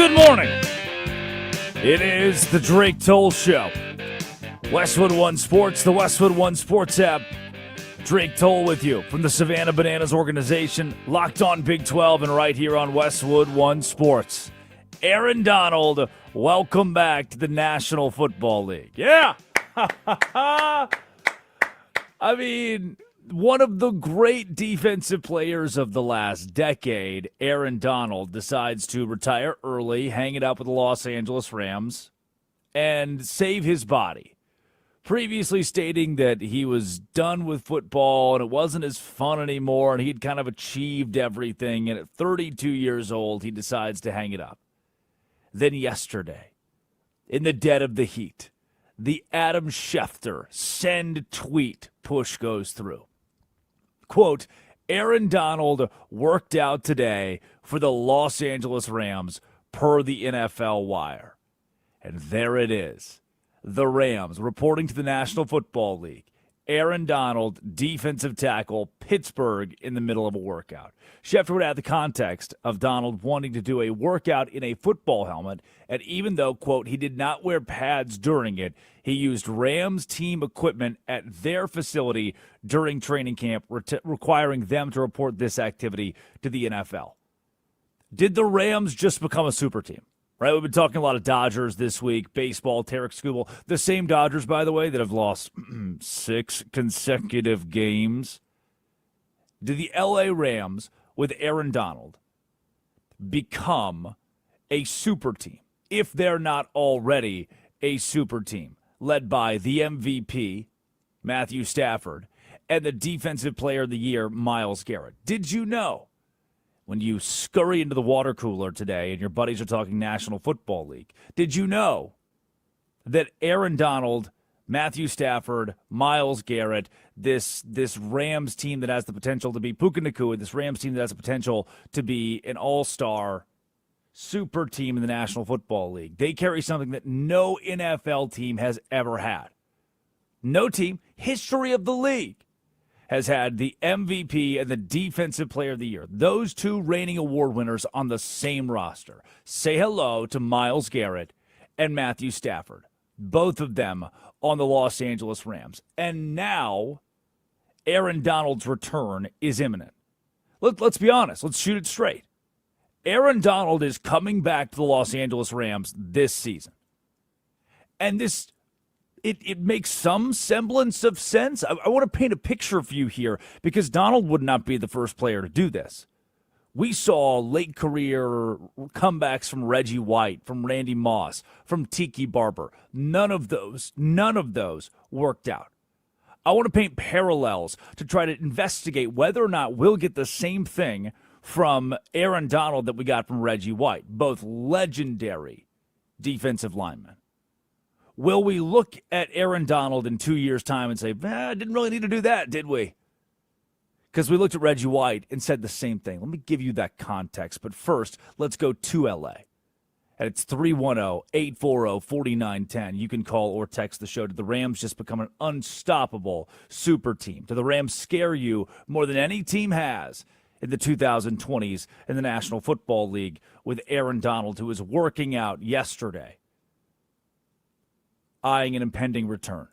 Good morning. It is the Drake Toll Show. Westwood One Sports, the Westwood One Sports app. Drake Toll with you from the Savannah Bananas organization, locked on Big 12 and right here on Westwood One Sports. Aaron Donald, welcome back to the National Football League. Yeah! I mean, one of the great defensive players of the last decade, Aaron Donald, decides to retire early, hang it up with the Los Angeles Rams, and save his body. Previously stating that he was done with football and it wasn't as fun anymore and he'd kind of achieved everything. And at 32 years old, he decides to hang it up. Then yesterday, in the dead of the heat, the Adam Schefter send tweet push goes through. Quote, Aaron Donald worked out today for the Los Angeles Rams per the NFL Wire. And there it is. The Rams reporting to the National Football League. Aaron Donald, defensive tackle, Pittsburgh in the middle of a workout. Schefter would add the context of Donald wanting to do a workout in a football helmet, and even though, quote, he did not wear pads during it, he used Rams team equipment at their facility during training camp, requiring them to report this activity to the NFL. Did the Rams just become a super team? Right, we've been talking a lot of Dodgers this week, baseball, Tarek Skubal. The same Dodgers, by the way, that have lost 6 consecutive games. Did the L.A. Rams, with Aaron Donald, become a super team, if they're not already a super team, led by the MVP, Matthew Stafford, and the Defensive Player of the Year, Myles Garrett? Did you know? When you scurry into the water cooler today and your buddies are talking National Football League, did you know that Aaron Donald, Matthew Stafford, Myles Garrett, this Rams team that has the potential to be Puka Nacua, this Rams team that has the potential to be an all-star super team in the National Football League, they carry something that no NFL team has ever had. No team, history of the league, has had the MVP and the Defensive Player of the Year, those two reigning award winners on the same roster. Say hello to Myles Garrett and Matthew Stafford, both of them on the Los Angeles Rams. And now Aaron Donald's return is imminent. Let's be honest. Let's shoot it straight. Aaron Donald is coming back to the Los Angeles Rams this season. And this... It makes some semblance of sense. I want to paint a picture for you here because Donald would not be the first player to do this. We saw late career comebacks from Reggie White, from Randy Moss, from Tiki Barber. None of those worked out. I want to paint parallels to try to investigate whether or not we'll get the same thing from Aaron Donald that we got from Reggie White, both legendary defensive linemen. Will we look at Aaron Donald in 2 years' time and say, didn't really need to do that, did we? Because we looked at Reggie White and said the same thing. Let me give you that context. But first, let's go to L.A. And it's 310-840-4910. You can call or text the show. Did the Rams just become an unstoppable super team? Do the Rams scare you more than any team has in the 2020s in the National Football League with Aaron Donald, who was working out yesterday, eyeing an impending return?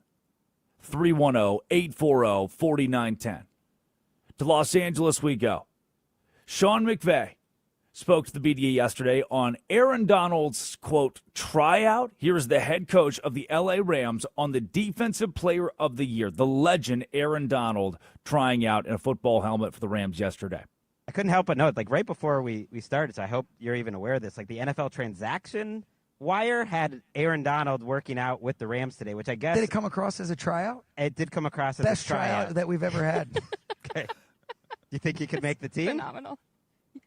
310-840-4910. To Los Angeles we go. Sean McVay spoke to the media yesterday on Aaron Donald's, quote, tryout. Here's the head coach of the L.A. Rams on the Defensive Player of the Year, the legend Aaron Donald, trying out in a football helmet for the Rams yesterday. I couldn't help but note, right before we started, so I hope you're even aware of this, the NFL transaction wire had Aaron Donald working out with the Rams today, which I guess... Did it come across as a tryout? It did come across as Best a tryout that we've ever had. Okay. You think he could make the team? Phenomenal.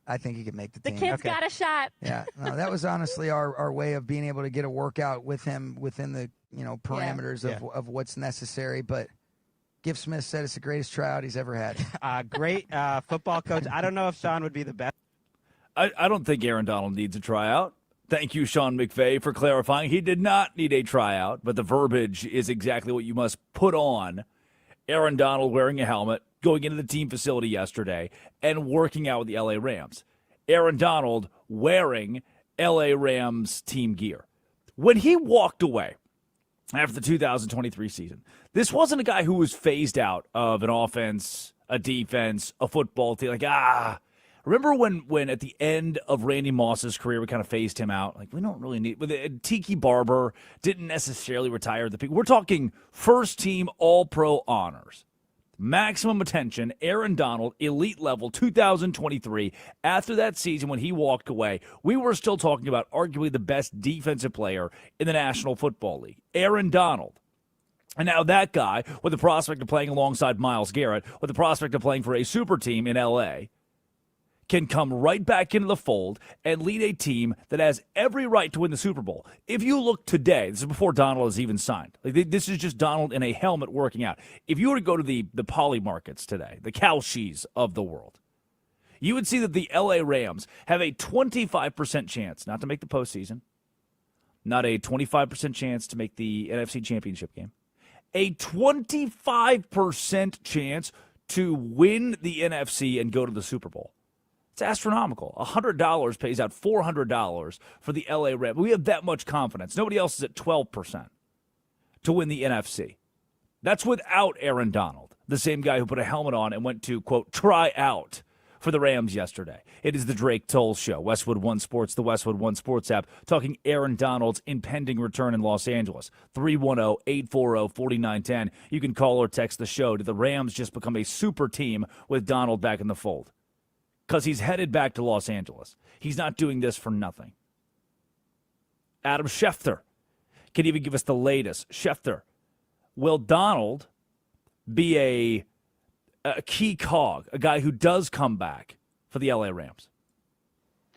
I think he could make the The team. kid's got a shot. Yeah, no, that was honestly our way of being able to get a workout with him within the parameters of what's necessary. But Giff Smith said it's the greatest tryout he's ever had. Great football coach. I don't know if Sean would be the best. I don't think Aaron Donald needs a tryout. Thank you, Sean McVay, for clarifying. He did not need a tryout, but the verbiage is exactly what you must put on. Aaron Donald wearing a helmet, going into the team facility yesterday, and working out with the L.A. Rams. Aaron Donald wearing LA Rams team gear. When he walked away after the 2023 season, this wasn't a guy who was phased out of an offense, a defense, a football team. Remember when at the end of Randy Moss's career, we kind of phased him out? Like, we don't really need. Tiki Barber didn't necessarily retire at the peak. We're talking first team All-Pro honors. Maximum attention, Aaron Donald, elite level, 2023. After that season when he walked away, we were still talking about arguably the best defensive player in the National Football League, Aaron Donald. And now that guy, with the prospect of playing alongside Myles Garrett, with the prospect of playing for a super team in L.A., can come right back into the fold and lead a team that has every right to win the Super Bowl. If you look today, this is before Donald has even signed. This is just Donald in a helmet working out. If you were to go to the poly markets today, the Cowshees of the world, you would see that the LA Rams have a 25% chance not to make the postseason, not a 25% chance to make the NFC Championship game, a 25% chance to win the NFC and go to the Super Bowl. It's astronomical. $100 pays out $400 for the LA Rams. We have that much confidence. Nobody else is at 12% to win the NFC. That's without Aaron Donald, the same guy who put a helmet on and went to, quote, try out for the Rams yesterday. It is the Drake Toll Show, Westwood One Sports, the Westwood One Sports app, talking Aaron Donald's impending return in Los Angeles. 310-840-4910. You can call or text the show. Did the Rams just become a super team with Donald back in the fold? Because he's headed back to Los Angeles. He's not doing this for nothing. Adam Schefter can even give us the latest. Schefter, will Donald be a key cog, a guy who does come back for the LA Rams?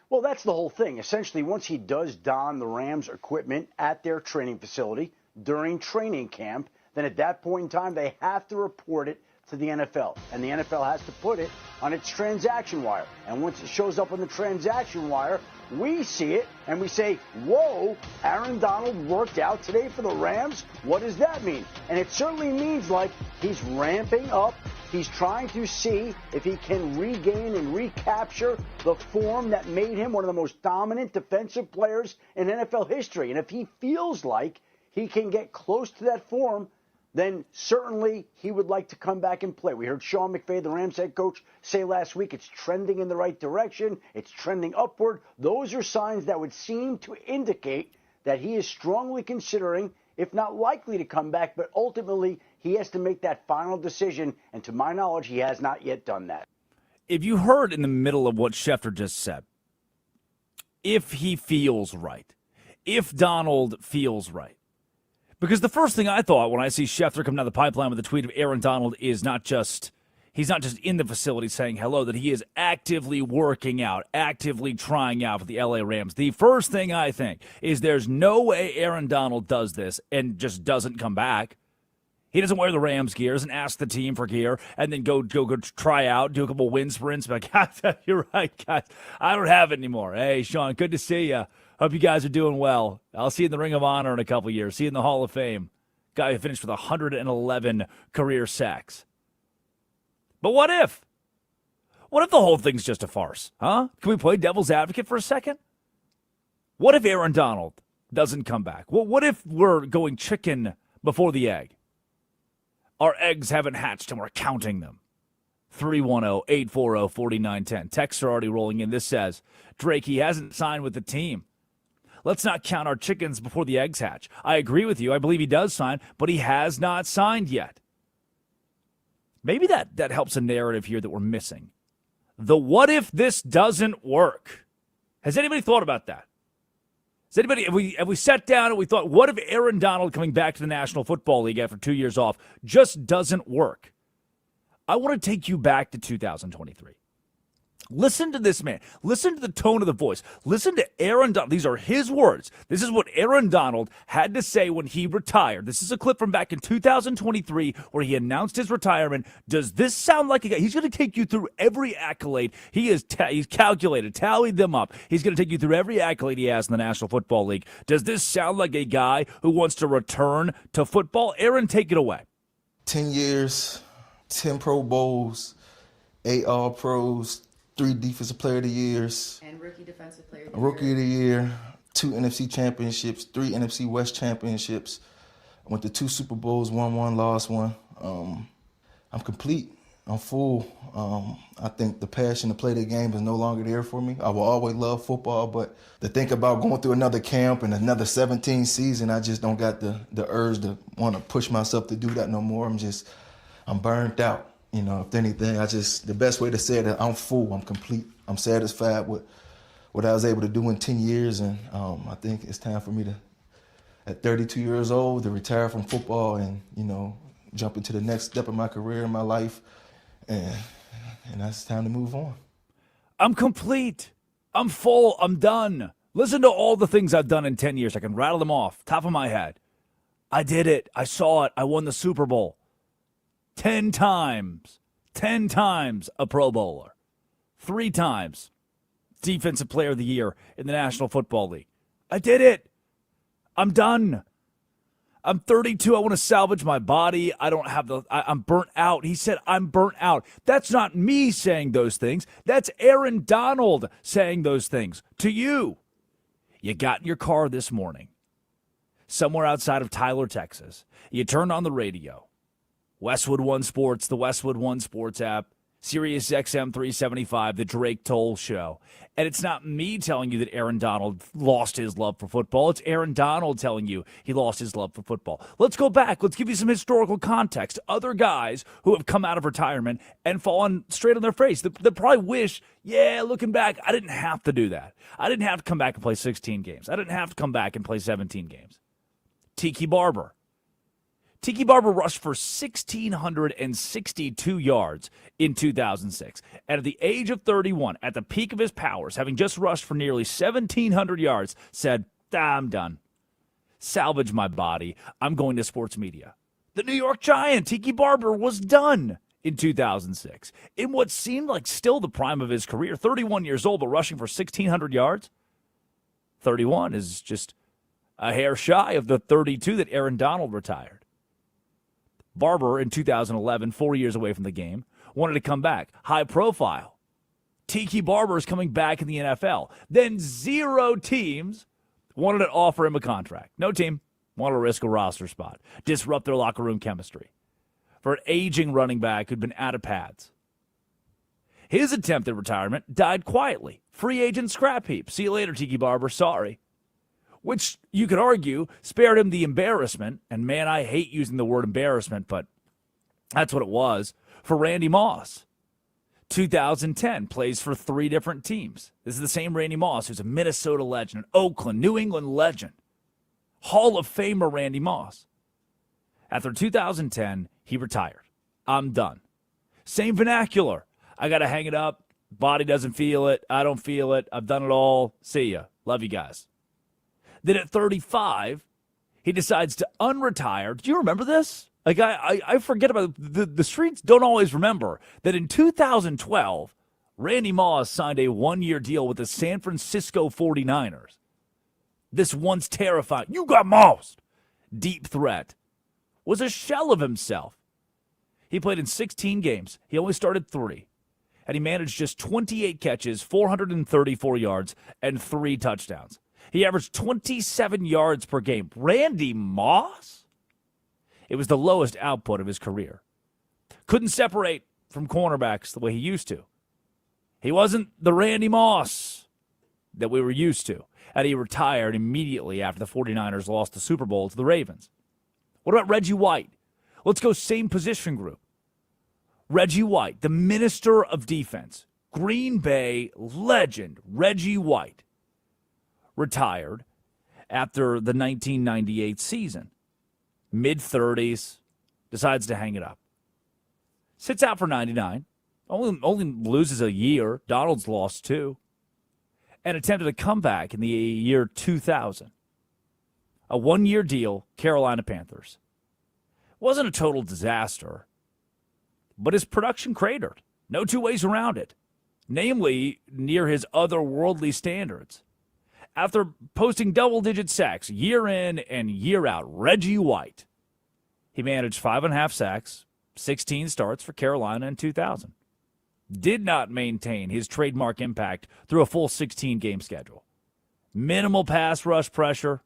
Well, that's the whole thing. Essentially, once he does don the Rams equipment at their training facility during training camp, then at that point in time, they have to report it to the NFL, and the NFL has to put it on its transaction wire. And once it shows up on the transaction wire, we see it and we say, whoa, Aaron Donald worked out today for the Rams? What does that mean? And it certainly means like he's ramping up. He's trying to see if he can regain and recapture the form that made him one of the most dominant defensive players in NFL history. And if he feels like he can get close to that form, then certainly he would like to come back and play. We heard Sean McVay, the Rams head coach, say last week it's trending in the right direction. It's trending upward. Those are signs that would seem to indicate that he is strongly considering, if not likely to come back, but ultimately he has to make that final decision. And to my knowledge, he has not yet done that. If you heard in the middle of what Schefter just said, if he feels right, if Donald feels right, because the first thing I thought when I see Schefter come down the pipeline with a tweet of Aaron Donald is he's not just in the facility saying hello, that he is actively working out, actively trying out for the LA Rams. The first thing I think is there's no way Aaron Donald does this and just doesn't come back. He doesn't wear the Rams gear, doesn't ask the team for gear, and then go try out, do a couple wind sprints. Like, you're right, guys. I don't have it anymore. Hey, Sean, good to see you. Hope you guys are doing well. I'll see you in the Ring of Honor in a couple years. See you in the Hall of Fame. Guy who finished with 111 career sacks. But what if? What if the whole thing's just a farce? Huh? Can we play devil's advocate for a second? What if Aaron Donald doesn't come back? Well, what if we're going chicken before the egg? Our eggs haven't hatched and we're counting them. 310-840-4910. Texts are already rolling in. This says, Drake, he hasn't signed with the team. Let's not count our chickens before the eggs hatch. I agree with you. I believe he does sign, but he has not signed yet. Maybe that helps a narrative here that we're missing. The what if this doesn't work? Has anybody thought about that? Has anybody, have we sat down and we thought, what if Aaron Donald coming back to the National Football League after 2 years off just doesn't work? I want to take you back to 2023. Listen to this man. Listen to the tone of the voice. Listen to Aaron Donald. These are his words. This is what Aaron Donald had to say when he retired. This is a clip from back in 2023 where he announced his retirement. Does this sound like a guy? He's going to take you through every accolade. He's calculated, tallied them up. He's going to take you through every accolade he has in the National Football League. Does this sound like a guy who wants to return to football? Aaron, take it away. 10 years, 10 Pro Bowls, 8 All-Pros, 3 Defensive Player of the Years. End Rookie Defensive Player of the Rookie of the Year, 2 NFC championships, 3 NFC West championships. I went to 2 Super Bowls, won one, lost one. I'm complete. I'm full. I think the passion to play the game is no longer there for me. I will always love football, but to think about going through another camp and another 17 season, I just don't got the urge to want to push myself to do that no more. I'm burnt out. You know, if anything, the best way to say it is I'm full. I'm complete. I'm satisfied with what I was able to do in 10 years, and I think it's time for me to, at 32 years old, to retire from football and, you know, jump into the next step of my career in my life. And that's time to move on. I'm complete. I'm full. I'm done. Listen to all the things I've done in 10 years. I can rattle them off, top of my head. I did it. I saw it. I won the Super Bowl. 10 times. 10 times a Pro Bowler. 3 times Defensive Player of the Year in the National Football League. I did it. I'm done. I'm 32. I want to salvage my body. I'm burnt out. He said, I'm burnt out. That's not me saying those things. That's Aaron Donald saying those things to you. You got in your car this morning, somewhere outside of Tyler, Texas. You turned on the radio. Westwood One Sports, the Westwood One Sports app, Sirius XM 375, the Drake Toll Show. And it's not me telling you that Aaron Donald lost his love for football. It's Aaron Donald telling you he lost his love for football. Let's go back. Let's give you some historical context. Other guys who have come out of retirement and fallen straight on their face. They probably wish, looking back, I didn't have to do that. I didn't have to come back and play 16 games. I didn't have to come back and play 17 games. Tiki Barber. Tiki Barber rushed for 1,662 yards in 2006. And at the age of 31, at the peak of his powers, having just rushed for nearly 1,700 yards, said, I'm done. Salvage my body. I'm going to sports media. The New York Giant, Tiki Barber, was done in 2006. In what seemed like still the prime of his career, 31 years old, but rushing for 1,600 yards. 31 is just a hair shy of the 32 that Aaron Donald retired. Barber, in 2011, 4 years away from the game, wanted to come back. High profile. Tiki Barber is coming back in the NFL. Then 0 teams wanted to offer him a contract. No team wanted to risk a roster spot, disrupt their locker room chemistry for an aging running back who'd been out of pads. His attempt at retirement died quietly. Free agent scrap heap. See you later, Tiki Barber. Sorry. Which you could argue spared him the embarrassment, and man, I hate using the word embarrassment, but that's what it was, for Randy Moss. 2010, plays for 3 different teams. This is the same Randy Moss who's a Minnesota legend, an Oakland, New England legend. Hall of Famer Randy Moss. After 2010, he retired. I'm done. Same vernacular. I got to hang it up. Body doesn't feel it. I don't feel it. I've done it all. See ya. Love you guys. Then at 35, he decides to unretire. Do you remember this? Like, I forget about it. The streets don't always remember that in 2012, Randy Moss signed a 1-year deal with the San Francisco 49ers. This once terrifying, you got mossed, deep threat was a shell of himself. He played in 16 games. He only started 3. And he managed just 28 catches, 434 yards, and 3 touchdowns. He averaged 27 yards per game. Randy Moss? It was the lowest output of his career. Couldn't separate from cornerbacks the way he used to. He wasn't the Randy Moss that we were used to. And he retired immediately after the 49ers lost the Super Bowl to the Ravens. What about Reggie White? Let's go same position group. Reggie White, the minister of defense. Green Bay legend Reggie White. Retired after the 1998 season. Mid-30s, decides to hang it up. Sits out for 99, only loses a year. Donald's lost 2. And attempted a comeback in the year 2000. A 1-year deal, Carolina Panthers. Wasn't a total disaster, but his production cratered. No 2 ways around it. Namely, near his otherworldly standards. After posting double-digit sacks year in and year out, Reggie White, he managed 5.5 sacks, 16 starts for Carolina in 2000. did not maintain his trademark impact through a full 16-game schedule. Minimal pass rush pressure,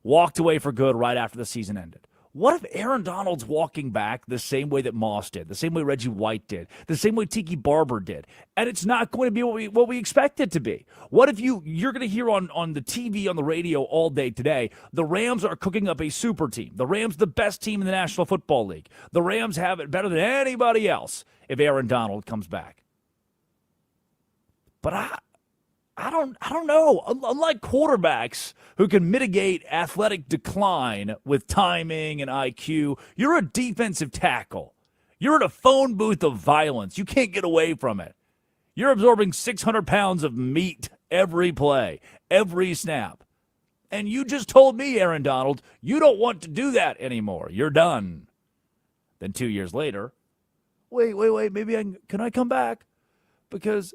walked away for good right after the season ended. What if Aaron Donald's walking back the same way that Moss did, the same way Reggie White did, the same way Tiki Barber did, and it's not going to be what we expect it to be? What if you're going to hear on the TV, on the radio all day today, the Rams are cooking up a super team. The Rams, the best team in the National Football League. The Rams have it better than anybody else if Aaron Donald comes back. But I don't know. Unlike quarterbacks who can mitigate athletic decline with timing and IQ, you're a defensive tackle. You're in a phone booth of violence. You can't get away from it. You're absorbing 600 pounds of meat every play, every snap. And you just told me, Aaron Donald, you don't want to do that anymore. You're done. Then 2 years later, wait, maybe can I come back? Because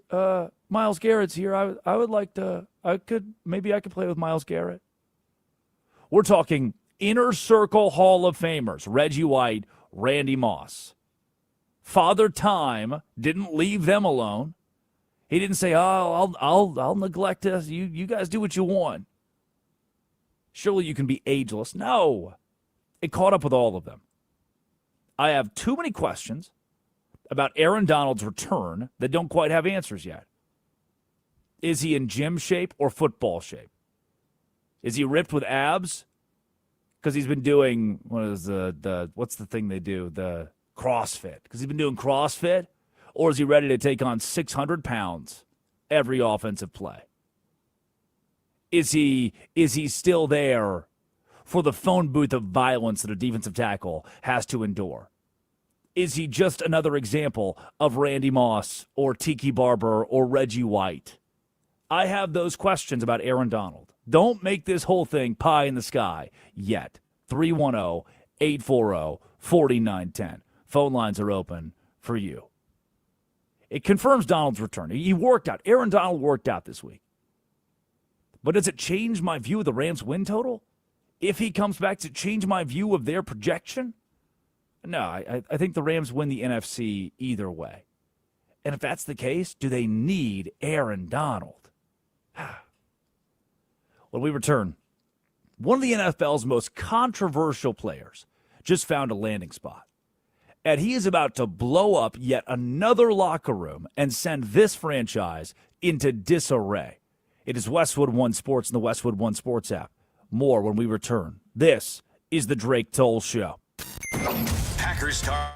Myles Garrett's here. I would like to. I could play with Myles Garrett. We're talking inner circle Hall of Famers: Reggie White, Randy Moss. Father Time didn't leave them alone. He didn't say, "Oh, I'll neglect this. You guys do what you want." Surely you can be ageless. No, it caught up with all of them. I have too many questions about Aaron Donald's return that don't quite have answers yet. Is he in gym shape or football shape? Is he ripped with abs? Because he's been doing, what's the thing they do? The CrossFit. Because he's been doing CrossFit? Or is he ready to take on 600 pounds every offensive play? Is he still there for the phone booth of violence that a defensive tackle has to endure? Is he just another example of Randy Moss or Tiki Barber or Reggie White? I have those questions about Aaron Donald. Don't make this whole thing pie in the sky yet. 310-840-4910. Phone lines are open for you. It confirms Donald's return. He worked out. Aaron Donald worked out this week. But does it change my view of the Rams' win total? If he comes back, does it change my view of their projection? No, I think the Rams win the NFC either way. And if that's the case, do they need Aaron Donald? When we return, one of the NFL's most controversial players just found a landing spot. And he is about to blow up yet another locker room and send this franchise into disarray. It is Westwood One Sports and the Westwood One Sports app. More when we return. This is the Drake Toll Show. Packers Talk.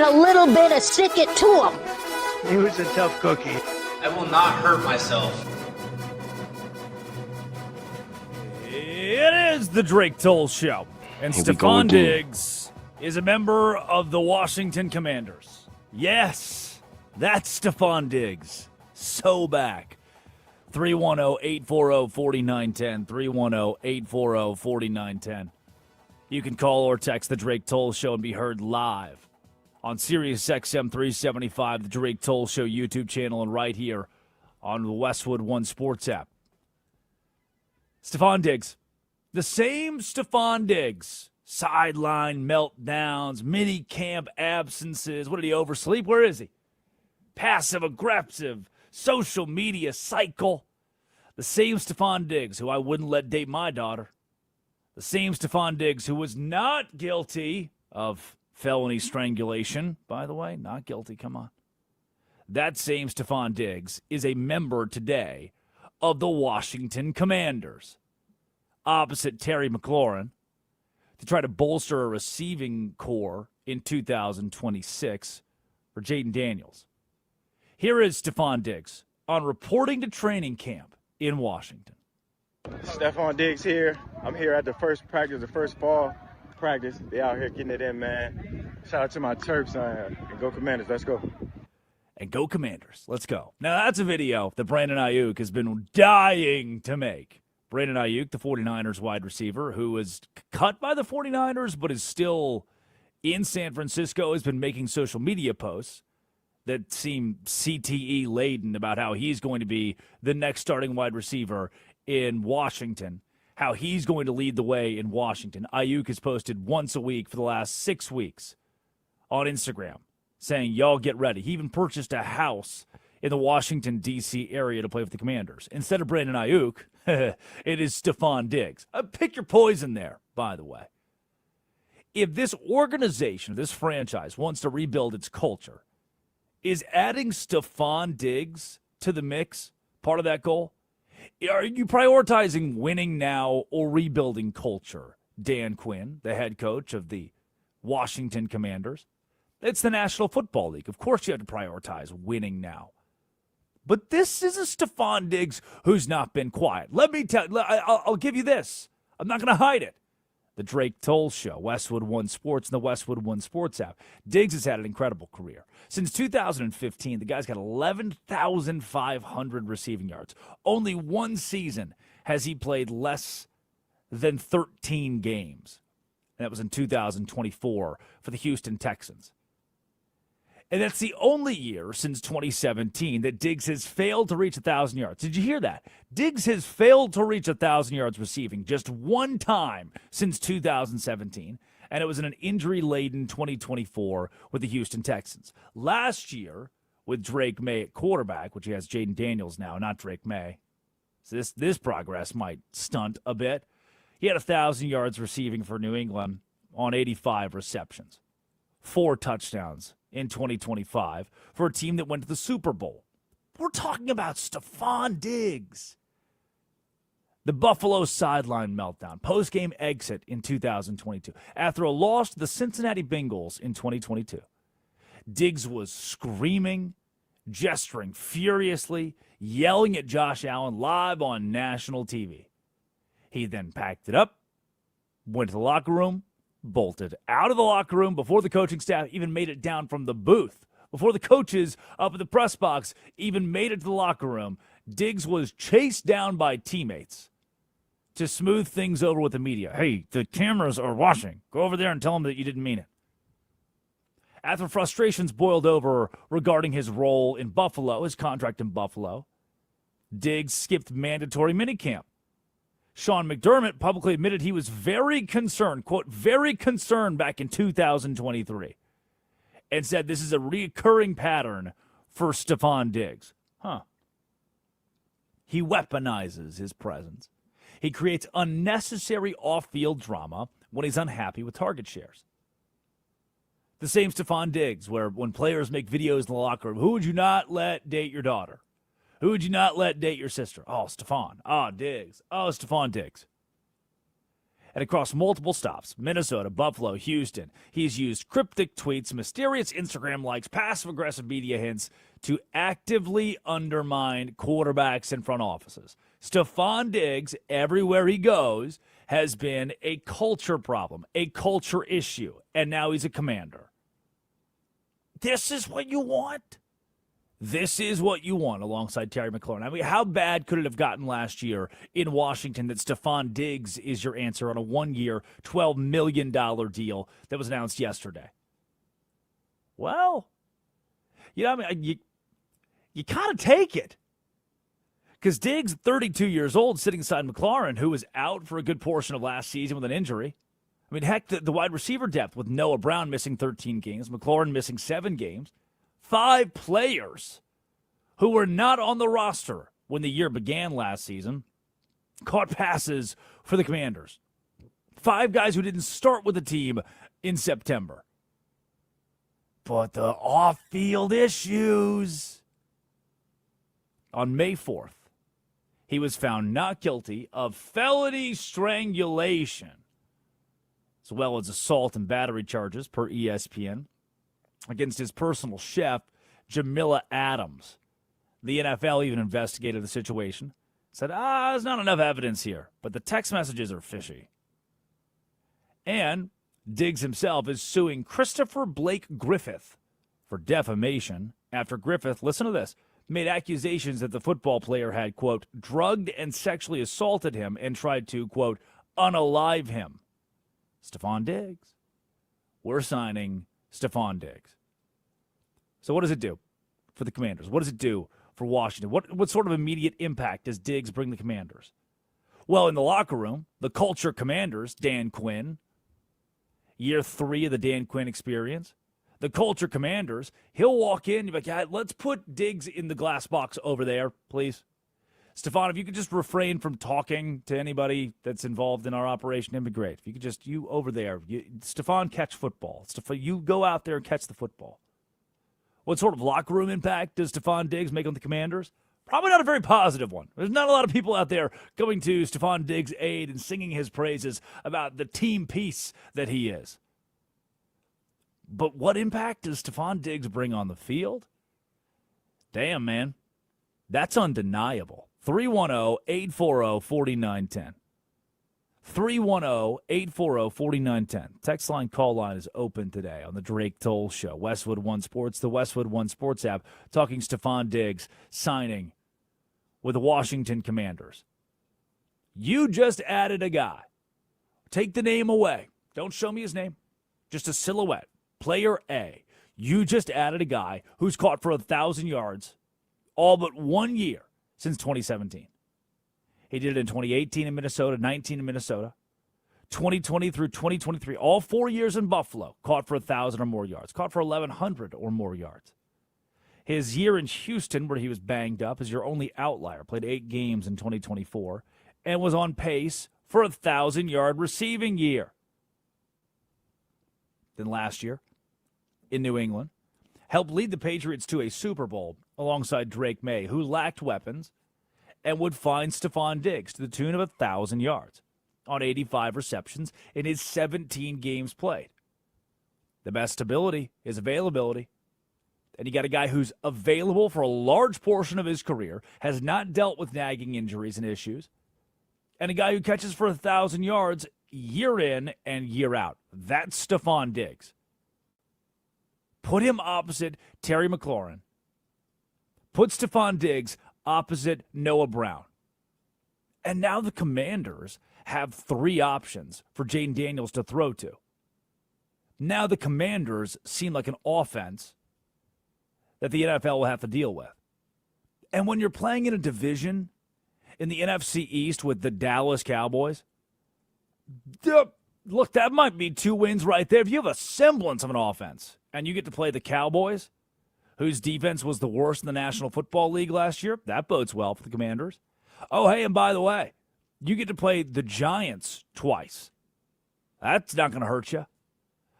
and a little bit of stick it to him. He was a tough cookie. I will not hurt myself. It is the Drake Toll Show. And Stefon Diggs is a member of the Washington Commanders. Yes, that's Stefon Diggs. So back. 310-840-4910. 310-840-4910. You can call or text the Drake Toll Show and be heard live on Sirius XM 375, the Drake Toll Show YouTube channel, and right here on the Westwood One Sports app. Stefon Diggs. The same Stefon Diggs. Sideline meltdowns, mini camp absences. What did he oversleep? Where is he? Passive aggressive social media cycle. The same Stefon Diggs who I wouldn't let date my daughter. The same Stefon Diggs who was not guilty of felony strangulation. By the way, not guilty. Come on. That same Stefon Diggs is a member today of the Washington Commanders. Opposite Terry McLaurin to try to bolster a receiving core in 2026 for Jayden Daniels. Here is Stefon Diggs on reporting to training camp in Washington. Stefon Diggs here. I'm here at the first practice, the first fall practice. They out here getting it in, man. Shout out to my Terps and go Commanders. Let's go. And go Commanders. Let's go. Now, that's a video that Brandon Ayuk has been dying to make. Brandon Ayuk, the 49ers wide receiver, who was cut by the 49ers but is still in San Francisco, has been making social media posts that seem CTE-laden about how he's going to be the next starting wide receiver in Washington, how he's going to lead the way in Washington. Ayuk has posted once a week for the last 6 weeks on Instagram saying, y'all get ready. He even purchased a house in the Washington, D.C. area to play with the Commanders. Instead of Brandon Ayuk, it is Stefon Diggs. Pick your poison there, by the way. If this organization, this franchise, wants to rebuild its culture, is adding Stefon Diggs to the mix part of that goal? Are you prioritizing winning now or rebuilding culture? Dan Quinn, the head coach of the Washington Commanders. It's the National Football League. Of course you have to prioritize winning now. But this is a Stefon Diggs who's not been quiet. Let me tell you, I'll give you this. I'm not going to hide it. The Drake Toll Show, Westwood One Sports, and the Westwood One Sports app. Diggs has had an incredible career. Since 2015, the guy's got 11,500 receiving yards. Only one season has he played less than 13 games. And that was in 2024 for the Houston Texans. And that's the only year since 2017 that Diggs has failed to reach 1,000 yards. Did you hear that? Diggs has failed to reach 1,000 yards receiving just one time since 2017, and it was in an injury-laden 2024 with the Houston Texans. Last year, with Drake May at quarterback, which he has Jayden Daniels now, not Drake May, so this progress might stunt a bit. He had 1,000 yards receiving for New England on 85 receptions, 4 touchdowns in 2025 for a team that went to the Super Bowl. We're talking about Stefon Diggs. The Buffalo sideline meltdown, post-game exit in 2022. After a loss to the Cincinnati Bengals in 2022, Diggs was screaming, gesturing furiously, yelling at Josh Allen live on national TV. He then packed it up, went to the locker room, bolted out of the locker room before the coaching staff even made it down from the booth. Before the coaches up at the press box even made it to the locker room, Diggs was chased down by teammates to smooth things over with the media. Hey, the cameras are watching. Go over there and tell them that you didn't mean it. After frustrations boiled over regarding his role in Buffalo, his contract in Buffalo, Diggs skipped mandatory minicamp. Sean McDermott publicly admitted he was very concerned, quote, very concerned back in 2023, and said this is a recurring pattern for Stefon Diggs. He weaponizes his presence. He creates unnecessary off-field drama when he's unhappy with target shares. The same Stefon Diggs, where when players make videos in the locker room, who would you not let date your daughter? Who would you not let date your sister? Oh, Stefon. Oh, Diggs. Oh, Stefon Diggs. And across multiple stops, Minnesota, Buffalo, Houston, he's used cryptic tweets, mysterious Instagram likes, passive-aggressive media hints to actively undermine quarterbacks and front offices. Stefon Diggs, everywhere he goes, has been a culture problem, a culture issue, and now he's a Commander. This is what you want? This is what you want alongside Terry McLaurin. I mean, how bad could it have gotten last year in Washington that Stefon Diggs is your answer on a 1-year, $12 million deal that was announced yesterday? Well, I mean, you kind of take it. Because Diggs, 32 years old, sitting beside McLaurin, who was out for a good portion of last season with an injury. I mean, heck, the wide receiver depth with Noah Brown missing 13 games, McLaurin missing 7 games. 5 players who were not on the roster when the year began last season caught passes for the Commanders. 5 guys who didn't start with the team in September. But the off-field issues. On May 4th, he was found not guilty of felony strangulation, as well as assault and battery charges per ESPN. Against his personal chef, Jamila Adams. The NFL even investigated the situation. Said, there's not enough evidence here, but the text messages are fishy. And Diggs himself is suing Christopher Blake Griffith for defamation after Griffith, listen to this, made accusations that the football player had, quote, drugged and sexually assaulted him and tried to, quote, unalive him. Stefon Diggs. We're signing Stefon Diggs. So what does it do for the Commanders? What does it do for Washington? What sort of immediate impact does Diggs bring the Commanders? Well, in the locker room, the culture Commanders, Dan Quinn, year 3 of the Dan Quinn experience, the culture Commanders, he'll walk in, you'll be like, let's put Diggs in the glass box over there, please. Stefon, if you could just refrain from talking to anybody that's involved in our operation, it'd be great. If you could just, you over there, Stefon, catch football. Stefon, you go out there and catch the football. What sort of locker room impact does Stefon Diggs make on the Commanders? Probably not a very positive one. There's not a lot of people out there going to Stefon Diggs' aid and singing his praises about the team piece that he is. But what impact does Stefon Diggs bring on the field? Damn, man. That's undeniable. 310-840-4910. 310-840-4910. Text line, call line is open today on the Drake Toll Show. Westwood One Sports, the Westwood One Sports app, talking Stefon Diggs signing with the Washington Commanders. You just added a guy. Take the name away. Don't show me his name. Just a silhouette. Player A. You just added a guy who's caught for 1,000 yards all but 1 year since 2017. He did it in 2018 in Minnesota, 19 in Minnesota, 2020 through 2023, all 4 years in Buffalo, caught for 1,000 or more yards, caught for 1,100 or more yards. His year in Houston, where he was banged up, is your only outlier, played 8 games in 2024, and was on pace for 1,000-yard receiving year. Then last year, in New England, helped lead the Patriots to a Super Bowl alongside Drake May, who lacked weapons, and would find Stefon Diggs to the tune of 1,000 yards on 85 receptions in his 17 games played. The best stability is availability. And you got a guy who's available for a large portion of his career, has not dealt with nagging injuries and issues, and a guy who catches for 1,000 yards year in and year out. That's Stefon Diggs. Put him opposite Terry McLaurin. Put Stefon Diggs opposite Noah Brown. And now the Commanders have 3 options for Jayden Daniels to throw to. Now the Commanders seem like an offense that the NFL will have to deal with. And when you're playing in a division in the NFC East with the Dallas Cowboys, look, that might be 2 wins right there. If you have a semblance of an offense and you get to play the Cowboys, whose defense was the worst in the National Football League last year, that bodes well for the Commanders. Oh, hey, and by the way, you get to play the Giants twice. That's not going to hurt you.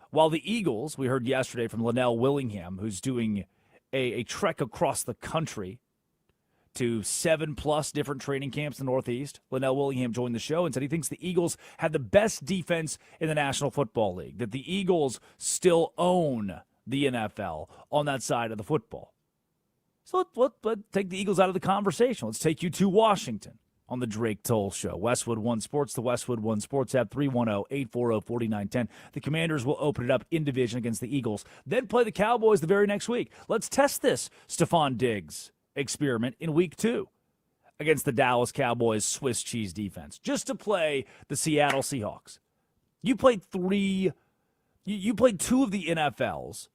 While the Eagles, we heard yesterday from Linnell Willingham, who's doing a trek across the country to 7+ different training camps in the Northeast. Linnell Willingham joined the show and said he thinks the Eagles have the best defense in the National Football League, that the Eagles still own the NFL on that side of the football. So let's take the Eagles out of the conversation. Let's take you to Washington on the Drake Toll Show. Westwood One Sports, the Westwood One Sports app, 310-840-4910. The Commanders will open it up in division against the Eagles, then play the Cowboys the very next week. Let's test this Stefon Diggs experiment in week 2 against the Dallas Cowboys Swiss cheese defense, just to play the Seattle Seahawks. You played two of the NFL's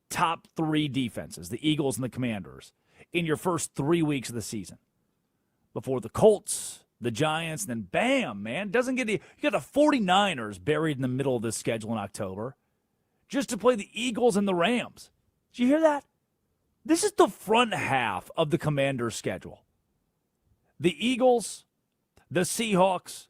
top 3 defenses, the Eagles and the Commanders, in your first 3 weeks of the season. Before the Colts, the Giants, and then bam, man, you got the 49ers buried in the middle of this schedule in October, just to play the Eagles and the Rams. Did you hear that? This is the front half of the Commanders' schedule. The Eagles, the Seahawks,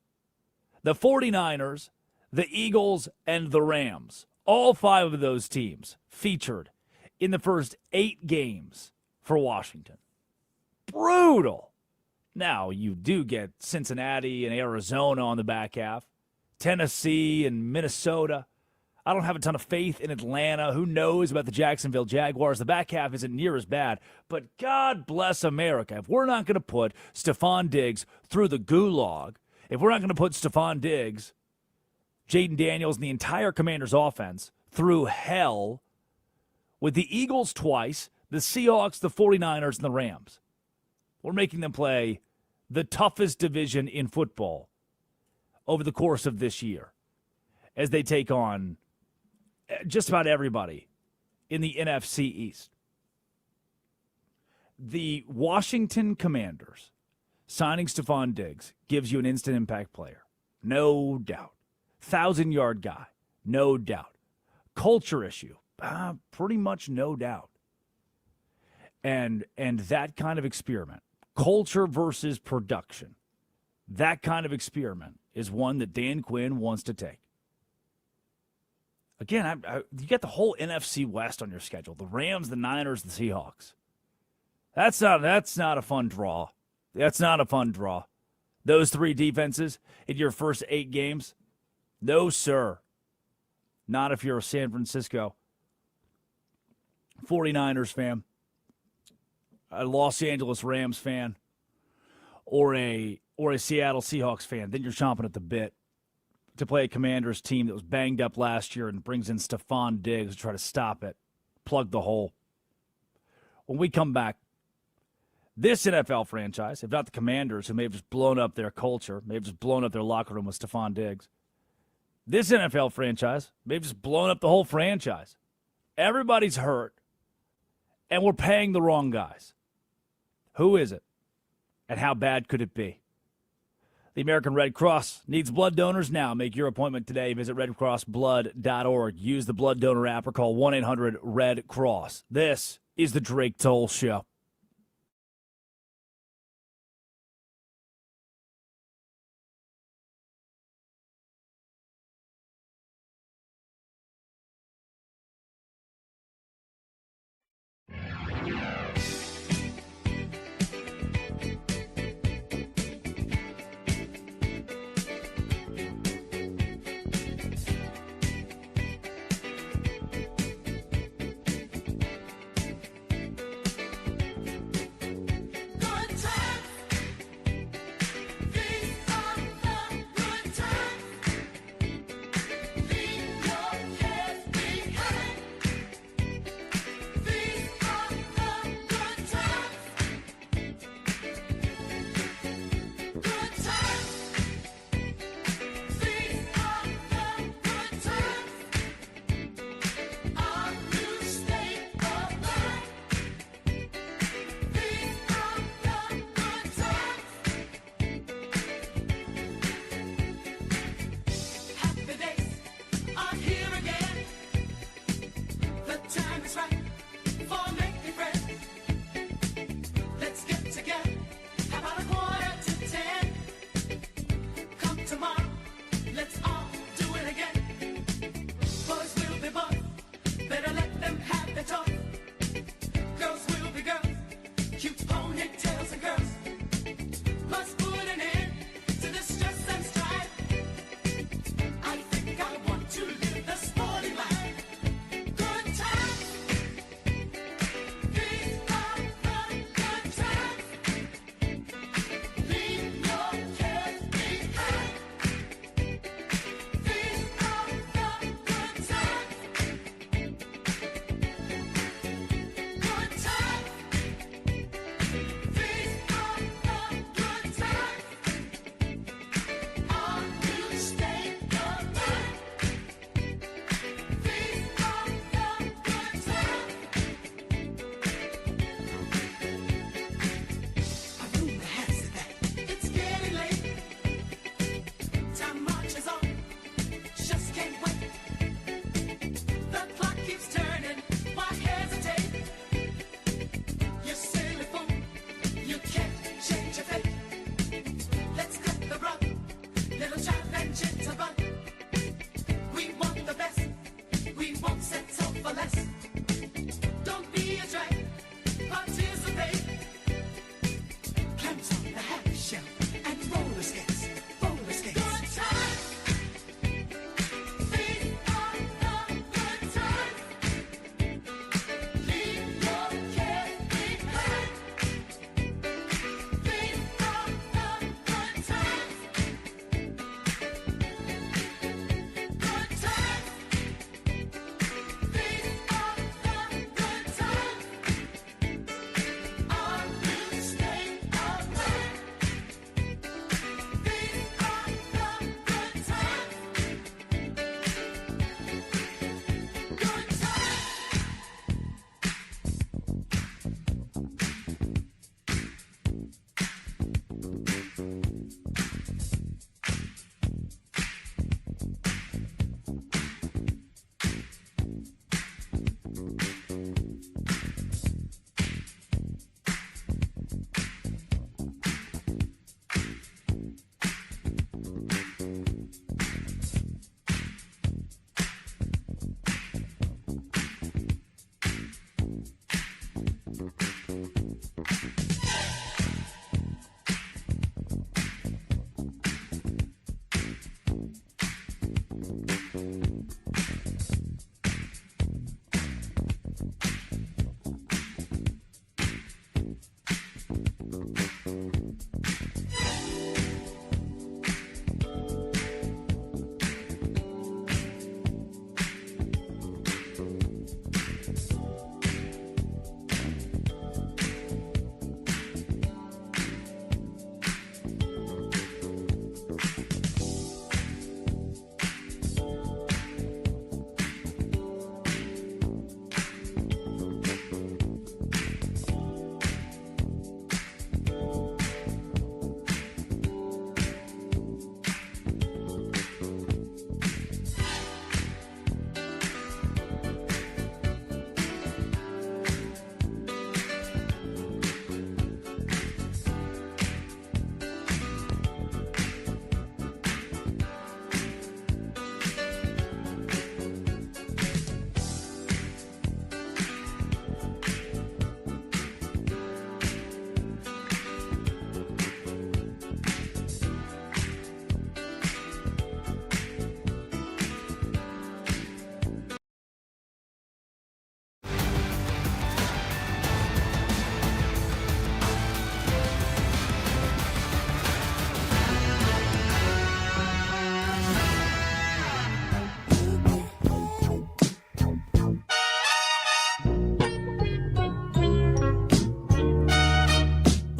the 49ers, the Eagles, and the Rams. All 5 of those teams featured in the first 8 games for Washington. Brutal. Now, you do get Cincinnati and Arizona on the back half, Tennessee and Minnesota. I don't have a ton of faith in Atlanta. Who knows about the Jacksonville Jaguars? The back half isn't near as bad. But God bless America. If we're not going to put Stefon Diggs through the gulag, if we're not going to put Stefon Diggs, Jayden Daniels, and the entire Commanders offense through hell with the Eagles twice, the Seahawks, the 49ers, and the Rams, we're making them play the toughest division in football over the course of this year as they take on just about everybody in the NFC East. The Washington Commanders signing Stefon Diggs gives you an instant impact player. No doubt. 1,000-yard guy. No doubt. Culture issue. Pretty much no doubt. And that kind of experiment, culture versus production, that kind of experiment is one that Dan Quinn wants to take. Again, you get the whole NFC West on your schedule. The Rams, the Niners, the Seahawks. That's not a fun draw. That's not a fun draw. Those 3 defenses in your first 8 games? No, sir. Not if you're a San Francisco 49ers fan, a Los Angeles Rams fan, or a Seattle Seahawks fan. Then you're chomping at the bit to play a Commanders team that was banged up last year and brings in Stefon Diggs to try to stop it, plug the hole. When we come back, this NFL franchise, if not the Commanders, who may have just blown up their culture, may have just blown up their locker room with Stefon Diggs, this NFL franchise may have just blown up the whole franchise. Everybody's hurt, and we're paying the wrong guys. Who is it, and how bad could it be? The American Red Cross needs blood donors now. Make your appointment today. Visit redcrossblood.org. Use the blood donor app or call 1-800-RED-CROSS. This is the Drake Toll Show.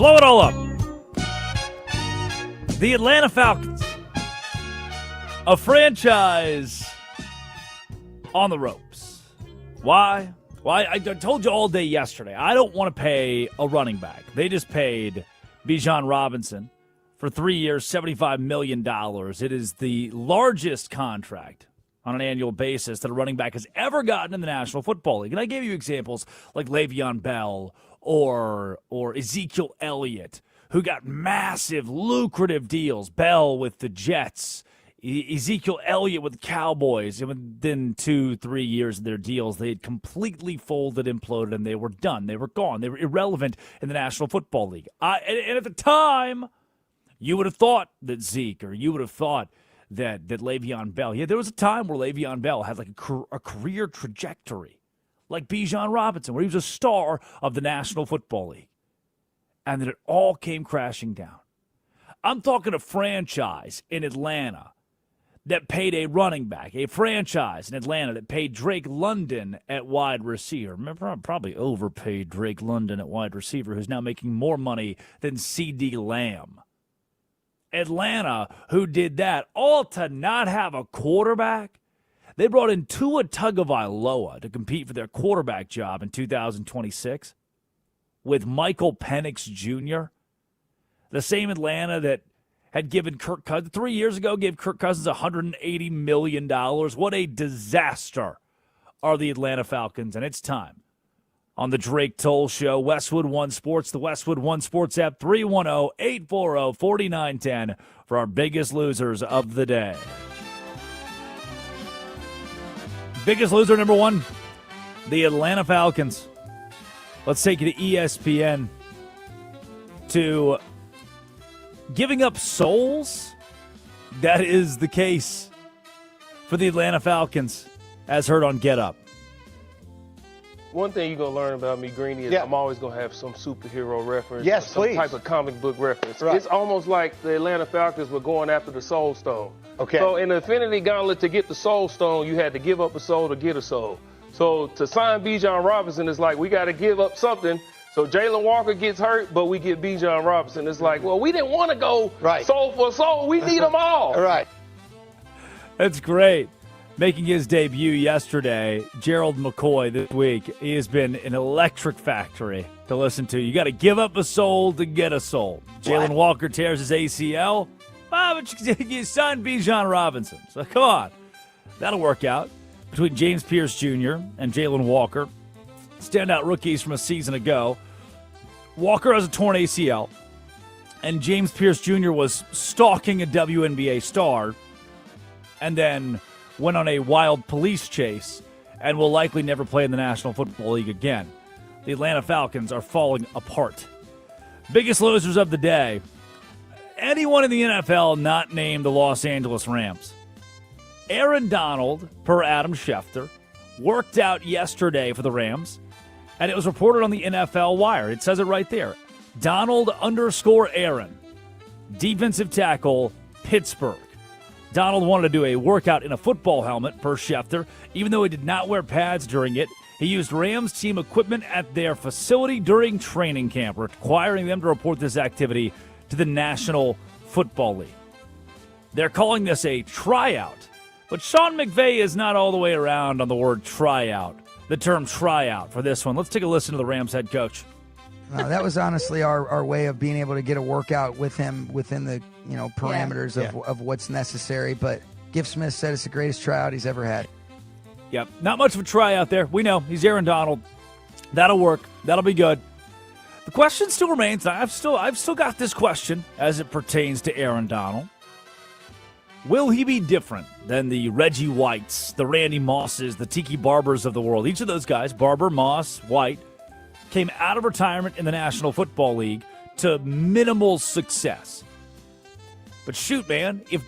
Blow it all up. The Atlanta Falcons, a franchise on the ropes. Why? Why? I told you all day yesterday, I don't want to pay a running back. They just paid Bijan Robinson for 3 years, $75 million. It is the largest contract on an annual basis that a running back has ever gotten in the National Football League. And I gave you examples like Le'Veon Bell or Ezekiel Elliott, who got massive, lucrative deals. Bell with the Jets, Ezekiel Elliott with the Cowboys. And within 2-3 years of their deals, they had completely folded, imploded, and they were done. They were gone. They were irrelevant in the National Football League. And at the time, You would have thought that Zeke, or you would have thought that Le'Veon Bell. Yeah, there was a time where Le'Veon Bell had like a career trajectory, like Bijan Robinson, where he was a star of the National Football League. And then it all came crashing down. I'm talking a franchise in Atlanta that paid a running back, a franchise in Atlanta that paid Drake London at wide receiver. Remember, probably overpaid Drake London at wide receiver, who's now making more money than C.D. Lamb. Atlanta, who did that, all to not have a quarterback. They brought in Tua Tagovailoa to compete for their quarterback job in 2026 with Michael Penix Jr., the same Atlanta that had given Kirk Cousins 3 years ago, gave Kirk Cousins $180 million. What a disaster are the Atlanta Falcons, and it's time. On the Drake Toll Show, Westwood One Sports, the Westwood One Sports app, 310-840-4910 for our biggest losers of the day. Biggest loser number one, the Atlanta Falcons. Let's take you to ESPN. To giving up souls, that is the case for the Atlanta Falcons, as heard on Get Up. One thing you're going to learn about me, Greeny, is I'm always going to have some superhero reference. Yes, some please. type of comic book reference. Right. It's almost like the Atlanta Falcons were going after the Soul Stone. Okay. So in the Infinity Gauntlet, to get the Soul Stone, you had to give up a soul to get a soul. So to sign Bijan Robinson, it's like we got to give up something. So Jalen Walker gets hurt, but we get Bijan Robinson. It's like, well, we didn't want to go soul for soul. We need them all. Right. That's great. Making his debut yesterday, Gerald McCoy this week. He has been an electric factory to listen to. You got to give up a soul to get a soul. Jalen Walker tears his ACL. But you signed Bijan Robinson. So come on. That'll work out. Between James Pierce Jr. and Jalen Walker, standout rookies from a season ago. Walker has a torn ACL, and James Pierce Jr. was stalking a WNBA star and then went on a wild police chase and will likely never play in the National Football League again. The Atlanta Falcons are falling apart. Biggest losers of the day. Anyone in the NFL not named the Los Angeles Rams. Aaron Donald, per Adam Schefter, worked out yesterday for the Rams, and it was reported on the NFL Wire. It says it right there. Donald_Aaron, defensive tackle, Pittsburgh. Donald wanted to do a workout in a football helmet, per Schefter. Even though he did not wear pads during it, he used Rams team equipment at their facility during training camp, requiring them to report this activity to the National Football League. They're calling this a tryout, but Sean McVay is not all the way around on the word tryout, the term tryout for this one. Let's take a listen to the Rams head coach. That was honestly our way of being able to get a workout with him within the parameters of what's necessary. But Gift Smith said it's the greatest tryout he's ever had. Yep, not much of a tryout there. We know he's Aaron Donald. That'll work. That'll be good. The question still remains. I've still got this question as it pertains to Aaron Donald. Will he be different than the Reggie Whites, the Randy Mosses, the Tiki Barbers of the world? Each of those guys, Barber, Moss, White, came out of retirement in the National Football League to minimal success. But shoot, man, if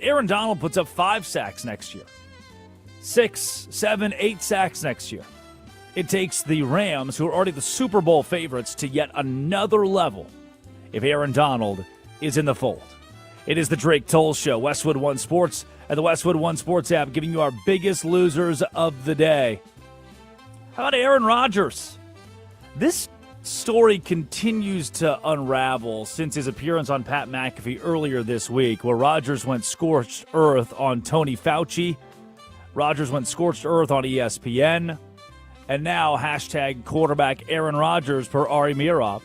Aaron Donald puts up 5 sacks next year, 6, 7, 8 sacks next year, it takes the Rams, who are already the Super Bowl favorites, to yet another level if Aaron Donald is in the fold. It is the Drake Toll Show, Westwood One Sports, and the Westwood One Sports app, giving you our biggest losers of the day. How about Aaron Rodgers? This story continues to unravel since his appearance on Pat McAfee earlier this week, where Rodgers went scorched earth on Tony Fauci. Rodgers went scorched earth on ESPN. And now, hashtag quarterback Aaron Rodgers, per Ari Meirov,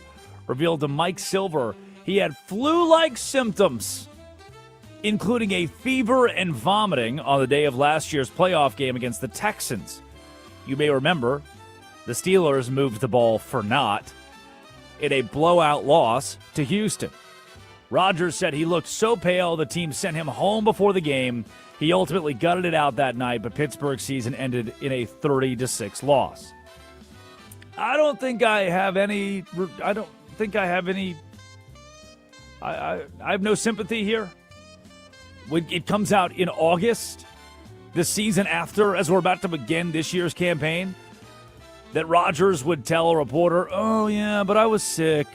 revealed to Mike Silver he had flu-like symptoms, including a fever and vomiting on the day of last year's playoff game against the Texans. You may remember the Steelers moved the ball for naught in a blowout loss to Houston. Rodgers said he looked so pale the team sent him home before the game. He ultimately gutted it out that night, but Pittsburgh's season ended in a 30-6 loss. I don't think I have any I have no sympathy here. When it comes out in August, the season after, as we're about to begin this year's campaign, that Rodgers would tell a reporter, "Oh yeah, but I was sick,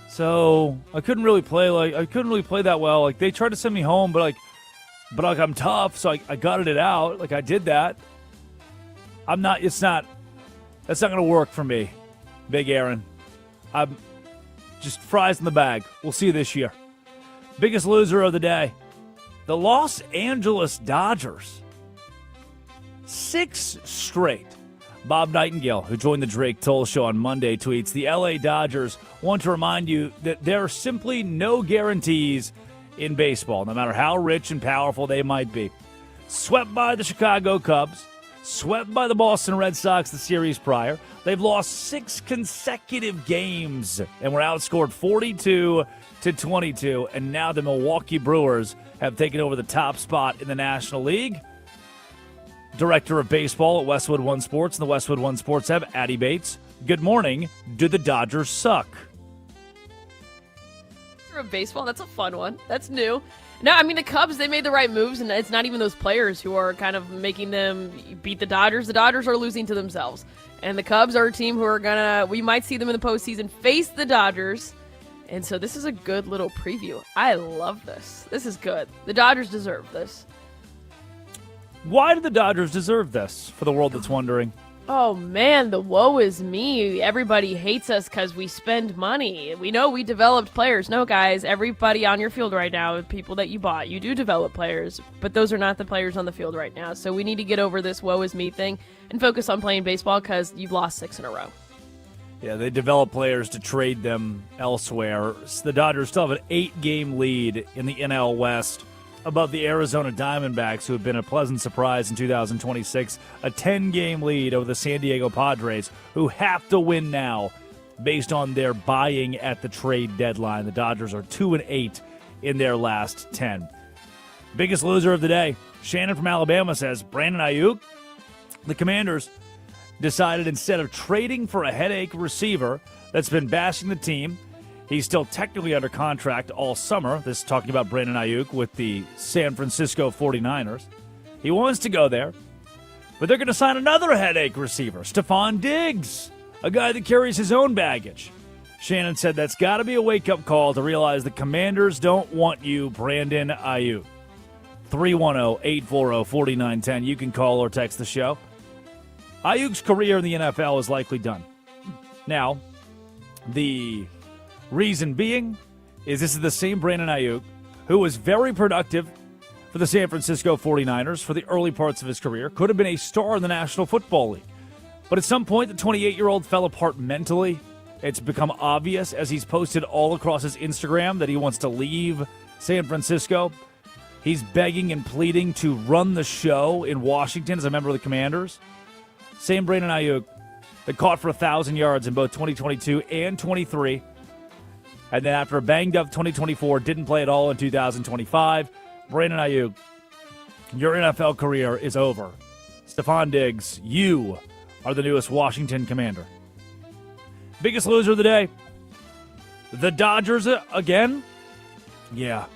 so I couldn't really play. I couldn't really play that well. Like they tried to send me home, but I'm tough, so I gutted it out. Like I did that. That's not going to work for me, Big Aaron. I'm just fries in the bag. We'll see you this year." Biggest loser of the day, the Los Angeles Dodgers. 6 straight. Bob Nightingale, who joined the Drake Toll Show on Monday, tweets, "The LA Dodgers want to remind you that there are simply no guarantees in baseball, no matter how rich and powerful they might be. Swept by the Chicago Cubs, swept by the Boston Red Sox the series prior. They've lost 6 consecutive games and were outscored 42-22, and now the Milwaukee Brewers have taken over the top spot in the National League." Director of Baseball at Westwood One Sports and the Westwood One Sports app, Addie Bates. Good morning. Do the Dodgers suck? Of baseball, that's a fun one. That's new. No, I mean, the Cubs, they made the right moves, and it's not even those players who are kind of making them beat the Dodgers. The Dodgers are losing to themselves. And the Cubs are a team who are we might see them in the postseason face the Dodgers. And so this is a good little preview. I love this. This is good. The Dodgers deserve this. Why do the Dodgers deserve this, for the world that's wondering? Oh, man, the woe is me. Everybody hates us because we spend money. We know we developed players. No, guys, everybody on your field right now, people that you bought, you do develop players, but those are not the players on the field right now. So we need to get over this woe is me thing and focus on playing baseball because you've lost 6 in a row. Yeah, they develop players to trade them elsewhere. The Dodgers still have an 8-game lead in the NL West above the Arizona Diamondbacks, who have been a pleasant surprise in 2026. A 10-game lead over the San Diego Padres, who have to win now based on their buying at the trade deadline. The Dodgers are 2-8 in their last 10. Biggest loser of the day, Shannon from Alabama says, Brandon Ayuk. The Commanders decided instead of trading for a headache receiver that's been bashing the team, he's still technically under contract all summer. This is talking about Brandon Ayuk with the San Francisco 49ers. He wants to go there, but they're going to sign another headache receiver, Stefon Diggs, a guy that carries his own baggage. Shannon said that's got to be a wake-up call to realize the Commanders don't want you, Brandon Ayuk. 310-840-4910. You can call or text the show. Ayuk's career in the NFL is likely done. Now, the reason being is this is the same Brandon Ayuk who was very productive for the San Francisco 49ers for the early parts of his career, could have been a star in the National Football League. But at some point, the 28-year-old fell apart mentally. It's become obvious as he's posted all across his Instagram that he wants to leave San Francisco. He's begging and pleading to run the show in Washington as a member of the Commanders. Same Brandon Ayuk that caught for 1,000 yards in both 2022 and 23. And then after a banged-up 2024, didn't play at all in 2025. Brandon Ayuk, your NFL career is over. Stefon Diggs, you are the newest Washington Commander. Biggest loser of the day, the Dodgers again? Yeah.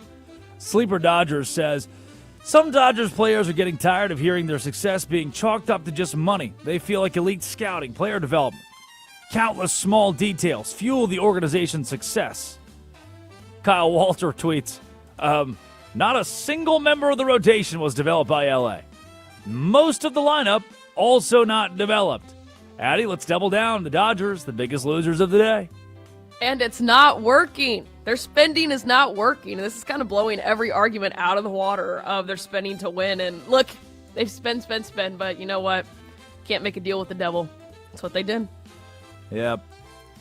Sleeper Dodgers says, some Dodgers players are getting tired of hearing their success being chalked up to just money. They feel like elite scouting, player development, countless small details fuel the organization's success. Kyle Walter tweets, not a single member of the rotation was developed by LA. Most of the lineup also not developed. Addie, let's double down. The Dodgers, the biggest losers of the day. And it's not working. Their spending is not working. This is kind of blowing every argument out of the water of their spending to win. And look, they've spend, but you know what? Can't make a deal with the devil. That's what they did. Yep.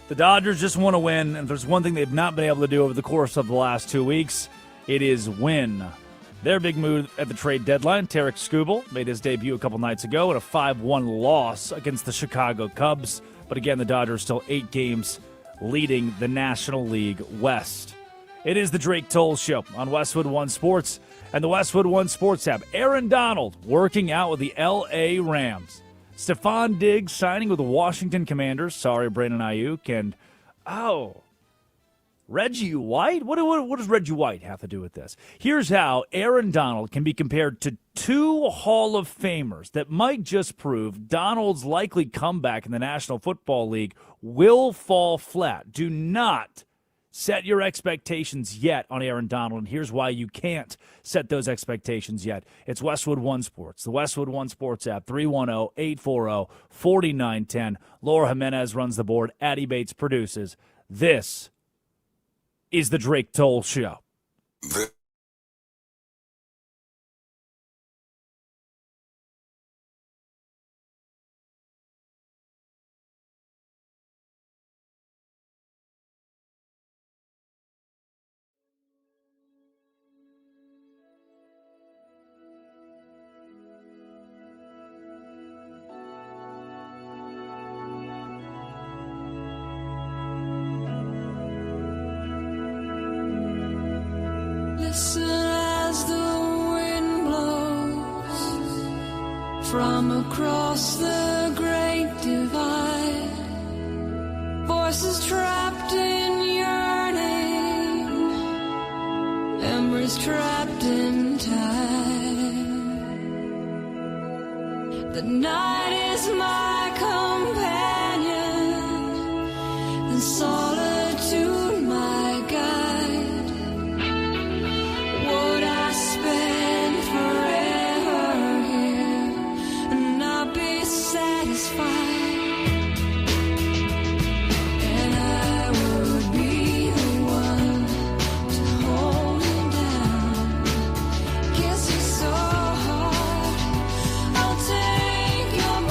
The Dodgers just want to win, and there's one thing they've not been able to do over the course of the last 2 weeks. It is win. Their big move at the trade deadline, Tarek Skubal, made his debut a couple nights ago in a 5-1 loss against the Chicago Cubs. But again, the Dodgers still 8 games leading the National League West. It is the Drake Toll Show on Westwood One Sports and the Westwood One Sports app. Aaron Donald working out with the L.A. Rams. Stefon Diggs signing with the Washington Commanders. Sorry, Brandon Ayuk. And, Reggie White? What does Reggie White have to do with this? Here's how Aaron Donald can be compared to two Hall of Famers that might just prove Donald's likely comeback in the National Football League will fall flat. Do not set your expectations yet on Aaron Donald, and here's why you can't set those expectations yet. It's Westwood One Sports, the Westwood One Sports app, 310-840-4910. Laura Jimenez runs the board. Addie Bates produces. This is the Drake Toll Show. Listen as the wind blows from across the great divide. Voices trapped in yearning, memories trapped in time. The night is my companion, and solitude my guide. Would I spend forever here and not be satisfied? And I would be the one to hold me down, kiss you so hard, I'll take your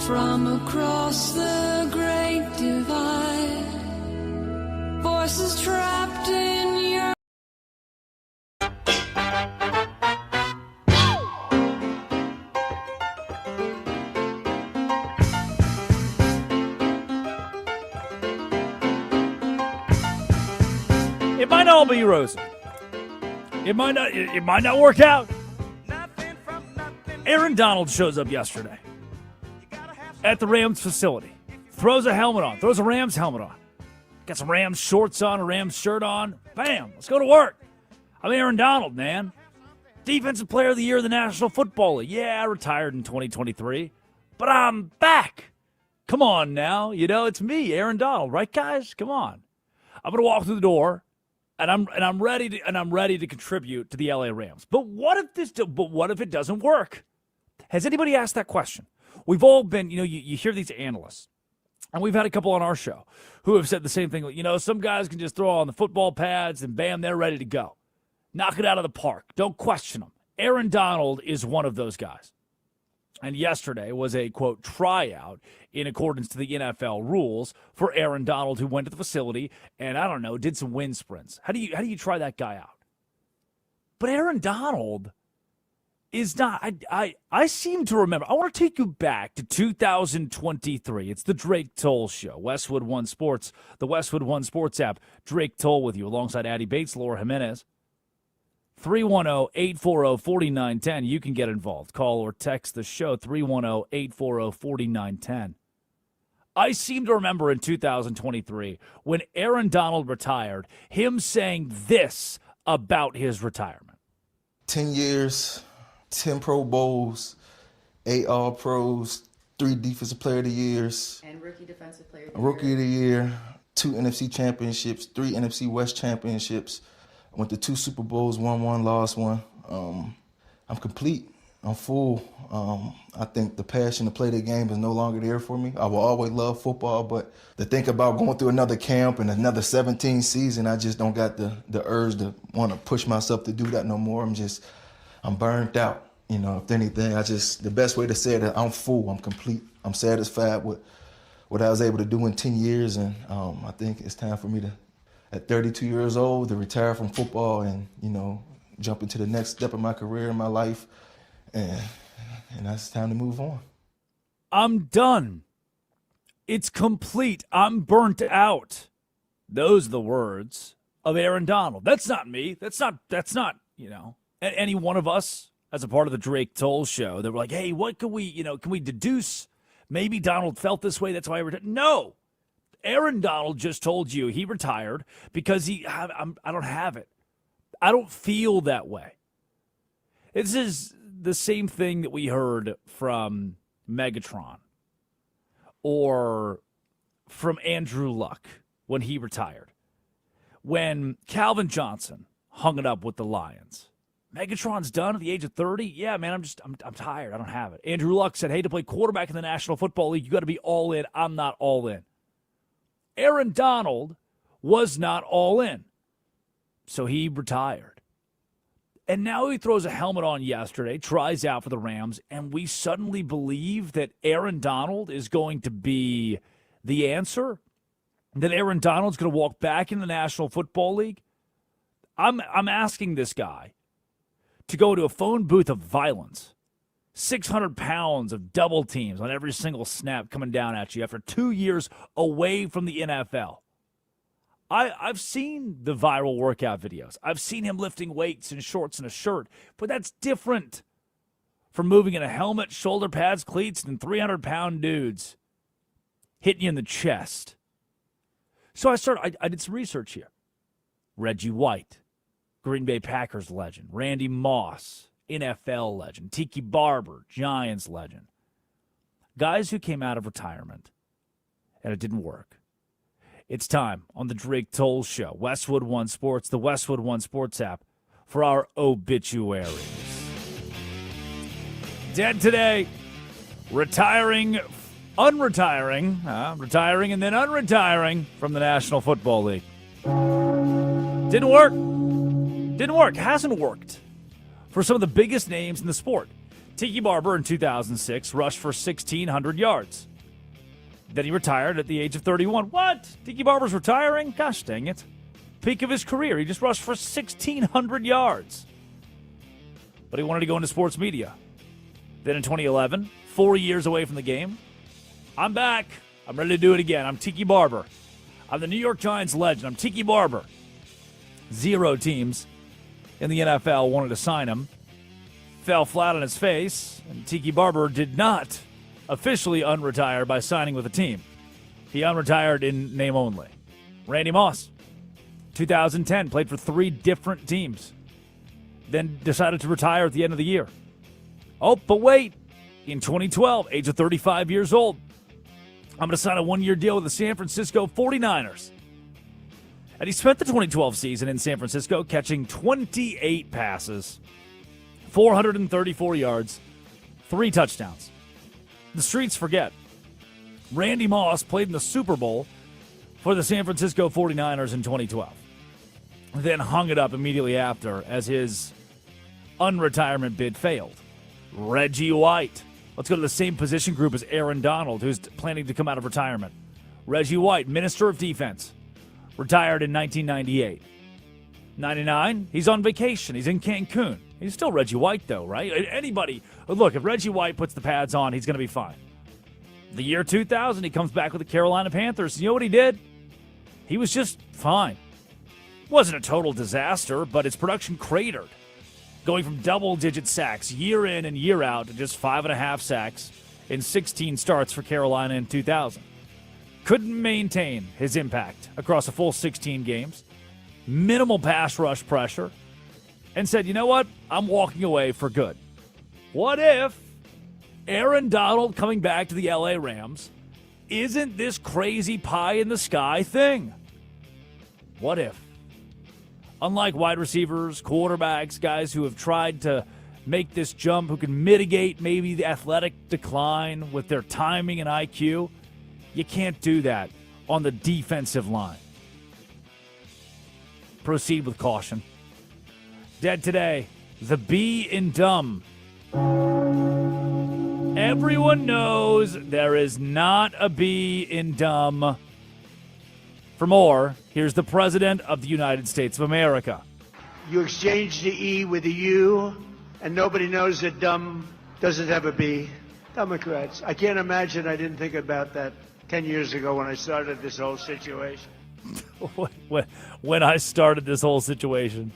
from across the great divide. Voices trapped in your It might all be rosy. It might not work out. Aaron Donald shows up yesterday at the Rams facility. Throws a helmet on. Throws a Rams helmet on. Got some Rams shorts on, a Rams shirt on. Bam, let's go to work. I'm Aaron Donald, man. Defensive Player of the Year of the National Football League. Yeah, I retired in 2023, but I'm back. Come on now. You know, it's me, Aaron Donald, right, guys? Come on. I'm going to walk through the door. And I'm ready to contribute to the LA Rams. But what if it doesn't work? Has anybody asked that question? We've all been, you hear these analysts, and we've had a couple on our show who have said the same thing. Some guys can just throw on the football pads and bam, they're ready to go. Knock it out of the park. Don't question them. Aaron Donald is one of those guys. And yesterday was a, quote, tryout in accordance to the NFL rules for Aaron Donald, who went to the facility and, I don't know, did some wind sprints. How do you try that guy out? But Aaron Donald is not. I seem to remember. I want to take you back to 2023. It's the Drake Toll Show. Westwood One Sports, the Westwood One Sports app. Drake Toll with you alongside Addie Bates, Laura Jimenez. 310-840-4910. You can get involved. Call or text the show, 310-840-4910. I seem to remember in 2023 when Aaron Donald retired, him saying this about his retirement. 10 years, 10 Pro Bowls, 8 All-Pros, 3 Defensive Player of the Years. And Rookie Defensive Player of the Rookie of the Year, 2 NFC Championships, 3 NFC West Championships. I went to 2 Super Bowls, won one, lost one. I'm complete. I'm full. I think the passion to play the game is no longer there for me. I will always love football, but to think about going through another camp and another 17 season, I just don't got the urge to want to push myself to do that no more. I'm burnt out. If anything, the best way to say it is I'm full. I'm complete. I'm satisfied with what I was able to do in 10 years, and I think it's time for me to, at 32 years old, to retire from football and, jump into the next step of my career in my life. And that's time to move on. I'm done. It's complete. I'm burnt out. Those are the words of Aaron Donald. That's not me. That's not, any one of us as a part of the Drake Toll Show that were like, hey, what can we deduce? Maybe Donald felt this way. That's why he retired. No. Aaron Donald just told you he retired because I don't have it. I don't feel that way. This is the same thing that we heard from Megatron or from Andrew Luck when he retired. When Calvin Johnson hung it up with the Lions. Megatron's done at the age of 30. Yeah, man, I'm tired. I don't have it. Andrew Luck said, hey, to play quarterback in the National Football League, you got to be all in. I'm not all in. Aaron Donald was not all in. So he retired. And now he throws a helmet on yesterday, tries out for the Rams, and we suddenly believe that Aaron Donald is going to be the answer? That Aaron Donald's going to walk back in the National Football League? I'm asking this guy to go to a phone booth of violence. 600 pounds of double teams on every single snap coming down at you after 2 years away from the NFL. I've seen the viral workout videos. I've seen him lifting weights in shorts and a shirt, but that's different from moving in a helmet, shoulder pads, cleats, and 300-pound dudes hitting you in the chest. So I did some research here. Reggie White, Green Bay Packers legend. Randy Moss, NFL legend. Tiki Barber, Giants legend. Guys who came out of retirement and it didn't work. It's time on the Drake Toll Show, Westwood One Sports, the Westwood One Sports app, for our obituaries. Dead today, retiring, retiring and then unretiring from the National Football League. Didn't work. Hasn't worked for some of the biggest names in the sport. Tiki Barber in 2006 rushed for 1,600 yards. Then he retired at the age of 31. What? Tiki Barber's retiring? Gosh dang it. Peak of his career. He just rushed for 1,600 yards. But he wanted to go into sports media. Then in 2011, 4 years away from the game, I'm back. I'm ready to do it again. I'm Tiki Barber. I'm the New York Giants legend. I'm Tiki Barber. 0 teams in the NFL wanted to sign him. Fell flat on his face, and Tiki Barber did not officially unretire by signing with a team. He unretired in name only. Randy Moss, 2010, played for 3 different teams, then decided to retire at the end of the year. Oh, but wait. In 2012, age of 35 years old, I'm going to sign a 1-year deal with the San Francisco 49ers. And he spent the 2012 season in San Francisco catching 28 passes, 434 yards, 3 touchdowns. The streets forget. Randy Moss played in the Super Bowl for the San Francisco 49ers in 2012. Then hung it up immediately after as his unretirement bid failed. Reggie White. Let's go to the same position group as Aaron Donald, who's planning to come out of retirement. Reggie White, Minister of Defense, retired in 1998. 99, he's on vacation. He's in Cancun. He's still Reggie White, though, right? Anybody, look, if Reggie White puts the pads on, he's going to be fine. The year 2000, he comes back with the Carolina Panthers. You know what he did? He was just fine. Wasn't a total disaster, but his production cratered, going from double-digit sacks year in and year out to just 5.5 sacks in 16 starts for Carolina in 2000. Couldn't maintain his impact across a full 16 games. Minimal pass rush pressure. And said, you know what? I'm walking away for good. What if Aaron Donald coming back to the LA Rams isn't this crazy pie-in-the-sky thing? What if? Unlike wide receivers, quarterbacks, guys who have tried to make this jump, who can mitigate maybe the athletic decline with their timing and IQ, you can't do that on the defensive line. Proceed with caution. Dead today, the bee in dumb. Everyone knows there is not a bee in dumb. For more, here's the President of the United States of America. You exchange the E with a U, and nobody knows that dumb doesn't have a B. Democrats. I can't imagine I didn't think about that 10 years ago when I started this whole situation. When I started this whole situation.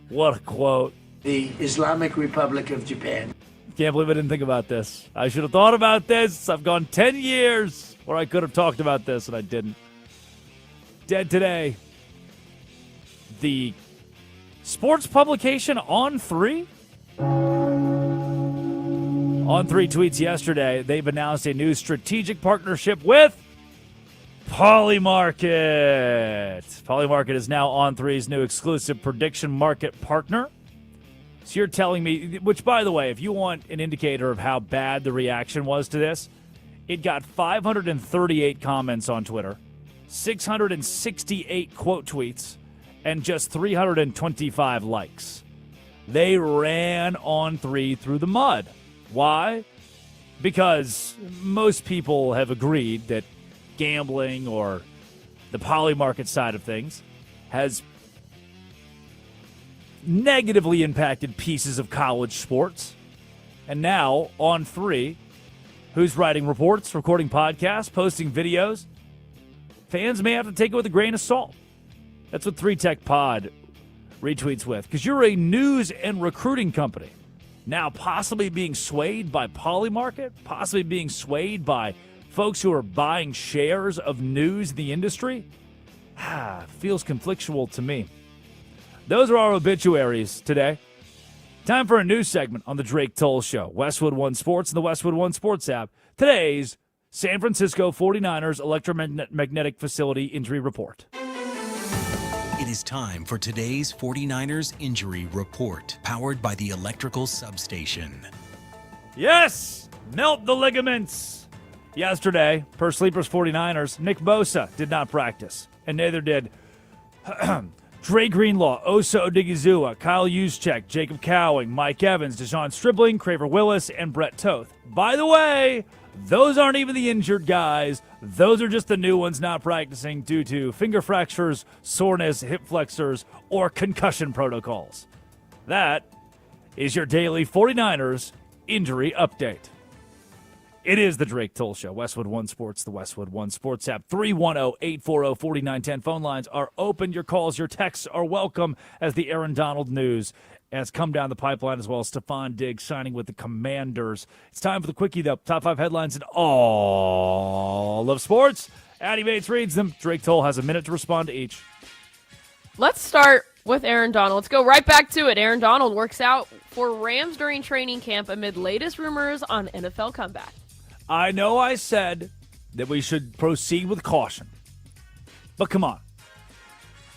What a quote. The Islamic Republic of Japan. Can't believe I didn't think about this. I should have thought about this. I've gone 10 years where I could have talked about this, and I didn't. Dead today. The sports publication On3? On3 tweets yesterday, they've announced a new strategic partnership with Polymarket. Polymarket is now On3's new exclusive prediction market partner. So you're telling me, which, by the way, if you want an indicator of how bad the reaction was to this, it got 538 comments on Twitter, 668 quote tweets, and just 325 likes. They ran On3 through the mud. Why? Because most people have agreed that gambling or the Polymarket side of things has negatively impacted pieces of college sports. And now, On3, who's writing reports, recording podcasts, posting videos, fans may have to take it with a grain of salt. That's what 3 Tech Pod retweets with. Because you're a news and recruiting company. Now possibly being swayed by Polymarket, possibly being swayed by folks who are buying shares of news in the industry. Feels conflictual to me. Those are our obituaries today. Time for a news segment on the Drake Toll Show. Westwood One Sports and the Westwood One Sports app. Today's San Francisco 49ers electromagnetic facility injury report. It is time for today's 49ers injury report, powered by the electrical substation. Yes! Melt the ligaments! Yesterday, per Sleepers 49ers, Nick Bosa did not practice, and neither did Dre Greenlaw, Osa Odigizua, Kyle Juszczyk, Jacob Cowing, Mike Evans, Deshaun Stribling, Craver Willis, and Brett Toth. By the way, those aren't even the injured guys. Those are just the new ones not practicing due to finger fractures, soreness, hip flexors, or concussion protocols. That is your daily 49ers injury update. It is the Drake Toll Show. Westwood One Sports, the Westwood One Sports app. 310-840-4910. Phone lines are open. Your calls, your texts are welcome as the Aaron Donald news has come down the pipeline, as well as Stefon Diggs signing with the Commanders. It's time for the Quickie, though. Top 5 headlines in all of sports. Addie Bates reads them. Drake Toll has a minute to respond to each. Let's start with Aaron Donald. Let's go right back to it. Aaron Donald works out for Rams during training camp amid latest rumors on NFL comeback. I know I said that we should proceed with caution, but come on.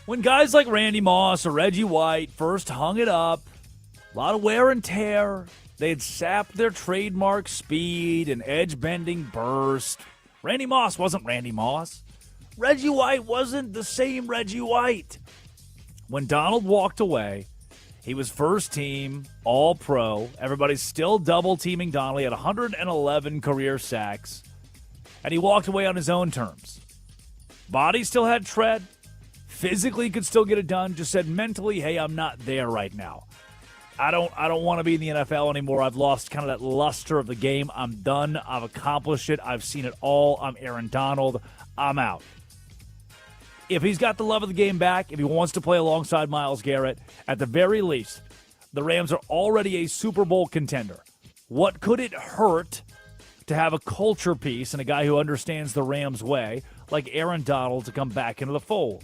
When guys like Randy Moss or Reggie White first hung it up, a lot of wear and tear, they had sapped their trademark speed and edge-bending burst. Randy Moss wasn't Randy Moss. Reggie White wasn't the same Reggie White. When Donald walked away, he was first team, all-pro. Everybody's still double-teaming Donald. He had 111 career sacks, and he walked away on his own terms. Body still had tread. Physically could still get it done. Just said mentally, hey, I'm not there right now. I don't want to be in the NFL anymore. I've lost kind of that luster of the game. I'm done. I've accomplished it. I've seen it all. I'm Aaron Donald. I'm out. If he's got the love of the game back, if he wants to play alongside Myles Garrett, at the very least, the Rams are already a Super Bowl contender. What could it hurt to have a culture piece and a guy who understands the Rams way like Aaron Donald to come back into the fold?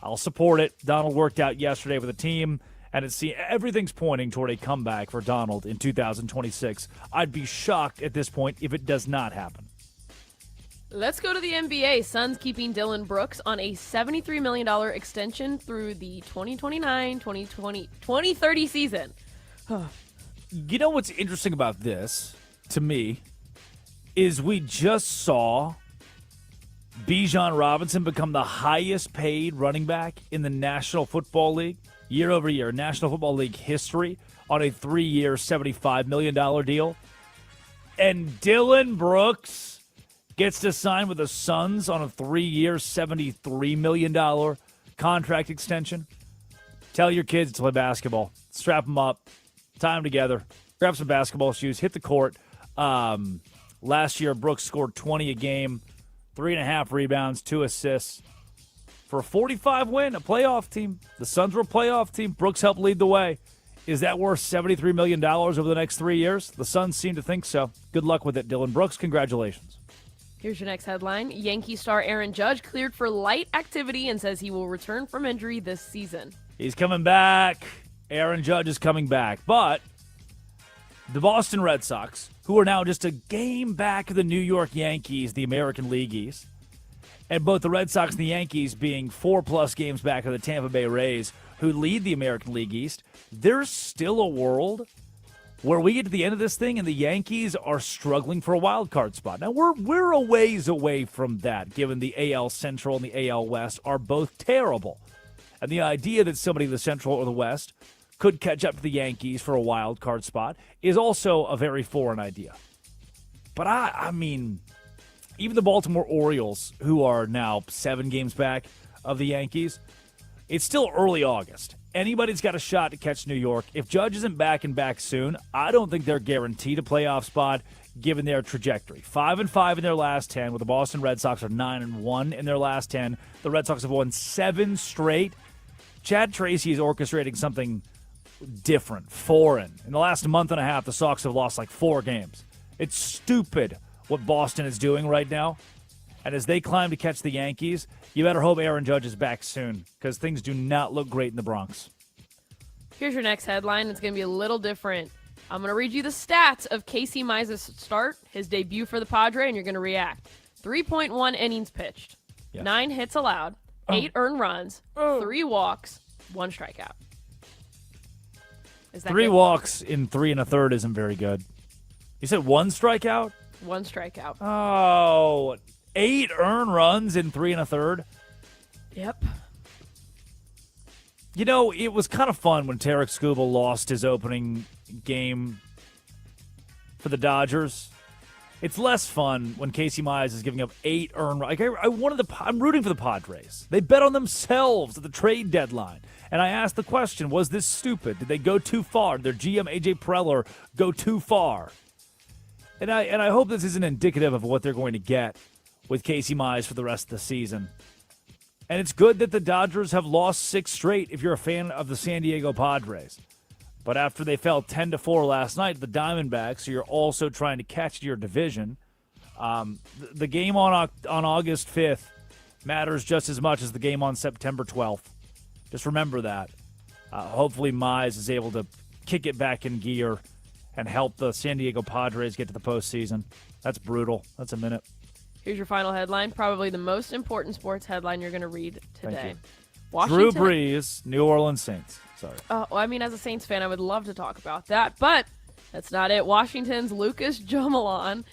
I'll support it. Donald worked out yesterday with the team, and everything's pointing toward a comeback for Donald in 2026. I'd be shocked at this point if it does not happen. Let's go to the NBA. Suns keeping Dillon Brooks on a $73 million extension through the 2029-2030 season. You know what's interesting about this, to me, is we just saw Bijan Robinson become the highest paid running back in the National Football League year over year, National Football League history, on a 3-year, $75 million deal. And Dillon Brooks gets to sign with the Suns on a 3-year, $73 million contract extension. Tell your kids to play basketball. Strap them up. Tie them together. Grab some basketball shoes. Hit the court. Last year, Brooks scored 20 a game, 3.5 rebounds, 2 assists. For a 45 win, a playoff team. The Suns were a playoff team. Brooks helped lead the way. Is that worth $73 million over the next 3 years? The Suns seem to think so. Good luck with it, Dillon Brooks. Congratulations. Here's your next headline. Yankee star Aaron Judge cleared for light activity and says he will return from injury this season. He's coming back. Aaron Judge is coming back. But the Boston Red Sox, who are now just a game back of the New York Yankees, the American League East, and both the Red Sox and the Yankees being 4+ games back of the Tampa Bay Rays, who lead the American League East, there's still a world where we get to the end of this thing and the Yankees are struggling for a wild card spot. Now, we're a ways away from that, given the AL Central and the AL West are both terrible. And the idea that somebody in the Central or the West could catch up to the Yankees for a wild card spot is also a very foreign idea. But, I mean, even the Baltimore Orioles, who are now 7 games back of the Yankees, it's still early August. Anybody's got a shot to catch New York. If Judge isn't back and back soon, I don't think they're guaranteed a playoff spot given their trajectory. 5-5 in their last 10, with the Boston Red Sox are 9-1 in their last 10. The Red Sox have won 7 straight. Chad Tracy is orchestrating something different, foreign. In the last month and a half, the Sox have lost like 4 games. It's stupid what Boston is doing right now. And as they climb to catch the Yankees, you better hope Aaron Judge is back soon, because things do not look great in the Bronx. Here's your next headline. It's going to be a little different. I'm going to read you the stats of Casey Mize's start, his debut for the Padre, and you're going to react. 3.1 innings pitched, 9 hits allowed, 8 earned runs, 3 walks, 1 strikeout. Is that 3 good? walks in 3 1/3 isn't very good. You said 1 strikeout? 1 strikeout. Oh, 8 earned runs in 3 1/3. Yep. You know, it was kind of fun when Tarek Skubal lost his opening game for the Dodgers. It's less fun when Casey Mize is giving up 8 earned runs. I'm rooting for the Padres. They bet on themselves at the trade deadline. And I asked the question, was this stupid? Did they go too far? Did their GM, A.J. Preller, go too far? And I hope this isn't indicative of what they're going to get with Casey Mize for the rest of the season. And it's good that the Dodgers have lost 6 straight if you're a fan of the San Diego Padres. But after they fell 10-4 last night, the Diamondbacks, so you're also trying to catch your division. The game on August 5th matters just as much as the game on September 12th. Just remember that. Hopefully Mize is able to kick it back in gear and help the San Diego Padres get to the postseason. That's brutal. That's a minute. Here's your final headline, probably the most important sports headline you're going to read today. Thank you. Washington. Drew Brees, New Orleans Saints. Sorry. Well, I mean, as a Saints fan, I would love to talk about that, but that's not it. Washington's Lucas Jomalon,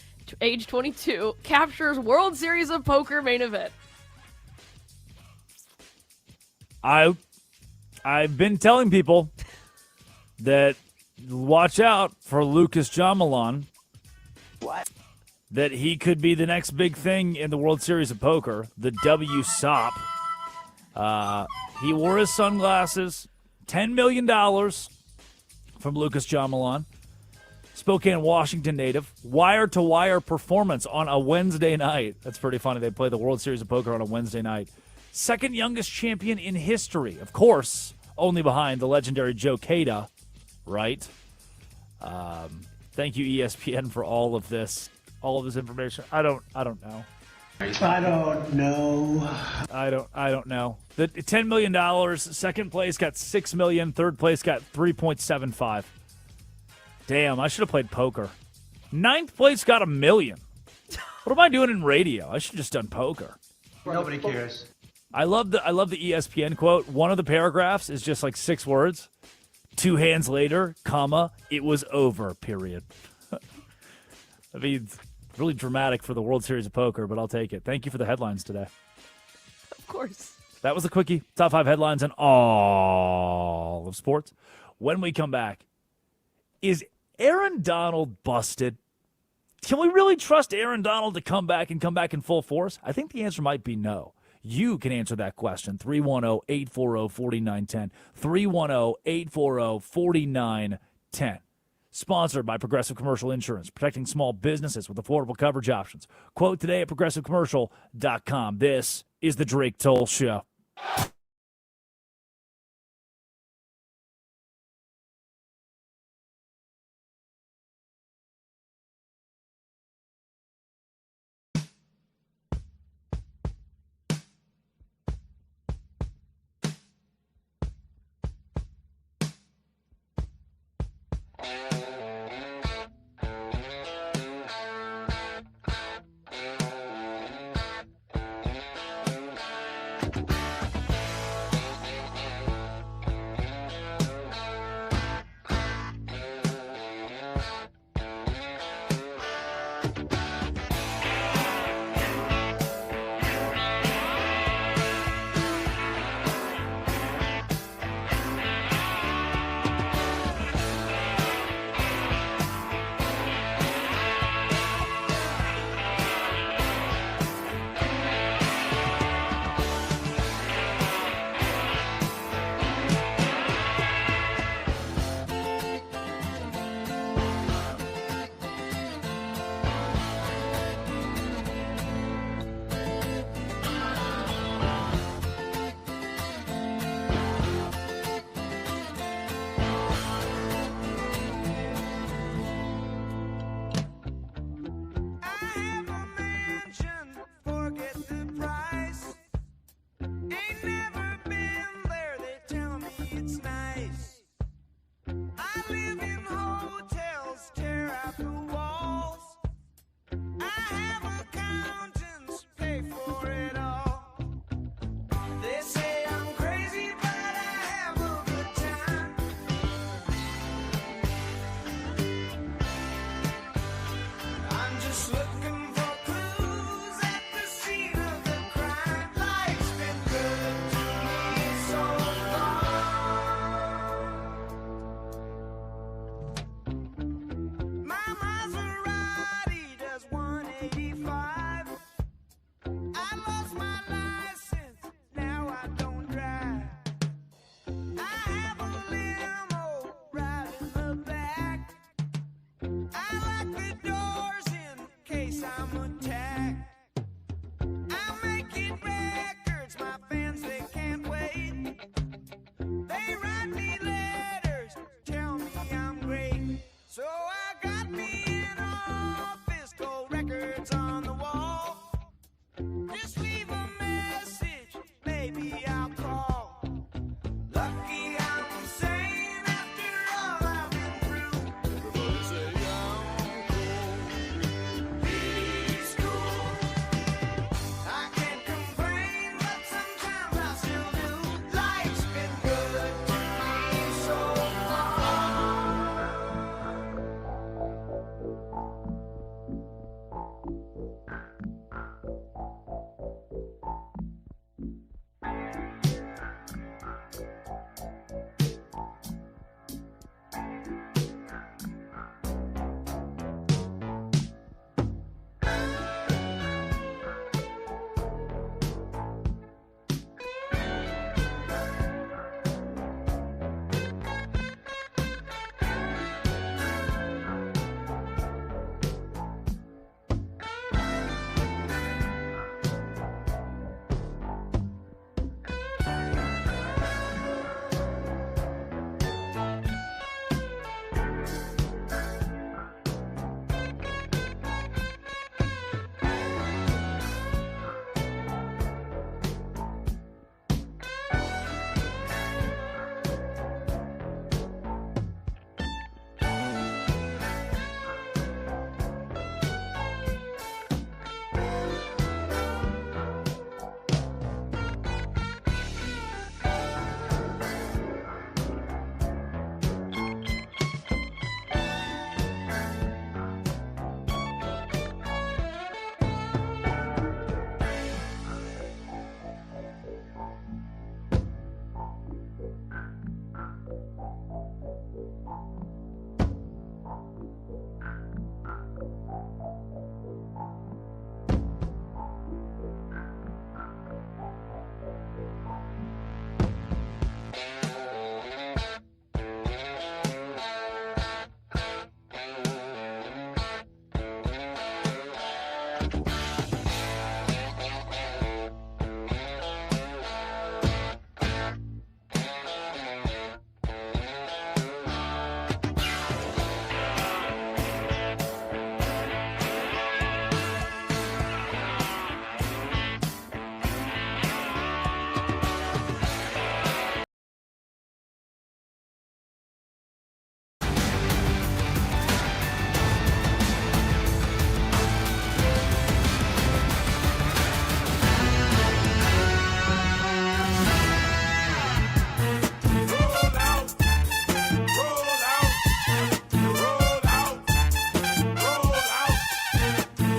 age 22, captures World Series of Poker main event. I've been telling people that watch out for Lucas Jomalon. What? That he could be the next big thing in the World Series of Poker, the WSOP. He wore his sunglasses. $10 million from Lucas Jomalon. Spokane, Washington native. Wire-to-wire performance on a Wednesday night. That's pretty funny. They play the World Series of Poker on a Wednesday night. Second youngest champion in history. Of course, only behind the legendary Joe Cada, right? Thank you, ESPN, for all of this information. I don't know. I don't know. I don't know. The $10 million. Second place got $6 million. Third place got $3.75. Damn, I should have played poker. Ninth place got $1 million. What am I doing in radio? I should have just done poker. Nobody cares. I love the ESPN quote. One of the paragraphs is just like 6 words. 2 hands later, comma, it was over, period. I mean, really dramatic for the World Series of Poker, but I'll take it. Thank you for the headlines today. Of course. That was the quickie. Top 5 headlines in all of sports. When we come back, is Aaron Donald busted? Can we really trust Aaron Donald to come back in full force? I think the answer might be no. You can answer that question. 310-840-4910. 310-840-4910. Sponsored by Progressive Commercial Insurance, protecting small businesses with affordable coverage options. Quote today at progressivecommercial.com. This is the Drake Toll Show. case I'm attacked. I'm making records, my fans, they can't wait. They write me letters, tell me I'm great. So I got me an office, gold records on the wall. Just leave a message, maybe I'll call. Lucky I'm sane after all I've been through. Everybody say I'm cool. He's cool. I can't complain, but sometimes I still do. Life's been good to me so far.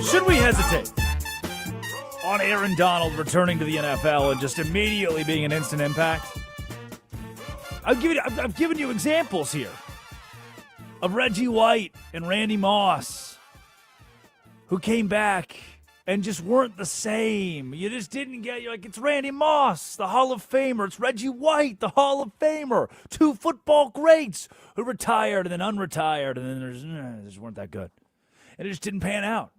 Should we hesitate on Aaron Donald returning to the NFL and just immediately being an instant impact? I've given you examples here of Reggie White and Randy Moss who came back and just weren't the same. You just didn't get, you're like, it's Randy Moss, the Hall of Famer. It's Reggie White, the Hall of Famer. Two football greats who retired and then unretired, and then they just weren't that good. And it just didn't pan out.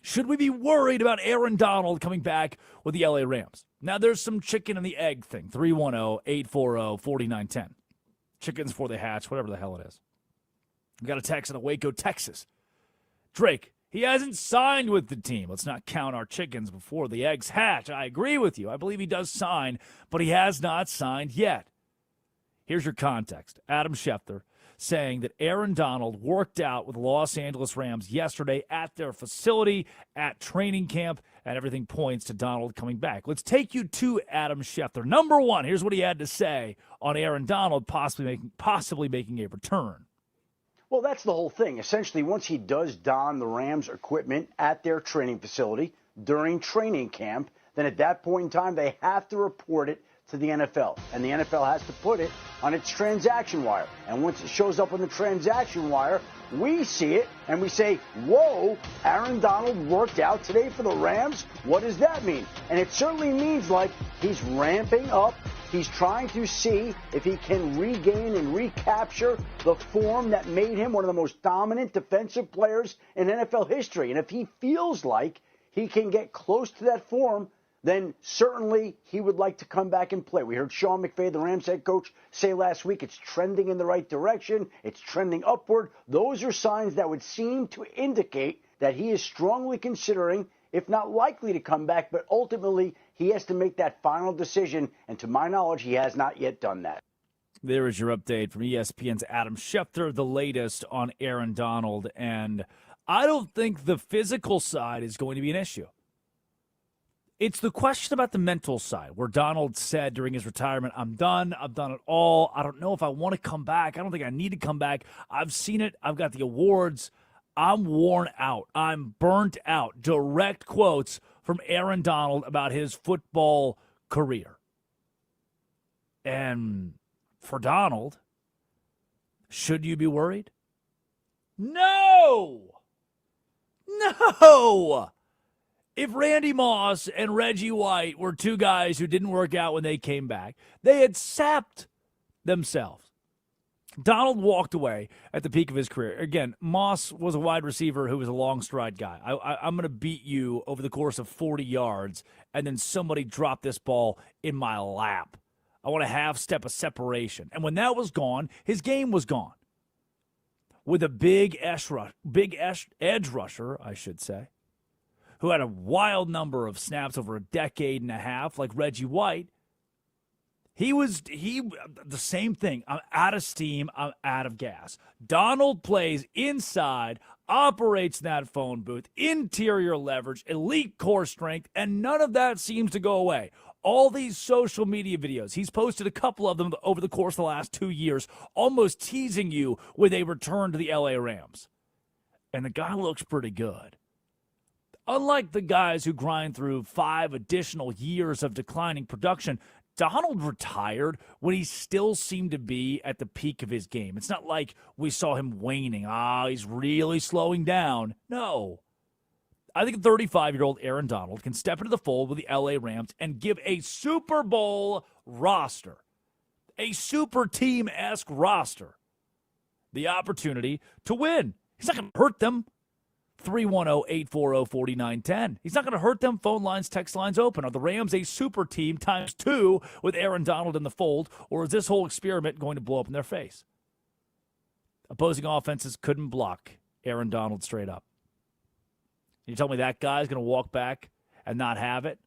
Should we be worried about Aaron Donald coming back with the LA Rams? Now, there's some chicken and the egg thing. 310-840-4910. Chickens before they hatch, whatever the hell it is. We got a text out of Waco, Texas. Drake, he hasn't signed with the team. Let's not count our chickens before the eggs hatch. I agree with you. I believe he does sign, but he has not signed yet. Here's your context. Adam Schefter saying that Aaron Donald worked out with the Los Angeles Rams yesterday at their facility, at training camp, and everything points to Donald coming back. Let's take you to Adam Schefter. Number one, here's what he had to say on Aaron Donald possibly making a return. Well, that's the whole thing. Essentially, once he does don the Rams equipment at their training facility during training camp, then at that point in time, they have to report it to the NFL. And the NFL has to put it on its transaction wire. And once it shows up on the transaction wire, we see it and we say, whoa, Aaron Donald worked out today for the Rams? What does that mean? And it certainly means like he's ramping up He's trying to see if he can regain and recapture the form that made him one of the most dominant defensive players in NFL history. And if he feels like he can get close to that form, then certainly he would like to come back and play. We heard Sean McVay, the Rams head coach, say last week it's trending in the right direction. It's trending upward. Those are signs that would seem to indicate that he is strongly considering, if not likely to come back, but ultimately he has to make that final decision. And to my knowledge, he has not yet done that. There is your update from ESPN's Adam Schefter, the latest on Aaron Donald. And I don't think the physical side is going to be an issue. It's the question about the mental side, where Donald said during his retirement, I'm done. I've done it all. I don't know if I want to come back. I don't think I need to come back. I've seen it. I've got the awards. I'm worn out. I'm burnt out. Direct quotes from Aaron Donald about his football career. And for Donald, should you be worried? No! No! If Randy Moss and Reggie White were two guys who didn't work out when they came back, they had sapped themselves. Donald walked away at the peak of his career. Again, Moss was a wide receiver who was a long stride guy. I'm going to beat you over the course of 40 yards, and then somebody dropped this ball in my lap. I want a half step of separation. And when that was gone, his game was gone. With a big edge rusher, I should say, who had a wild number of snaps over a decade and a half, like Reggie White, he the same thing. I'm out of steam. I'm out of gas. Donald plays inside, operates that phone booth, interior leverage, elite core strength, and none of that seems to go away. All these social media videos, he's posted a couple of them over the course of the last 2 years, almost teasing you with a return to the LA Rams. And the guy looks pretty good. Unlike the guys who grind through 5 additional years of declining production, Donald retired when he still seemed to be at the peak of his game. It's not like we saw him waning. He's really slowing down. No. I think 35-year-old Aaron Donald can step into the fold with the LA Rams and give a Super Bowl roster, a super team-esque roster, the opportunity to win. He's not going to hurt them. 310-840-4910. He's not going to hurt them. Phone lines, text lines open. Are the Rams a super team times 2 with Aaron Donald in the fold, or is this whole experiment going to blow up in their face? Opposing offenses couldn't block Aaron Donald straight up. You tell me that guy's going to walk back and not have it?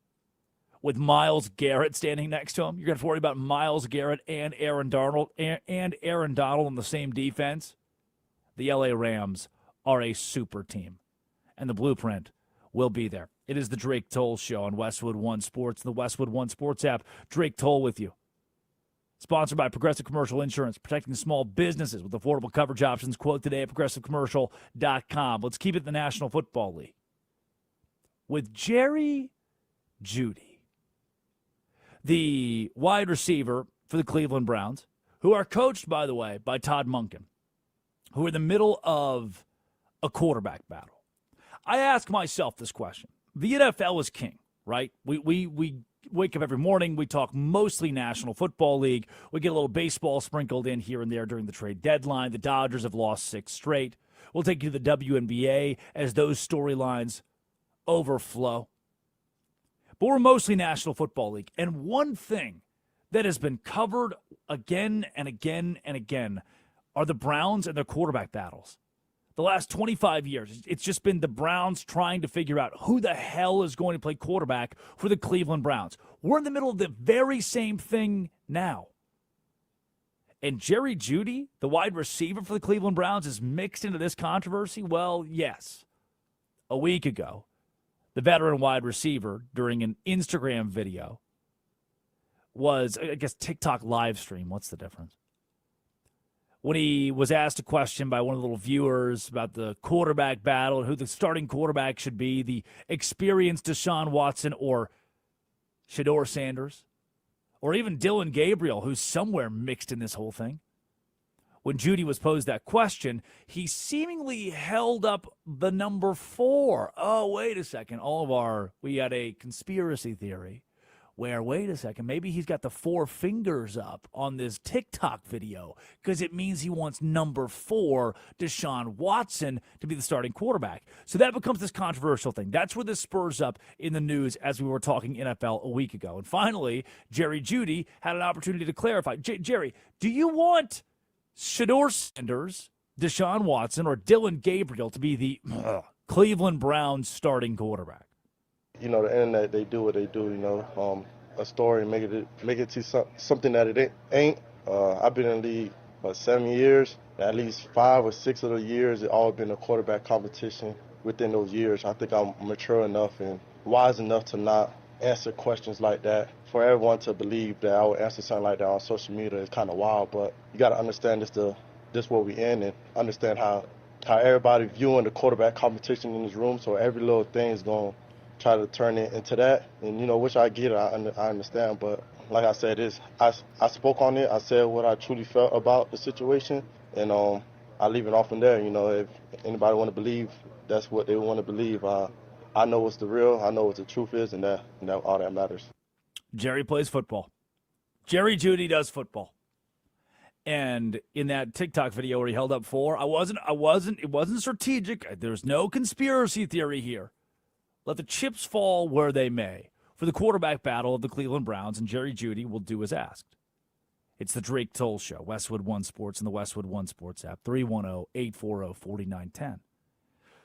With Myles Garrett standing next to him? You're going to have to worry about Myles Garrett and Aaron Donald and Aaron Donald on the same defense? The LA Rams are a super team, and the blueprint will be there. It is the Drake Toll Show on Westwood One Sports, the Westwood One Sports app. Drake Toll with you. Sponsored by Progressive Commercial Insurance, protecting small businesses with affordable coverage options. Quote today at progressivecommercial.com. Let's keep it in the National Football League with Jerry Jeudy, the wide receiver for the Cleveland Browns, who are coached, by the way, by Todd Monken, who are in the middle of a quarterback battle. I ask myself this question. The NFL is king, right? We wake up every morning. We talk mostly National Football League. We get a little baseball sprinkled in here and there during the trade deadline. The Dodgers have lost 6 straight. We'll take you to the WNBA as those storylines overflow. But we're mostly National Football League. And one thing that has been covered again and again and again are the Browns and their quarterback battles. The last 25 years, it's just been the Browns trying to figure out who the hell is going to play quarterback for the Cleveland Browns. We're in the middle of the very same thing now. And Jerry Jeudy, the wide receiver for the Cleveland Browns, is mixed into this controversy? Well, yes. A week ago, the veteran wide receiver, during an Instagram video, was, I guess, TikTok live stream. What's the difference? When he was asked a question by one of the little viewers about the quarterback battle and who the starting quarterback should be, the experienced Deshaun Watson or Shedeur Sanders, or even Dylan Gabriel, who's somewhere mixed in this whole thing. When Jeudy was posed that question, he seemingly held up the number 4. Oh, wait a second. We had a conspiracy theory. where, wait a second, maybe he's got the 4 fingers up on this TikTok video because it means he wants number 4, Deshaun Watson, to be the starting quarterback. So that becomes this controversial thing. That's where this spurs up in the news as we were talking NFL a week ago. And finally, Jerry Jeudy had an opportunity to clarify. Jerry, do you want Shedeur Sanders, Deshaun Watson, or Dylan Gabriel to be the Cleveland Browns starting quarterback? The internet, they do what they do, a story, make it to something that it ain't. I've been in the league for 7 years. At least 5 or 6 of the years, it's all been a quarterback competition. Within those years, I think I'm mature enough and wise enough to not answer questions like that. For everyone to believe that I would answer something like that on social media is kind of wild, but you got to understand this what we in, and understand how everybody viewing the quarterback competition in this room, so every little thing is going to try to turn it into that, and which I get, I understand, but like I said, I spoke on it, I said what I truly felt about the situation, and I leave it off from there. If anybody want to believe, that's what they want to believe. I know what's the real, I know what the truth is, and that all that matters. Jerry plays football. Jerry Jeudy does football. And in that TikTok video where he held up 4, it wasn't strategic. There's no conspiracy theory here. Let the chips fall where they may for the quarterback battle of the Cleveland Browns, and Jerry Jeudy will do as asked. It's the Drake Toll Show, Westwood One Sports and the Westwood One Sports app, 310-840-4910.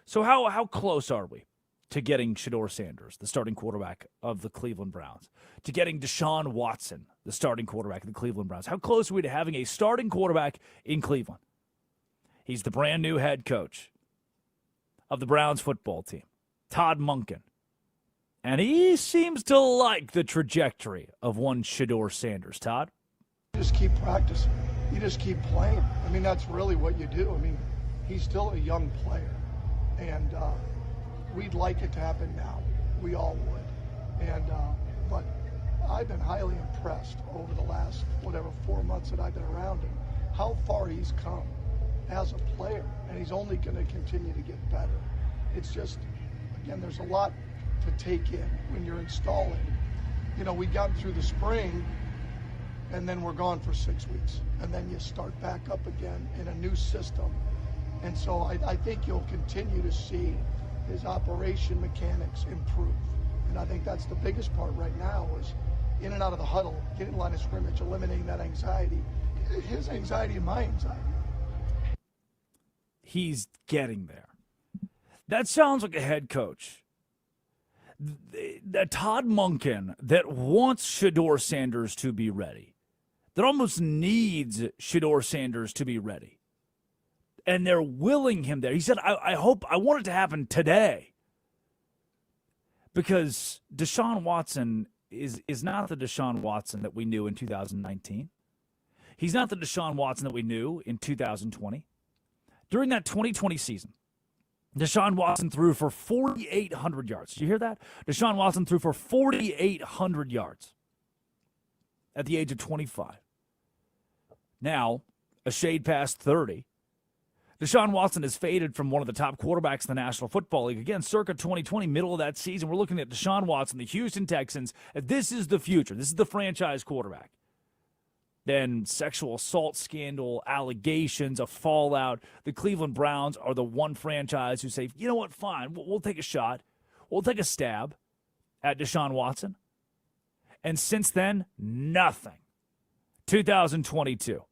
So how close are we to getting Shedeur Sanders, the starting quarterback of the Cleveland Browns, to getting Deshaun Watson, the starting quarterback of the Cleveland Browns? How close are we to having a starting quarterback in Cleveland? He's the brand new head coach of the Browns football team, Todd Monken. And he seems to like the trajectory of one Shedeur Sanders. Todd? Just keep practicing. You just keep playing. I mean, that's really what you do. I mean, he's still a young player. And we'd like it to happen now. We all would. And but I've been highly impressed over the last, 4 months that I've been around him, how far he's come as a player. And he's only going to continue to get better. It's just, again, there's a lot to take in when you're installing. We got through the spring, and then we're gone for 6 weeks. And then you start back up again in a new system. And so I think you'll continue to see his operation mechanics improve. And I think that's the biggest part right now is in and out of the huddle, getting line of scrimmage, eliminating that anxiety. His anxiety and my anxiety. He's getting there. That sounds like a head coach. The Todd Monken that wants Shedeur Sanders to be ready, that almost needs Shedeur Sanders to be ready. And they're willing him there. He said, I want it to happen today. Because Deshaun Watson is not the Deshaun Watson that we knew in 2019. He's not the Deshaun Watson that we knew in 2020. During that 2020 season, Deshaun Watson threw for 4,800 yards. Did you hear that? Deshaun Watson threw for 4,800 yards at the age of 25. Now, a shade past 30. Deshaun Watson has faded from one of the top quarterbacks in the National Football League. Again, circa 2020, middle of that season, we're looking at Deshaun Watson, the Houston Texans. This is the future. This is the franchise quarterback. Then sexual assault scandal, allegations, a fallout. The Cleveland Browns are the one franchise who say, you know what, fine, we'll take a shot. We'll take a stab at Deshaun Watson. And since then, nothing. 2022.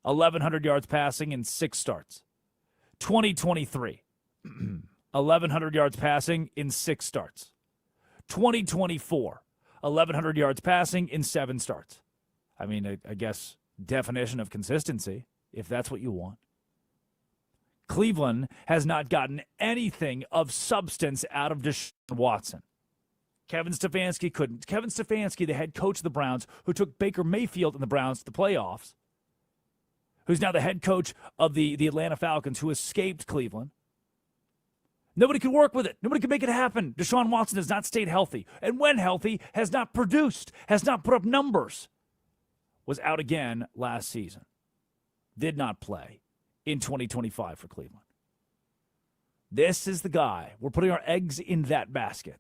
1,100 yards passing in 6 starts. 2023, 1,100 yards passing in 6 starts. 2024, 1,100 yards passing in 7 starts. I mean, I guess definition of consistency, if that's what you want. Cleveland has not gotten anything of substance out of Deshaun Watson. Kevin Stefanski couldn't. Kevin Stefanski, the head coach of the Browns, who took Baker Mayfield and the Browns to the playoffs, who's now the head coach of the Atlanta Falcons, who escaped Cleveland. Nobody could work with it. Nobody could make it happen. Deshaun Watson has not stayed healthy. And when healthy, has not produced, has not put up numbers. Was out again last season. Did not play in 2025 for Cleveland. This is the guy. We're putting our eggs in that basket.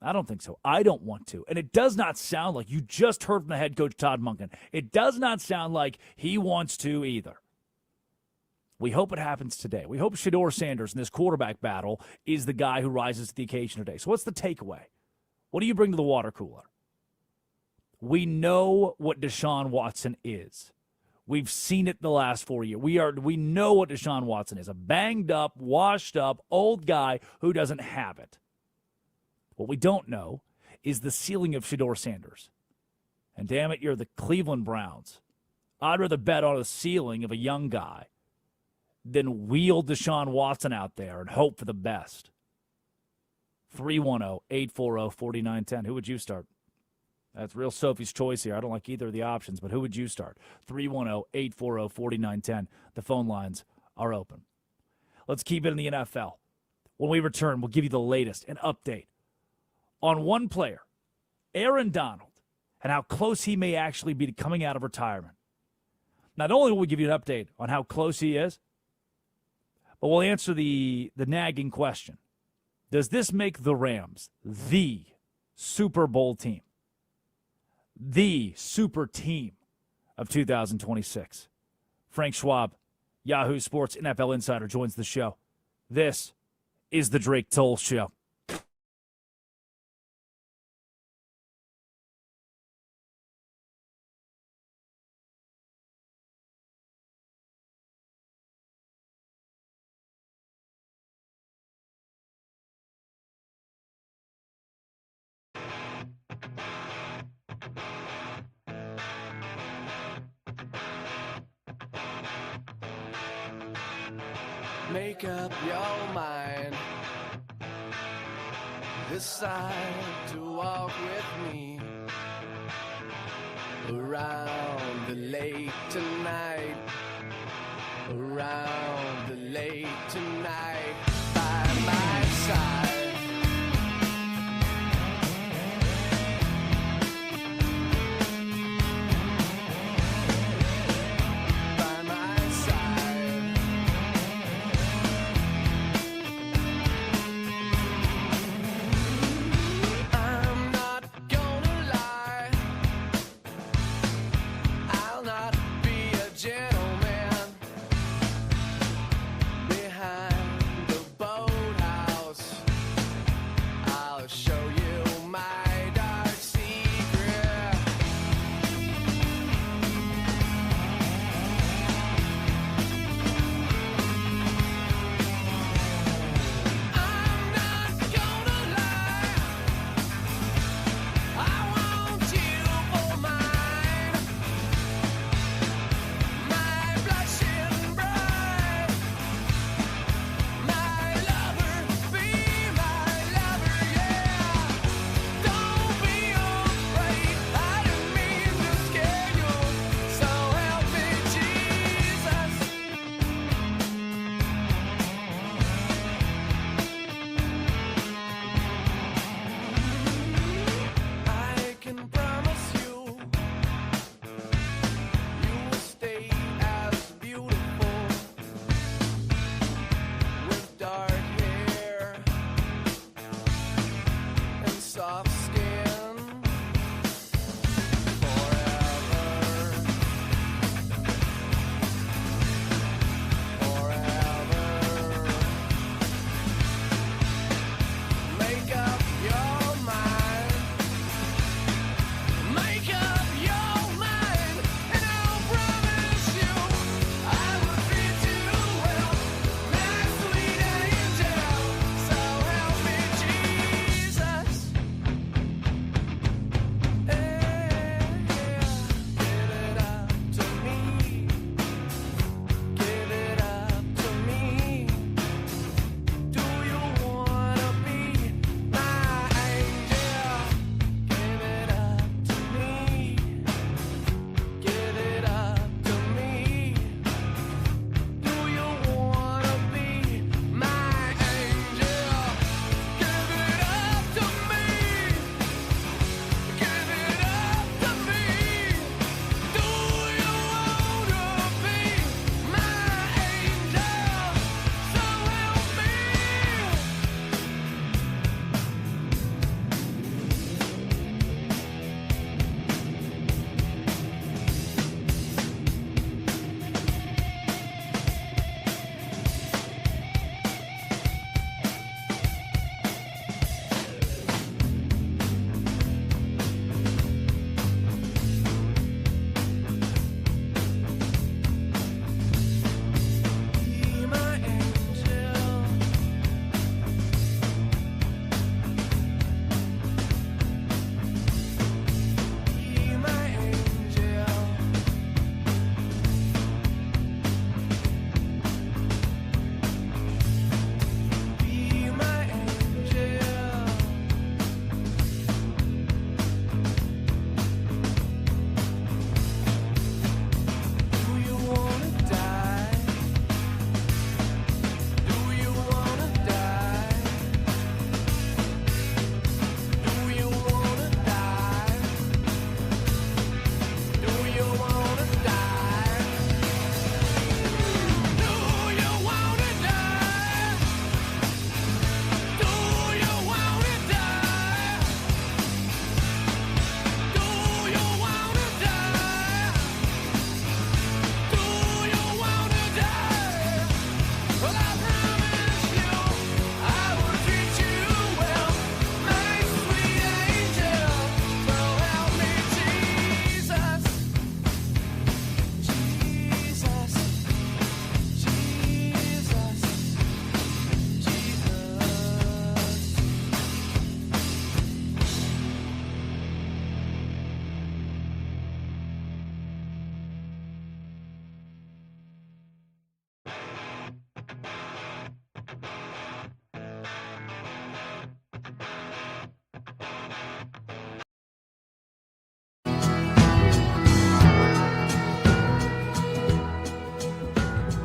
I don't think so. I don't want to. And it does not sound like, you just heard from the head coach, Todd Monken, it does not sound like he wants to either. We hope it happens today. We hope Shedeur Sanders in this quarterback battle is the guy who rises to the occasion today. So what's the takeaway? What do you bring to the water cooler? We know what Deshaun Watson is. We've seen it the last 4 years. We know what Deshaun Watson is, a banged up, washed up, old guy who doesn't have it. What we don't know is the ceiling of Shedeur Sanders. And damn it, you're the Cleveland Browns. I'd rather bet on the ceiling of a young guy than wheel Deshaun Watson out there and hope for the best. 310-840-4910. Who would you start? That's real Sophie's choice here. I don't like either of the options, but who would you start? 310-840-4910. The phone lines are open. Let's keep it in the NFL. When we return, we'll give you the latest, an update on one player, Aaron Donald, and how close he may actually be to coming out of retirement. Not only will we give you an update on how close he is, but we'll answer the nagging question. Does this make the Rams the Super Bowl team? The super team of 2026. Frank Schwab, Yahoo Sports NFL Insider, joins the show. This is the Drake Toll Show. Make up your mind. Decide to walk with me around the lake tonight. Around the lake tonight. By my side. Gentleman behind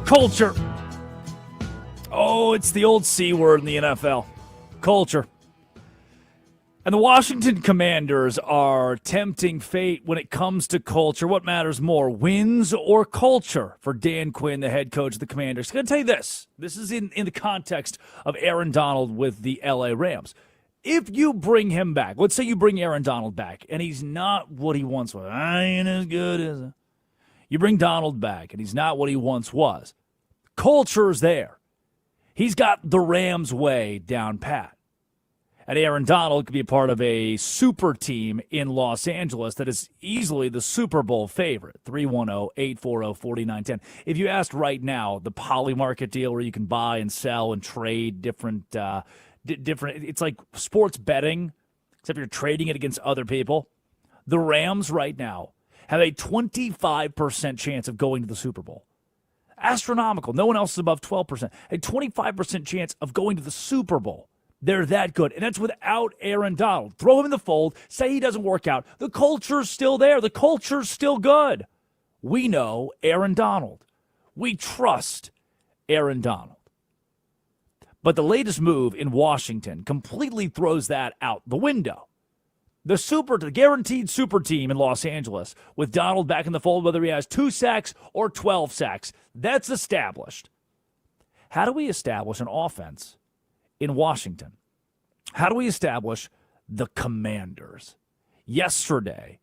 Culture. Oh, it's the old C word in the NFL. Culture. And the Washington Commanders are tempting fate when it comes to culture. What matters more, wins or culture for Dan Quinn, the head coach of the Commanders? I'm going to tell you this. This is in the context of Aaron Donald with the LA Rams. If you bring him back, let's say you bring Aaron Donald back, and he's not what he once was. I ain't as good as... You bring Donald back, and he's not what he once was. Culture's there. He's got the Rams way down pat. And Aaron Donald could be a part of a super team in Los Angeles that is easily the Super Bowl favorite. 310-840-4910. If you asked right now, the poly market deal where you can buy and sell and trade different, it's like sports betting, except you're trading it against other people. The Rams right now have a 25% chance of going to the Super Bowl. Astronomical. No one else is above 12%. A 25% chance of going to the Super Bowl. They're that good. And that's without Aaron Donald. Throw him in the fold. Say he doesn't work out. The culture's still there. The culture's still good. We know Aaron Donald. We trust Aaron Donald. But the latest move in Washington completely throws that out the window. The guaranteed super team in Los Angeles with Donald back in the fold, whether he has 2 sacks or 12 sacks, that's established. How do we establish an offense in Washington? How do we establish the Commanders? Yesterday,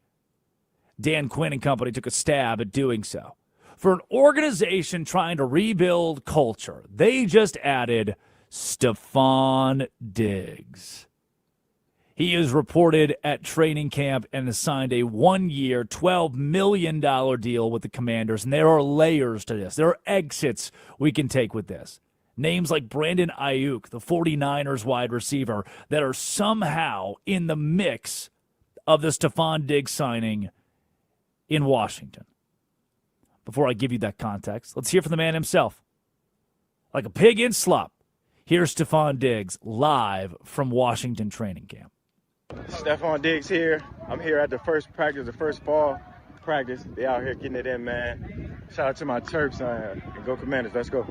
Dan Quinn and company took a stab at doing so. For an organization trying to rebuild culture, they just added Stefon Diggs. He is reported at training camp and has signed a 1-year, $12 million deal with the Commanders. And there are layers to this. There are exits we can take with this. Names like Brandon Ayuk, the 49ers wide receiver, that are somehow in the mix of the Stefon Diggs signing in Washington. Before I give you that context, let's hear from the man himself. Like a pig in slop, here's Stefon Diggs live from Washington training camp. Stefon Diggs here. I'm here at the first practice, the first fall practice. They out here getting it in, man. Shout out to my Terps and go Commanders. Let's go.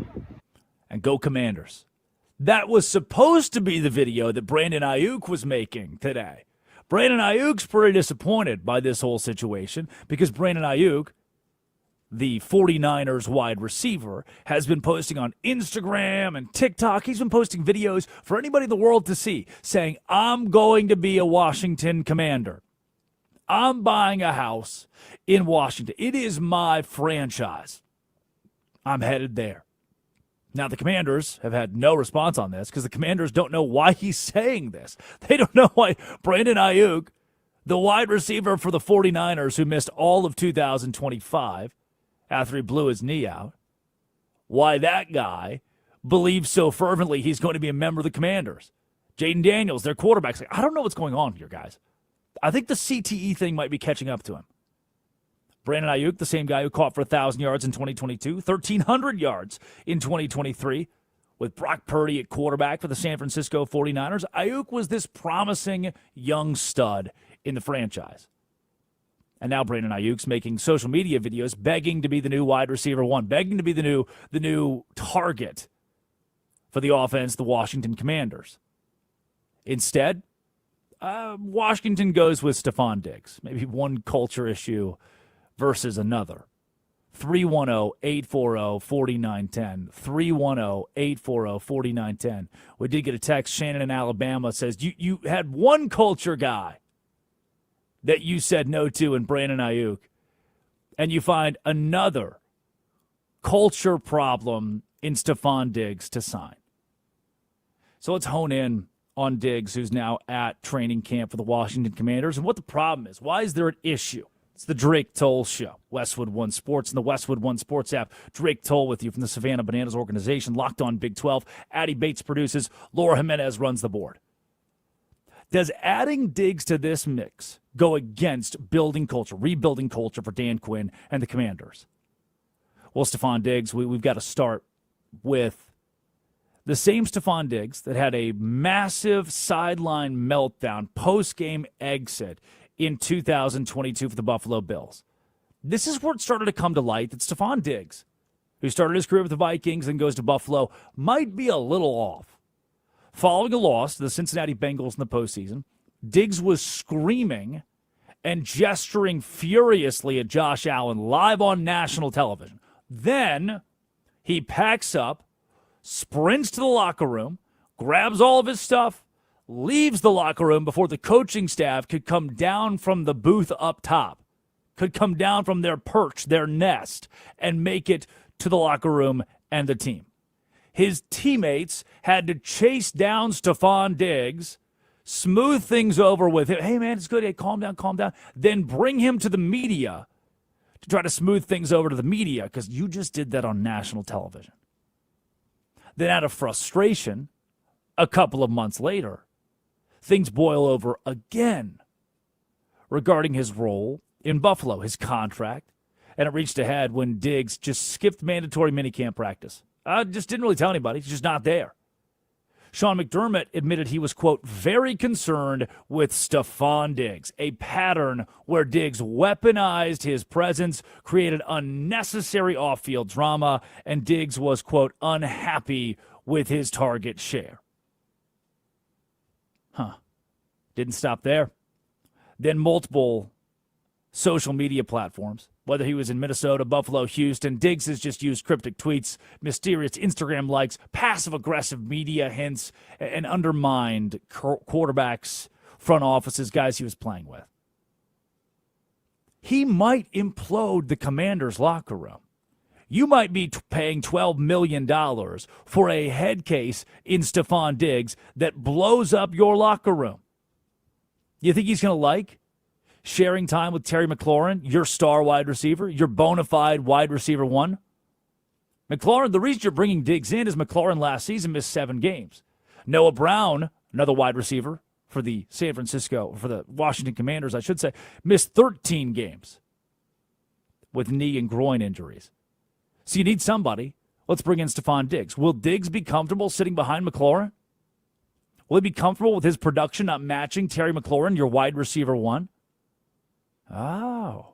And go Commanders. That was supposed to be the video that Brandon Ayuk was making today. Brandon Ayuk's pretty disappointed by this whole situation because Brandon Ayuk, the 49ers wide receiver, has been posting on Instagram and TikTok. He's been posting videos for anybody in the world to see saying, I'm going to be a Washington Commander. I'm buying a house in Washington. It is my franchise. I'm headed there. Now, the Commanders have had no response on this because the Commanders don't know why he's saying this. They don't know why Brandon Ayuk, the wide receiver for the 49ers who missed all of 2025 after he blew his knee out, why that guy believes so fervently he's going to be a member of the Commanders. Jayden Daniels, their quarterback's like, I don't know what's going on here, guys. I think the CTE thing might be catching up to him. Brandon Ayuk, the same guy who caught for 1,000 yards in 2022, 1,300 yards in 2023, with Brock Purdy at quarterback for the San Francisco 49ers. Ayuk was this promising young stud in the franchise. And now Brandon Ayuk's making social media videos begging to be the new wide receiver one, begging to be the new target for the offense, the Washington Commanders. Instead, Washington goes with Stefon Diggs. Maybe one culture issue versus another. 310-840-4910. 310-840-4910. We did get a text. Shannon in Alabama says, you had one culture guy that you said no to in Brandon Ayuk, and you find another culture problem in Stefon Diggs to sign. So let's hone in on Diggs, who's now at training camp for the Washington Commanders, and what the problem is. Why is there an issue? It's the Drake Toll Show. Westwood One Sports and the Westwood One Sports app. Drake Toll with you from the Savannah Bananas organization. Locked on Big 12. Addie Bates produces. Laura Jimenez runs the board. Does adding Diggs to this mix go against building culture, rebuilding culture for Dan Quinn and the Commanders? Well, Stefon Diggs, we've got to start with the same Stefon Diggs that had a massive sideline meltdown, post-game exit in 2022 for the Buffalo Bills. This is where it started to come to light that Stefon Diggs who started his career with the Vikings and goes to Buffalo, might be a little off. Following a loss to the Cincinnati Bengals in the postseason, Diggs was screaming and gesturing furiously at Josh Allen live on national television. Then he packs up, sprints to the locker room, grabs all of his stuff, leaves the locker room before the coaching staff could come down from the booth up top, could come down from their perch, their nest, and make it to the locker room and the team. His teammates had to chase down Stefon Diggs, smooth things over with him. Hey, man, it's good. Hey, calm down, calm down. Then bring him to the media to try to smooth things over to the media because you just did that on national television. Then out of frustration, a couple of months later, things boil over again regarding his role in Buffalo, his contract, and it reached a head when Diggs just skipped mandatory minicamp practice. Just didn't really tell anybody. He's just not there. Sean McDermott admitted he was, quote, very concerned with Stefon Diggs, a pattern where Diggs weaponized his presence, created unnecessary off-field drama, and Diggs was, quote, unhappy with his target share. Didn't stop there. Then multiple social media platforms, whether he was in Minnesota, Buffalo, Houston, Diggs has just used cryptic tweets, mysterious Instagram likes, passive-aggressive media hints, and undermined quarterbacks, front offices, guys he was playing with. He might implode the Commanders' locker room. You might be paying $12 million for a head case in Stefon Diggs that blows up your locker room. You think he's going to like sharing time with Terry McLaurin, your star wide receiver, your bona fide wide receiver one? McLaurin, the reason you're bringing Diggs in is McLaurin last season missed 7 games. Noah Brown, another wide receiver for the Washington Commanders, I should say, missed 13 games with knee and groin injuries. So you need somebody. Let's bring in Stefon Diggs. Will Diggs be comfortable sitting behind McLaurin? Will he be comfortable with his production not matching Terry McLaurin, your wide receiver one? Oh.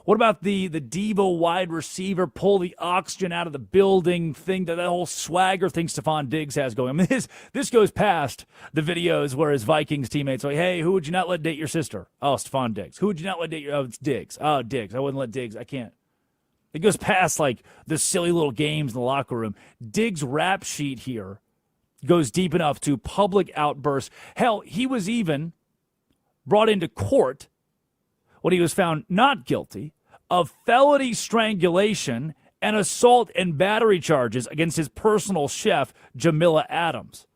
What about the Devo wide receiver, pull the oxygen out of the building thing, that whole swagger thing Stefon Diggs has going? I mean, this goes past the videos where his Vikings teammates are like, hey, who would you not let date your sister? Oh, Stefon Diggs. Who would you not let date your, oh, it's Diggs. Oh, Diggs. I wouldn't let Diggs. I can't. It goes past, like, the silly little games in the locker room. Diggs' rap sheet here goes deep enough to public outbursts. Hell, he was even brought into court when he was found not guilty of felony strangulation and assault and battery charges against his personal chef, Jamila Adams.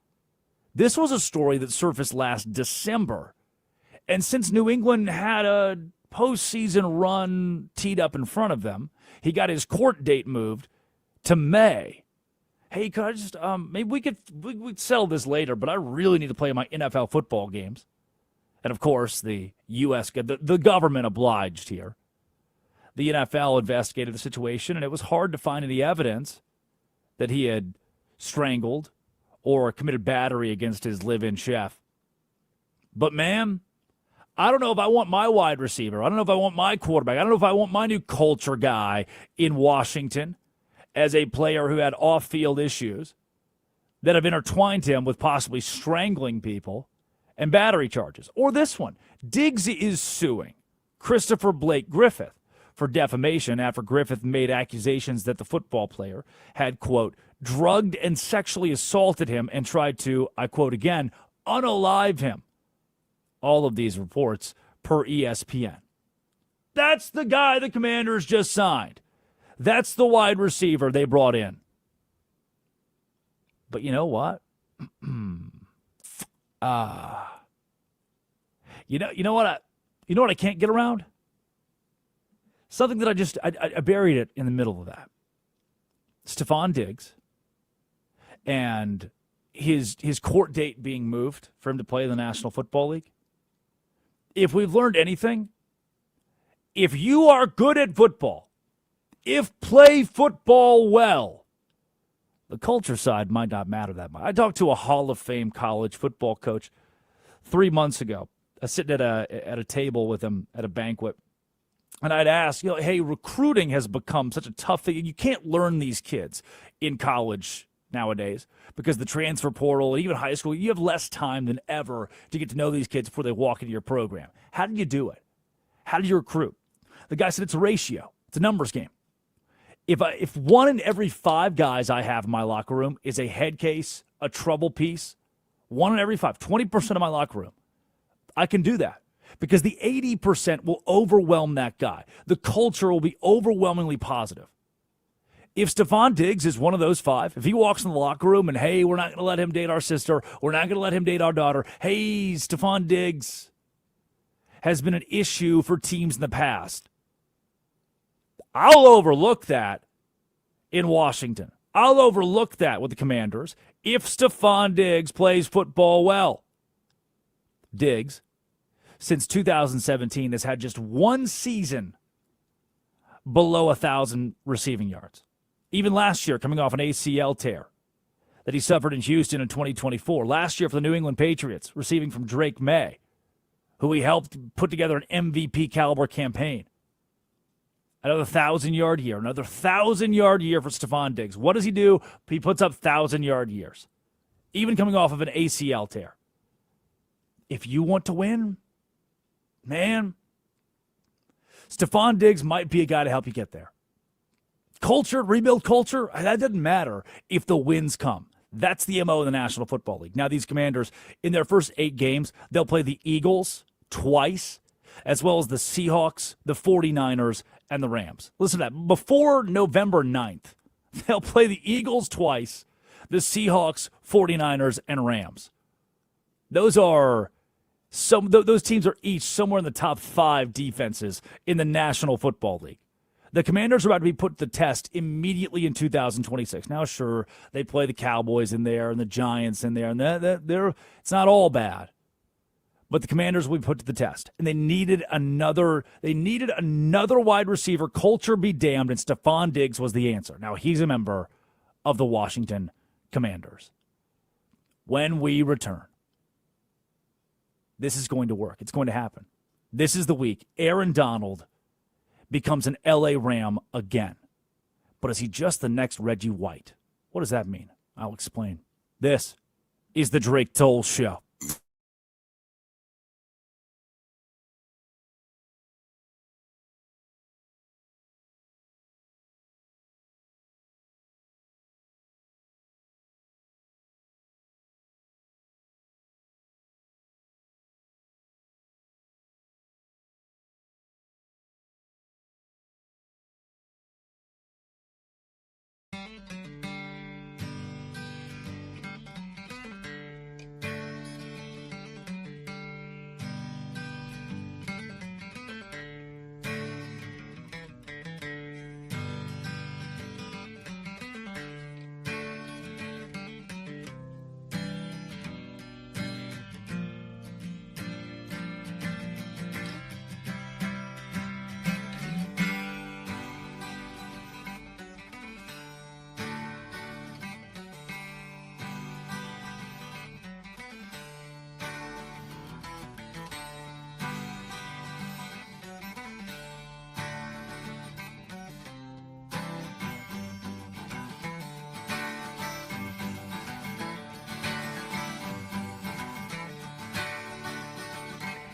This was a story that surfaced last December. And since New England had a postseason run teed up in front of them, he got his court date moved to May. Hey, could I just, maybe we'd settle this later, but I really need to play my NFL football games. And, of course, the government obliged here. The NFL investigated the situation, and it was hard to find any evidence that he had strangled or committed battery against his live-in chef. But, man, I don't know if I want my wide receiver. I don't know if I want my quarterback. I don't know if I want my new culture guy in Washington as a player who had off-field issues that have intertwined him with possibly strangling people and battery charges. Or this one. Diggs is suing Christopher Blake Griffith for defamation after Griffith made accusations that the football player had, quote, drugged and sexually assaulted him and tried to, I quote again, unalive him. All of these reports per ESPN. That's the guy the Commanders just signed. That's the wide receiver they brought in. But you know what? You know what I can't get around? Something that I buried it in the middle of that. Stefon Diggs and his court date being moved for him to play in the National Football League. If we've learned anything, if you are good at football, play football well, the culture side might not matter that much. I talked to a Hall of Fame college football coach 3 months ago. I was sitting at a table with him at a banquet, And I'd ask, hey, recruiting has become such a tough thing. You can't learn these kids in college nowadays because the transfer portal and even high school, you have less time than ever to get to know these kids before they walk into your program. How did you do it? How did you recruit? The guy said it's a ratio. It's a numbers game. If 1 in every 5 guys I have in my locker room is a head case, a trouble piece, 1 in every 5, 20% of my locker room, I can do that. Because the 80% will overwhelm that guy. The culture will be overwhelmingly positive. If Stefon Diggs is one of those 5, if he walks in the locker room and, hey, we're not going to let him date our sister, we're not going to let him date our daughter, hey, Stefon Diggs has been an issue for teams in the past, I'll overlook that in Washington. I'll overlook that with the Commanders if Stefon Diggs plays football well. Diggs, since 2017, has had just 1 season below 1,000 receiving yards. Even last year, coming off an ACL tear that he suffered in Houston in 2024. Last year for the New England Patriots, receiving from Drake May, who he helped put together an MVP-caliber campaign. Another 1,000-yard year, another 1,000-yard year for Stefon Diggs. What does he do? He puts up 1,000-yard years, even coming off of an ACL tear. If you want to win, man, Stefon Diggs might be a guy to help you get there. Culture, rebuild culture, that doesn't matter if the wins come. That's the MO of the National Football League. Now, these Commanders, in their first 8 games, they'll play the Eagles twice, as well as the Seahawks, the 49ers, and the Rams. Listen to that. Before November 9th, they'll play the Eagles twice, the Seahawks, 49ers, and Rams. Those teams are each somewhere in the top 5 defenses in the National Football League. The Commanders are about to be put to the test immediately in 2026. Now, sure, they play the Cowboys in there and the Giants in there, and it's not all bad. But the Commanders will be put to the test, and they needed another wide receiver. Culture be damned, and Stefon Diggs was the answer. Now, he's a member of the Washington Commanders. When we return, this is going to work. It's going to happen. This is the week Aaron Donald becomes an LA Ram again. But is he just the next Reggie White? What does that mean? I'll explain. This is the Drake Toll Show.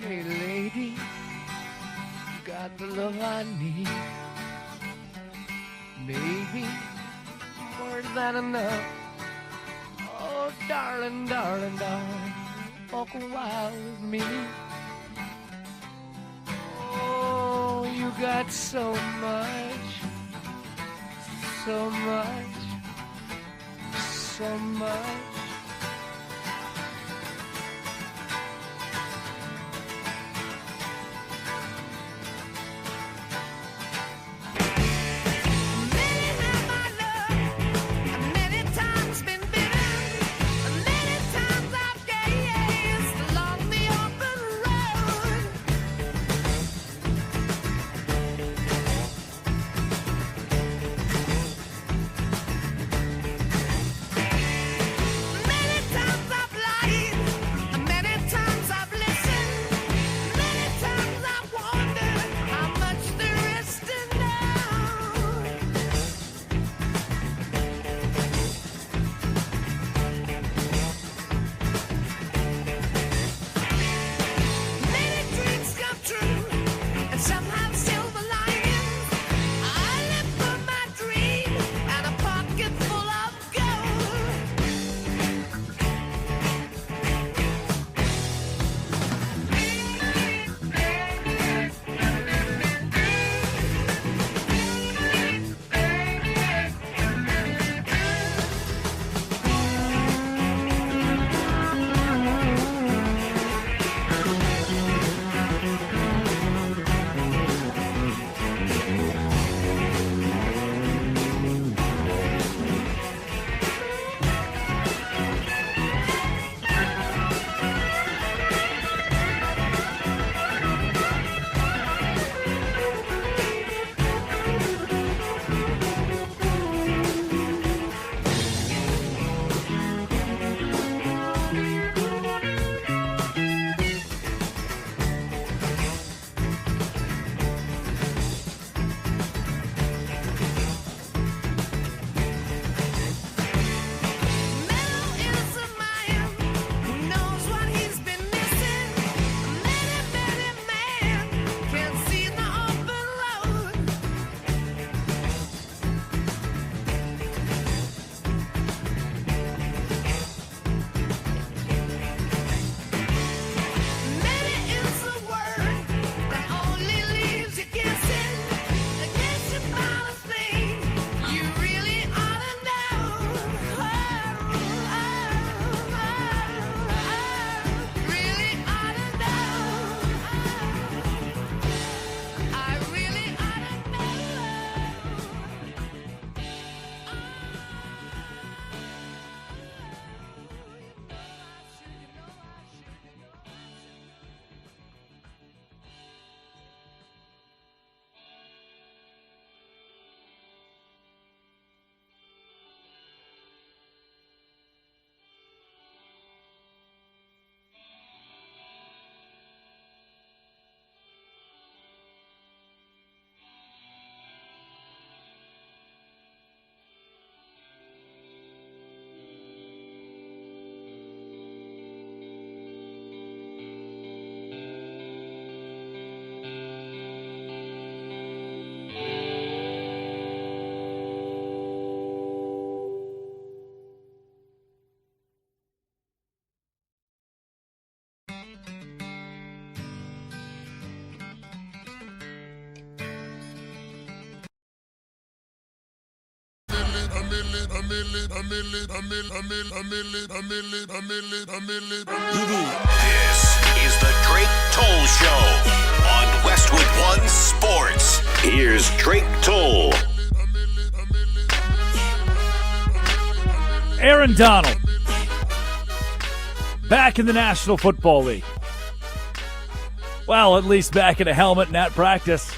Hey lady, you got the love I need. Baby, more than enough. Oh, darling, darling, darling, walk a while with me. Oh, you got so much, so much, so much. This is the Drake Toll Show on Westwood One Sports. Here's Drake Toll. Aaron Donald, back in the National Football League. Well, at least back in a helmet and at practice.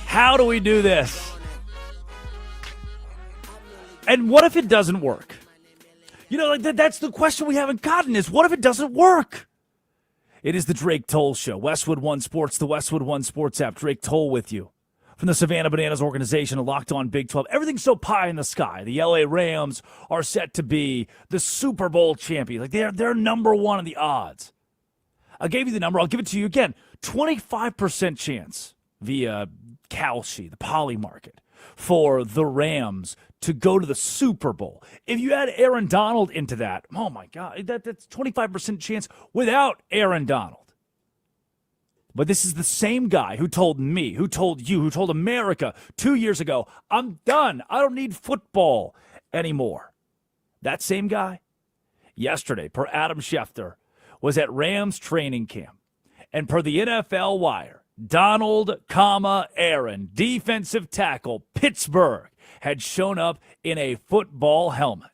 How do we do this? And what if it doesn't work? You know, like that's the question we haven't gotten is, what if it doesn't work? It is the Drake Toll Show. Westwood One Sports, the Westwood One Sports app. Drake Toll with you. From the Savannah Bananas organization, Locked On Big 12. Everything's so pie in the sky. The LA Rams are set to be the Super Bowl champions. Like they're number one in the odds. I gave you the number. I'll give it to you again. 25% chance via Kalshi, the Poly Market, for the Rams to go to the Super Bowl. If you add Aaron Donald into that, oh my God, that's 25% chance without Aaron Donald. But this is the same guy who told me, who told you, who told America 2 years ago, I'm done. I don't need football anymore. That same guy, yesterday, per Adam Schefter, was at Rams training camp. And per the NFL Wire, Donald, Aaron, defensive tackle, Pittsburgh, had shown up in a football helmet.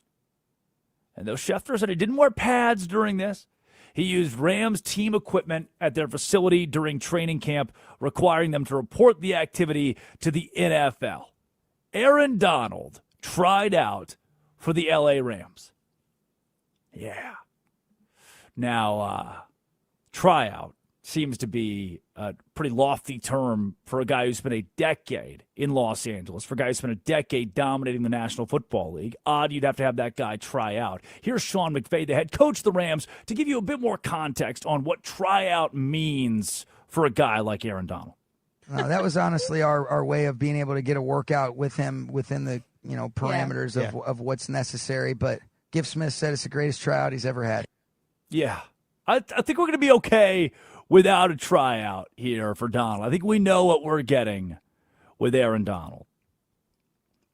And though Schefter said he didn't wear pads during this, he used Rams team equipment at their facility during training camp, requiring them to report the activity to the NFL. Aaron Donald tried out for the LA Rams. Yeah. Now, tryout seems to be a pretty lofty term for a guy who spent a decade in Los Angeles, for a guy who spent a decade dominating the National Football League. Odd you'd have to have that guy try out. Here's Sean McVay, the head coach of the Rams, to give you a bit more context on what tryout means for a guy like Aaron Donald. That was honestly our way of being able to get a workout with him within the parameters of what's necessary. But Gift Smith said it's the greatest tryout he's ever had. Yeah. I think we're going to be okay without a tryout here for Donald. I think we know what we're getting with Aaron Donald.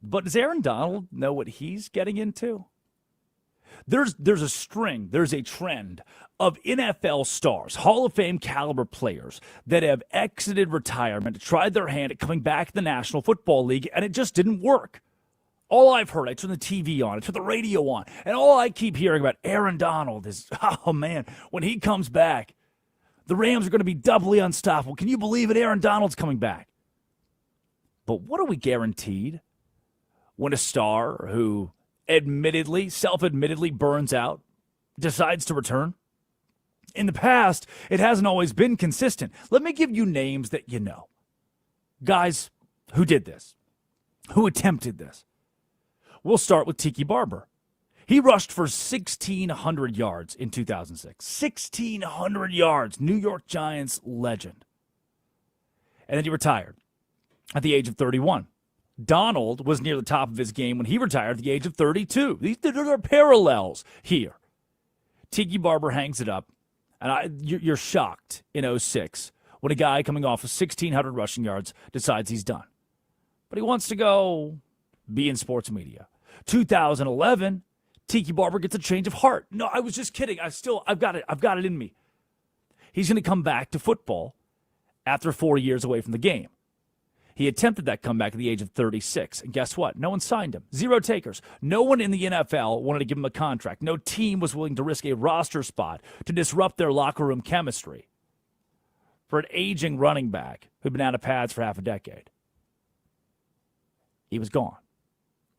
But does Aaron Donald know what he's getting into? There's a trend of NFL stars, Hall of Fame caliber players that have exited retirement, tried their hand at coming back to the National Football League, and it just didn't work. All I've heard, I turn the TV on, I turn the radio on, and all I keep hearing about Aaron Donald is, oh man, when he comes back, the Rams are going to be doubly unstoppable. Can you believe it? Aaron Donald's coming back. But what are we guaranteed when a star who self-admittedly burns out, decides to return? In the past, it hasn't always been consistent. Let me give you names that you know. Guys who did this, who attempted this. We'll start with Tiki Barber. He rushed for 1,600 yards in 2006. 1,600 yards. New York Giants legend. And then he retired at the age of 31. Donald was near the top of his game when he retired at the age of 32. There are parallels here. Tiki Barber hangs it up, and you're shocked in 06 when a guy coming off of 1,600 rushing yards decides he's done. But he wants to go be in sports media. 2011, Tiki Barber gets a change of heart. No, I was just kidding. I've got it in me. He's going to come back to football after 4 years away from the game. He attempted that comeback at the age of 36. And guess what? No one signed him. Zero takers. No one in the NFL wanted to give him a contract. No team was willing to risk a roster spot to disrupt their locker room chemistry for an aging running back who'd been out of pads for half a decade. He was gone.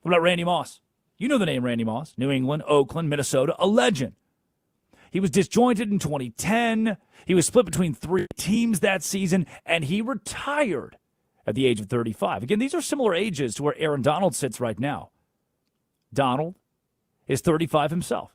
What about Randy Moss? You know the name Randy Moss. New England, Oakland, Minnesota, a legend. He was disjointed in 2010. He was split between 3 teams that season, and he retired at the age of 35. Again, these are similar ages to where Aaron Donald sits right now. Donald is 35 himself.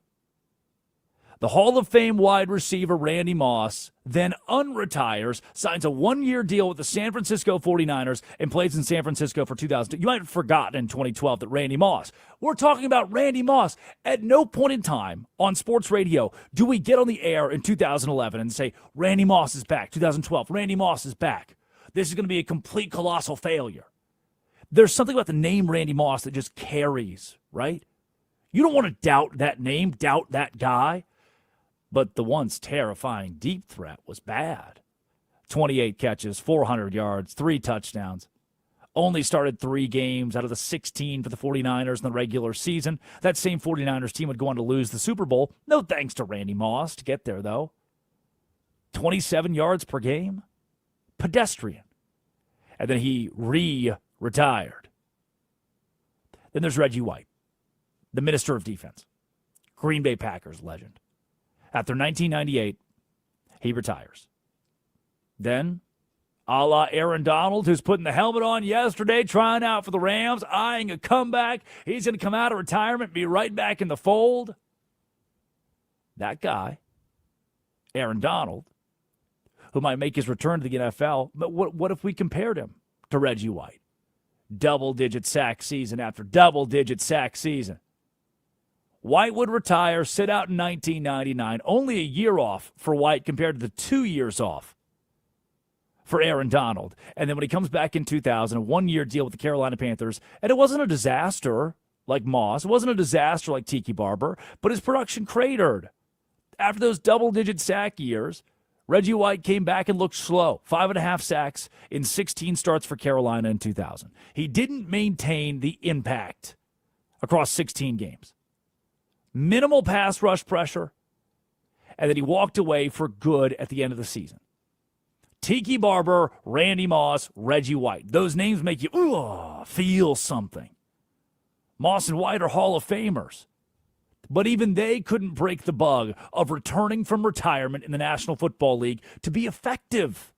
The Hall of Fame wide receiver Randy Moss then unretires, signs a 1-year deal with the San Francisco 49ers, and plays in San Francisco for 2000. You might have forgotten in 2012 that Randy Moss. We're talking about Randy Moss. At no point in time on sports radio do we get on the air in 2011 and say, Randy Moss is back. 2012, Randy Moss is back. This is going to be a complete colossal failure. There's something about the name Randy Moss that just carries, right? You don't want to doubt that name, doubt that guy. But the once terrifying deep threat was bad. 28 catches, 400 yards, 3 touchdowns. Only started 3 games out of the 16 for the 49ers in the regular season. That same 49ers team would go on to lose the Super Bowl. No thanks to Randy Moss to get there, though. 27 yards per game. Pedestrian. And then he retired. Then there's Reggie White, the Minister of Defense, Green Bay Packers legend. After 1998, he retires. Then, a la Aaron Donald, who's putting the helmet on yesterday, trying out for the Rams, eyeing a comeback. He's going to come out of retirement, be right back in the fold. That guy, Aaron Donald, who might make his return to the NFL, but what if we compared him to Reggie White? Double-digit sack season after double-digit sack season. White would retire, sit out in 1999, only a year off for White compared to the 2 years off for Aaron Donald. And then when he comes back in 2000, a one-year deal with the Carolina Panthers, and it wasn't a disaster like Moss, it wasn't a disaster like Tiki Barber, but his production cratered. After those double-digit sack years, Reggie White came back and looked slow. 5.5 sacks in 16 starts for Carolina in 2000. He didn't maintain the impact across 16 games. Minimal pass rush pressure, and then he walked away for good at the end of the season. Tiki Barber, Randy Moss, Reggie White. Those names make you feel something. Moss and White are Hall of Famers. But even they couldn't break the bug of returning from retirement in the National Football League to be effective.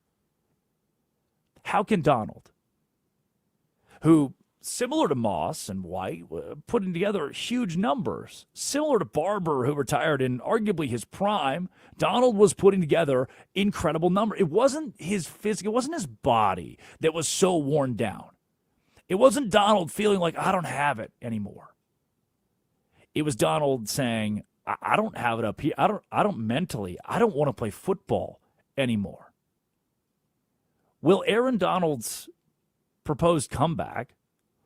How can Donald, who, similar to Moss and White, putting together huge numbers, similar to Barber, who retired in arguably his prime, Donald was putting together incredible numbers. It wasn't his physique, it wasn't his body that was so worn down. It wasn't Donald feeling like, I don't have it anymore. It was Donald saying, I don't have it up here. I don't mentally, I don't want to play football anymore. Will Aaron Donald's proposed comeback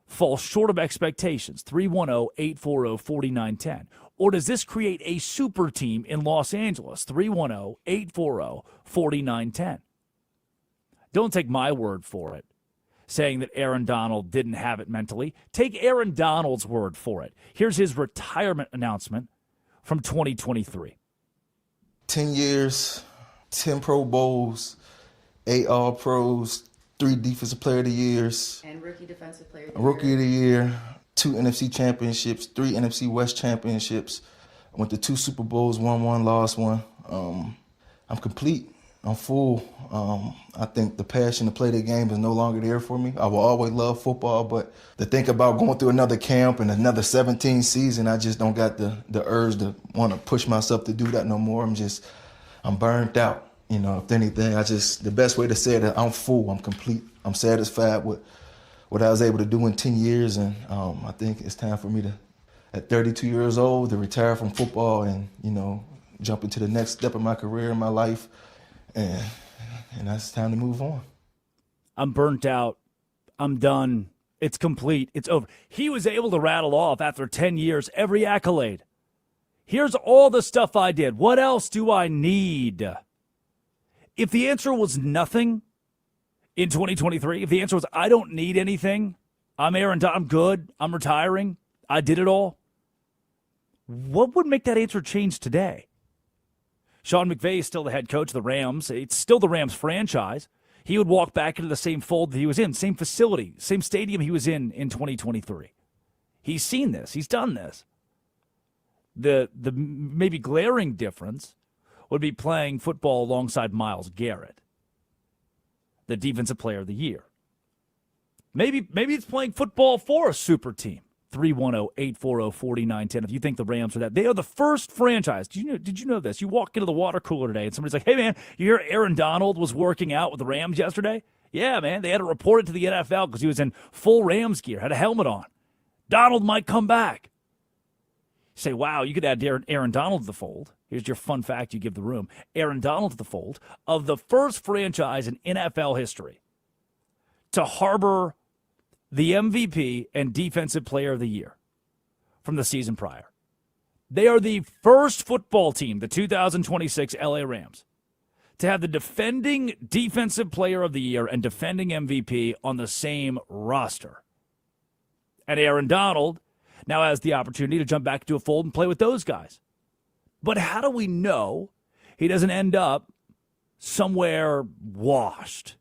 fall short of expectations? 310-840-4910. Or does this create a super team in Los Angeles? 310-840-4910. Don't take my word for it, saying that Aaron Donald didn't have it mentally. Take Aaron Donald's word for it. Here's his retirement announcement from 2023. 10 years, 10 Pro Bowls, 8 All-Pros, 3 Defensive Player of the Years. And Rookie Defensive Player of the Rookie of the Year, 2 NFC Championships, 3 NFC West Championships. I went to 2 Super Bowls, won one, lost one. I'm complete. I'm full. I think the passion to play the game is no longer there for me. I will always love football, but to think about going through another camp and another 17 season, I just don't got the urge to want to push myself to do that no more. I'm burnt out. You know, if anything, the best way to say it, I'm full, I'm complete. I'm satisfied with what I was able to do in 10 years, and I think it's time for me to, at 32 years old, to retire from football and, jump into the next step of my career in my life. And that's time to move on. I'm burnt out. I'm done. It's complete. It's over. He was able to rattle off, after 10 years, every accolade. Here's all the stuff I did. What else do I need? If the answer was nothing in 2023, if the answer was I don't need anything, I'm Aaron Donald, I'm good, I'm retiring, I did it all, what would make that answer change today? Sean McVay is still the head coach of the Rams. It's still the Rams franchise. He would walk back into the same fold that he was in, same facility, same stadium he was in 2023. He's seen this. He's done this. The maybe glaring difference would be playing football alongside Myles Garrett, the Defensive Player of the Year. Maybe it's playing football for a super team. 310-840-4910. If you think the Rams are that, they are the first franchise. Did you know this? You walk into the water cooler today and somebody's like, hey, man, you hear Aaron Donald was working out with the Rams yesterday? Yeah, man, they had to report it to the NFL because he was in full Rams gear, had a helmet on. Donald might come back. You say, wow, you could add Aaron Donald to the fold. Here's your fun fact you give the room. Aaron Donald to the fold of the first franchise in NFL history to harbor the MVP and Defensive Player of the Year from the season prior. They are the first football team, the 2026 LA Rams, to have the defending Defensive Player of the Year and defending MVP on the same roster. And Aaron Donald now has the opportunity to jump back into a fold and play with those guys. But how do we know he doesn't end up somewhere washed?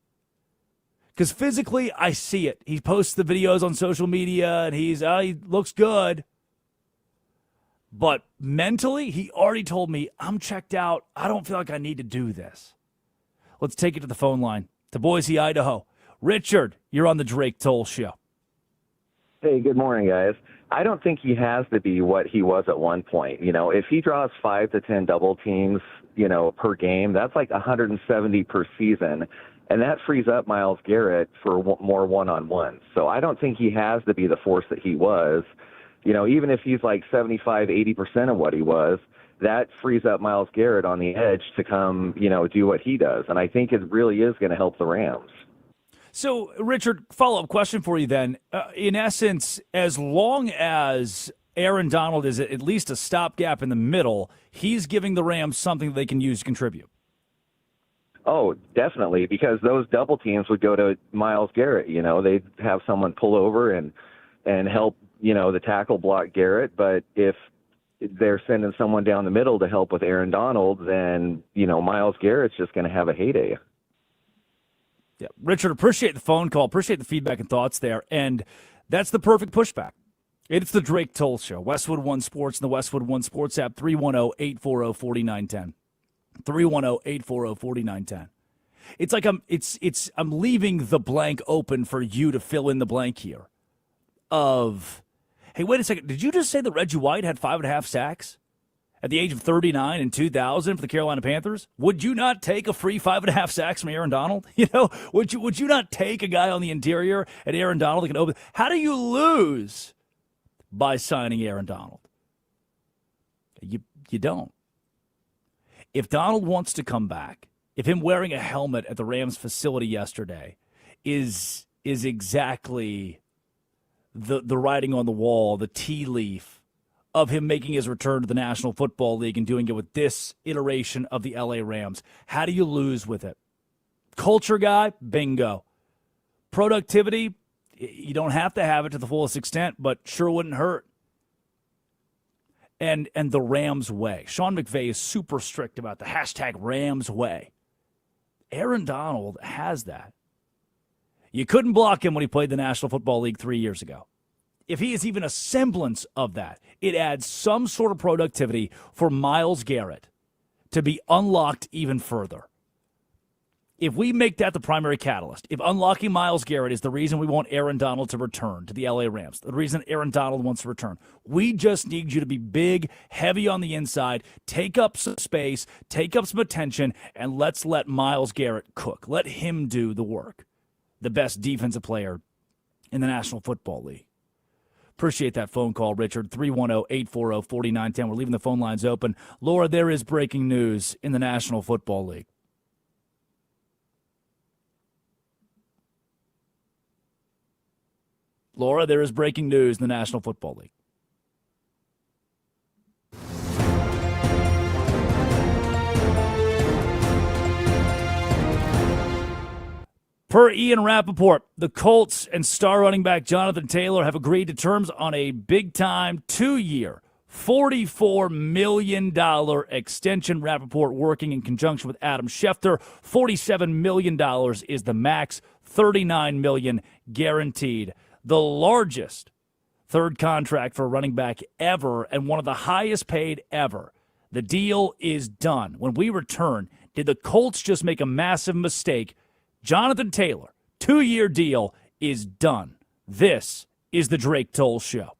Because physically, I see it. He posts the videos on social media, and he looks good. But mentally, he already told me, I'm checked out. I don't feel like I need to do this. Let's take it to the phone line, to Boise, Idaho. Richard, you're on the Drake Toll Show. Hey, good morning, guys. I don't think he has to be what he was at one point. If he draws 5 to 10 double teams, per game, that's like 170 per season. And that frees up Myles Garrett for more one-on-ones. So I don't think he has to be the force that he was. Even if he's like 75, 80% of what he was, that frees up Myles Garrett on the edge to come, do what he does. And I think it really is going to help the Rams. So, Richard, follow-up question for you then. In essence, as long as Aaron Donald is at least a stopgap in the middle, he's giving the Rams something that they can use to contribute. Oh, definitely, because those double teams would go to Myles Garrett. They'd have someone pull over and help, the tackle block Garrett. But if they're sending someone down the middle to help with Aaron Donald, then, Myles Garrett's just going to have a heyday. Yeah, Richard, appreciate the phone call, appreciate the feedback and thoughts there, and that's the perfect pushback. It's the Drake Toll Show, Westwood One Sports and the Westwood One Sports app, 310-840-4910. 310-840-4910. It's like I'm leaving the blank open for you to fill in the blank here. Hey, wait a second, did you just say that Reggie White had 5.5 sacks at the age of 39 in 2000 for the Carolina Panthers? Would you not take a free 5.5 sacks from Aaron Donald? Would you not take a guy on the interior and Aaron Donald that can open? How do you lose by signing Aaron Donald? You don't. If Donald wants to come back, if him wearing a helmet at the Rams facility yesterday is exactly the writing on the wall, the tea leaf of him making his return to the National Football League and doing it with this iteration of the LA Rams, how do you lose with it? Culture guy, bingo. Productivity, you don't have to have it to the fullest extent, but sure wouldn't hurt. And the Rams way. Sean McVay is super strict about the hashtag Rams way. Aaron Donald has that. You couldn't block him when he played the National Football League 3 years ago. If he is even a semblance of that, it adds some sort of productivity for Myles Garrett to be unlocked even further. If we make that the primary catalyst, if unlocking Myles Garrett is the reason we want Aaron Donald to return to the LA Rams, the reason Aaron Donald wants to return, we just need you to be big, heavy on the inside, take up some space, take up some attention, and let's let Myles Garrett cook. Let him do the work. The best defensive player in the National Football League. Appreciate that phone call, Richard. 310-840-4910. We're leaving the phone lines open. Laura, there is breaking news in the National Football League. Laura, there is breaking news in the National Football League. Per Ian Rappaport, the Colts and star running back Jonathan Taylor have agreed to terms on a big-time 2-year, $44 million extension. Rappaport working in conjunction with Adam Schefter. $47 million is the max, $39 million guaranteed. The largest third contract for a running back ever and one of the highest paid ever. The deal is done. When we return, did the Colts just make a massive mistake? Jonathan Taylor, 2-year deal is done. This is the Drake Toll Show.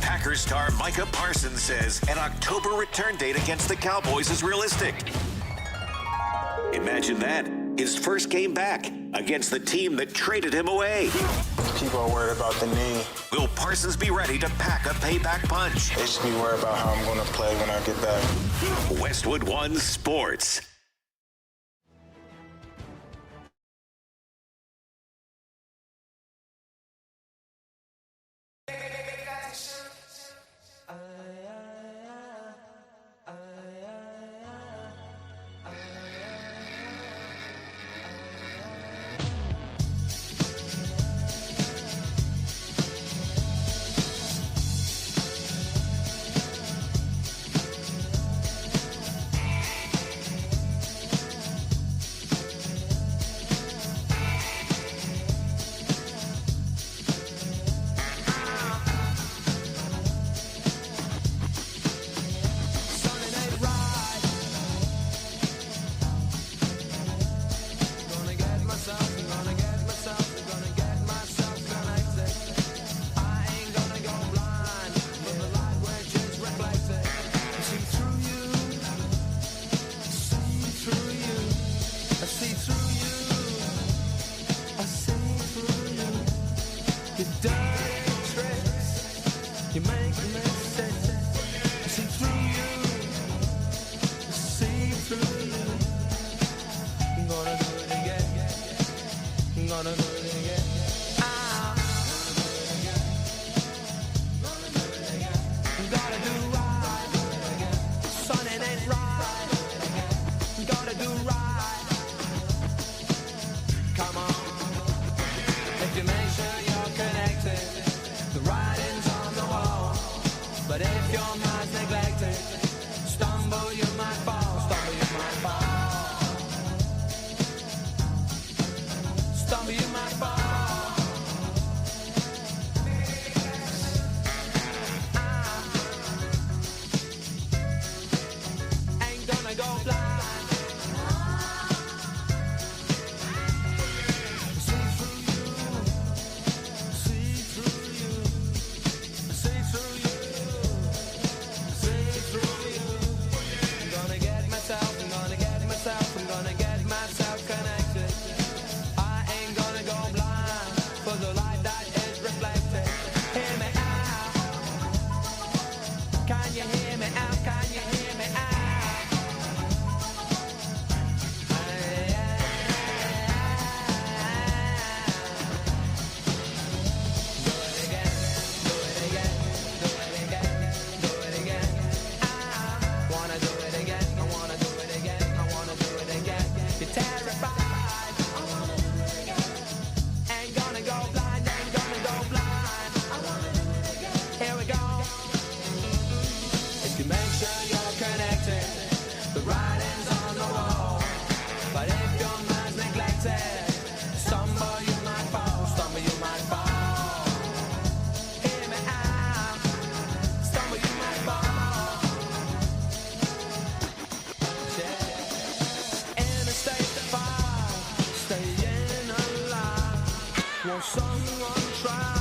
Packers star Micah Parsons says an October return date against the Cowboys is realistic. Imagine that. His first game back against the team that traded him away. People are worried about the knee. Will Parsons be ready to pack a payback punch? They should be worried about how I'm going to play when I get back. Westwood One Sports. The writing's on the wall. But if your mind's neglected, stumble you might fall, stumble you might fall. Hear me out, stumble you might fall. Yeah. In a state to fall, staying alive. Won't someone try?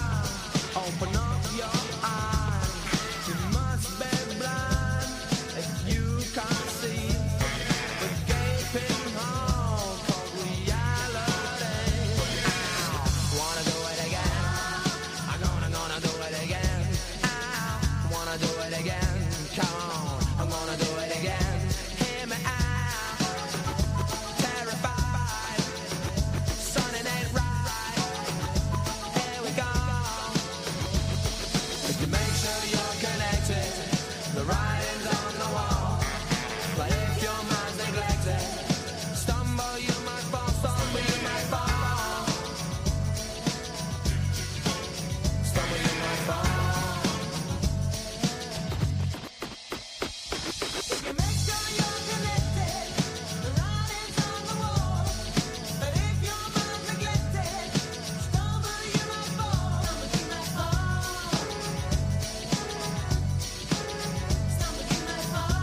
Open up your eyes. You must be blind if you can't see the gaping hole called reality. Wanna do it again? I'm gonna do it again. I wanna do it again. Come on, I'm gonna do it again. Hear me out. Terrified, son, it ain't right. Here we go. If you make sure you're connected, the writing's on the wall. But if your mind's neglected, stumble you might fall, stumble you might fall. Stumble you might fall. If you make sure you're connected, the writing's on the wall. But if your mind's neglected, stumble you might fall, stumble you might fall. Stumble you might fall.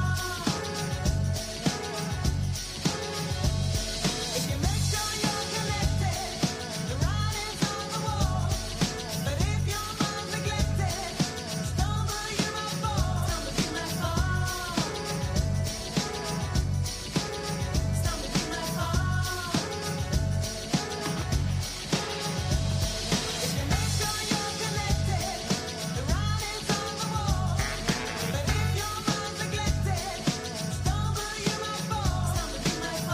If you make sure you're connected, the writing's on the wall. But if your mind's neglected, stumble you might fall, stumble you might fall. Stumble you might fall. If you make sure you're connected, the writing's on the wall. But if your mind's neglected, stumble you might fall, stumble you might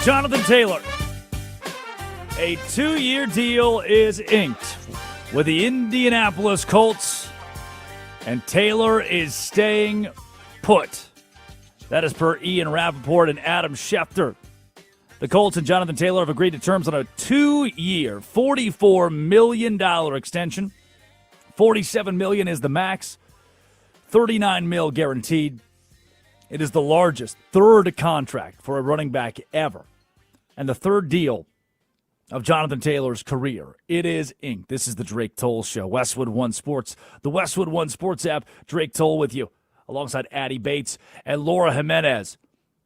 Jonathan Taylor. A 2-year deal is inked with the Indianapolis Colts, and Taylor is staying put. That is per Ian Rappaport and Adam Schefter. The Colts and Jonathan Taylor have agreed to terms on a 2-year, $44 million extension. $47 million is the max, $39 million guaranteed. It is the largest third contract for a running back ever, and the third deal of Jonathan Taylor's career. It is inked. This is the Drake Toll Show, Westwood One Sports, the Westwood One Sports app. Drake Toll with you, alongside Addie Bates and Laura Jimenez.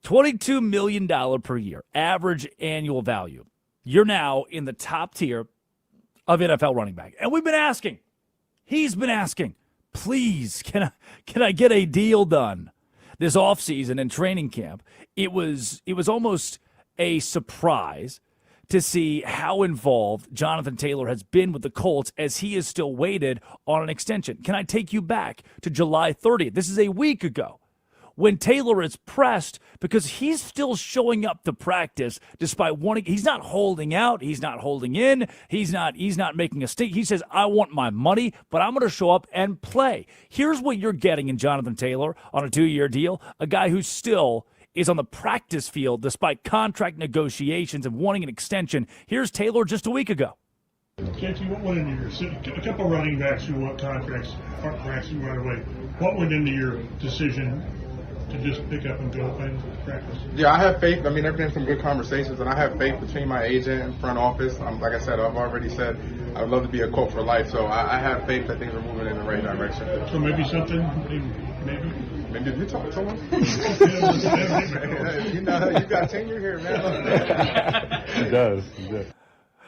$22 million per year, average annual value. You're now in the top tier of NFL running back. And we've been asking, he's been asking, please, can I get a deal done? This offseason and training camp, it was almost a surprise to see how involved Jonathan Taylor has been with the Colts as he is still waited on an extension. Can I take you back to July 30th? This is a week ago when Taylor is pressed because he's still showing up to practice despite wanting. He's not holding out. He's not holding in. He's not making a stink. He says, I want my money, but I'm going to show up and play. Here's what you're getting in Jonathan Taylor on a 2-year deal, a guy who still is on the practice field despite contract negotiations and wanting an extension. Here's Taylor just a week ago. JT, what went into your, a couple running backs who want contracts right away. What went into your decision to just pick up and go and practice? Yeah, I have faith. I mean, there have been some good conversations, and I have faith between my agent and front office. Like I said, I've already said I would love to be a Colt for life, so I have faith that things are moving in the right direction. So maybe something, Maybe you talk to someone. You know, you got tenure here, man. He does. The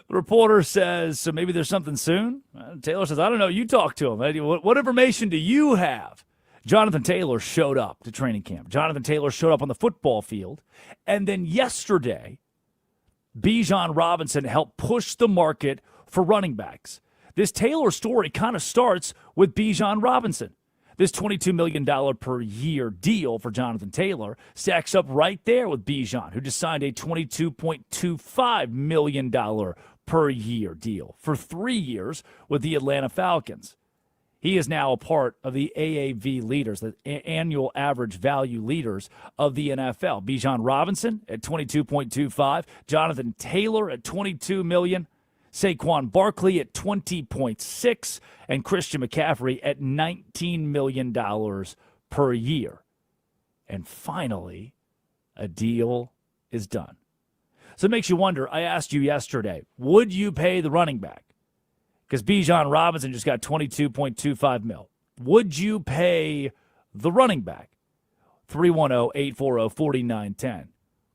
reporter says, so maybe there's something soon? Taylor says, I don't know. You talk to him. What information do you have? Jonathan Taylor showed up to training camp. Jonathan Taylor showed up on the football field. And then yesterday, Bijan Robinson helped push the market for running backs. This Taylor story kind of starts with Bijan Robinson. This $22 million per year deal for Jonathan Taylor stacks up right there with Bijan, who just signed a $22.25 million per year deal for 3 years with the Atlanta Falcons. He is now a part of the AAV leaders, the annual average value leaders of the NFL. Bijan Robinson at 22.25, Jonathan Taylor at $22 million, Saquon Barkley at 20.6, and Christian McCaffrey at $19 million per year. And finally, a deal is done. So it makes you wonder, I asked you yesterday, would you pay the running back? Because Bijan Robinson just got $22.25 million. Would you pay the running back? 310-840-4910.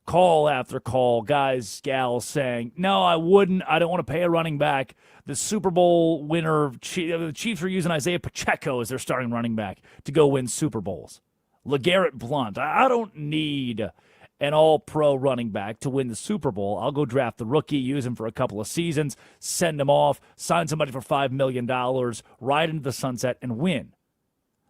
Call after call, guys, gals saying, no, I wouldn't. I don't want to pay a running back. The Super Bowl winner, the Chiefs are using Isaiah Pacheco as their starting running back to go win Super Bowls. LeGarrette Blount. I don't need an all-pro running back to win the Super Bowl. I'll go draft the rookie, use him for a couple of seasons, send him off, sign somebody for $5 million, ride into the sunset, and win.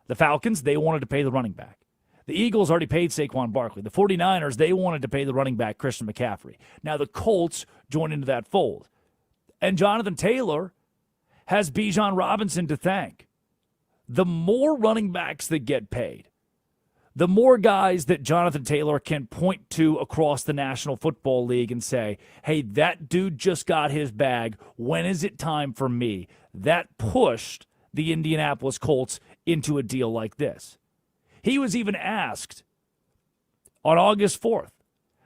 The Falcons, they wanted to pay the running back. The Eagles already paid Saquon Barkley. The 49ers, they wanted to pay the running back, Christian McCaffrey. Now the Colts join into that fold. And Jonathan Taylor has Bijan Robinson to thank. The more running backs that get paid, the more guys that Jonathan Taylor can point to across the National Football League and say, hey, that dude just got his bag. When is it time for me? That pushed the Indianapolis Colts into a deal like this. He was even asked on August 4th,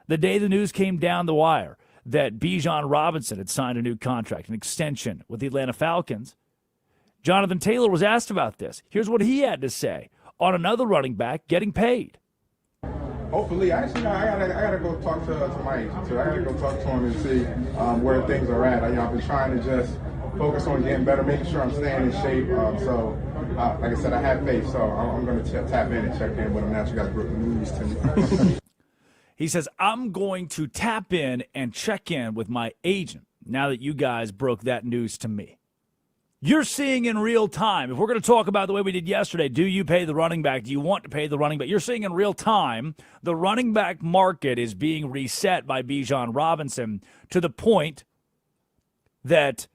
the day the news came down the wire, that Bijan Robinson had signed a new contract, an extension with the Atlanta Falcons. Jonathan Taylor was asked about this. Here's what he had to say on another running back getting paid. Hopefully, actually, I gotta go talk to my agent too. I gotta go talk to him and see where things are at. I've been trying to just focus on getting better, making sure I'm staying in shape. Like I said, I have faith, so I'm going to tap in and check in with him now. You guys broke the news to me. He says, I'm going to tap in and check in with my agent now that you guys broke that news to me. You're seeing in real time, if we're going to talk about the way we did yesterday, do you pay the running back? Do you want to pay the running back? You're seeing in real time the running back market is being reset by Bijan Robinson to the point that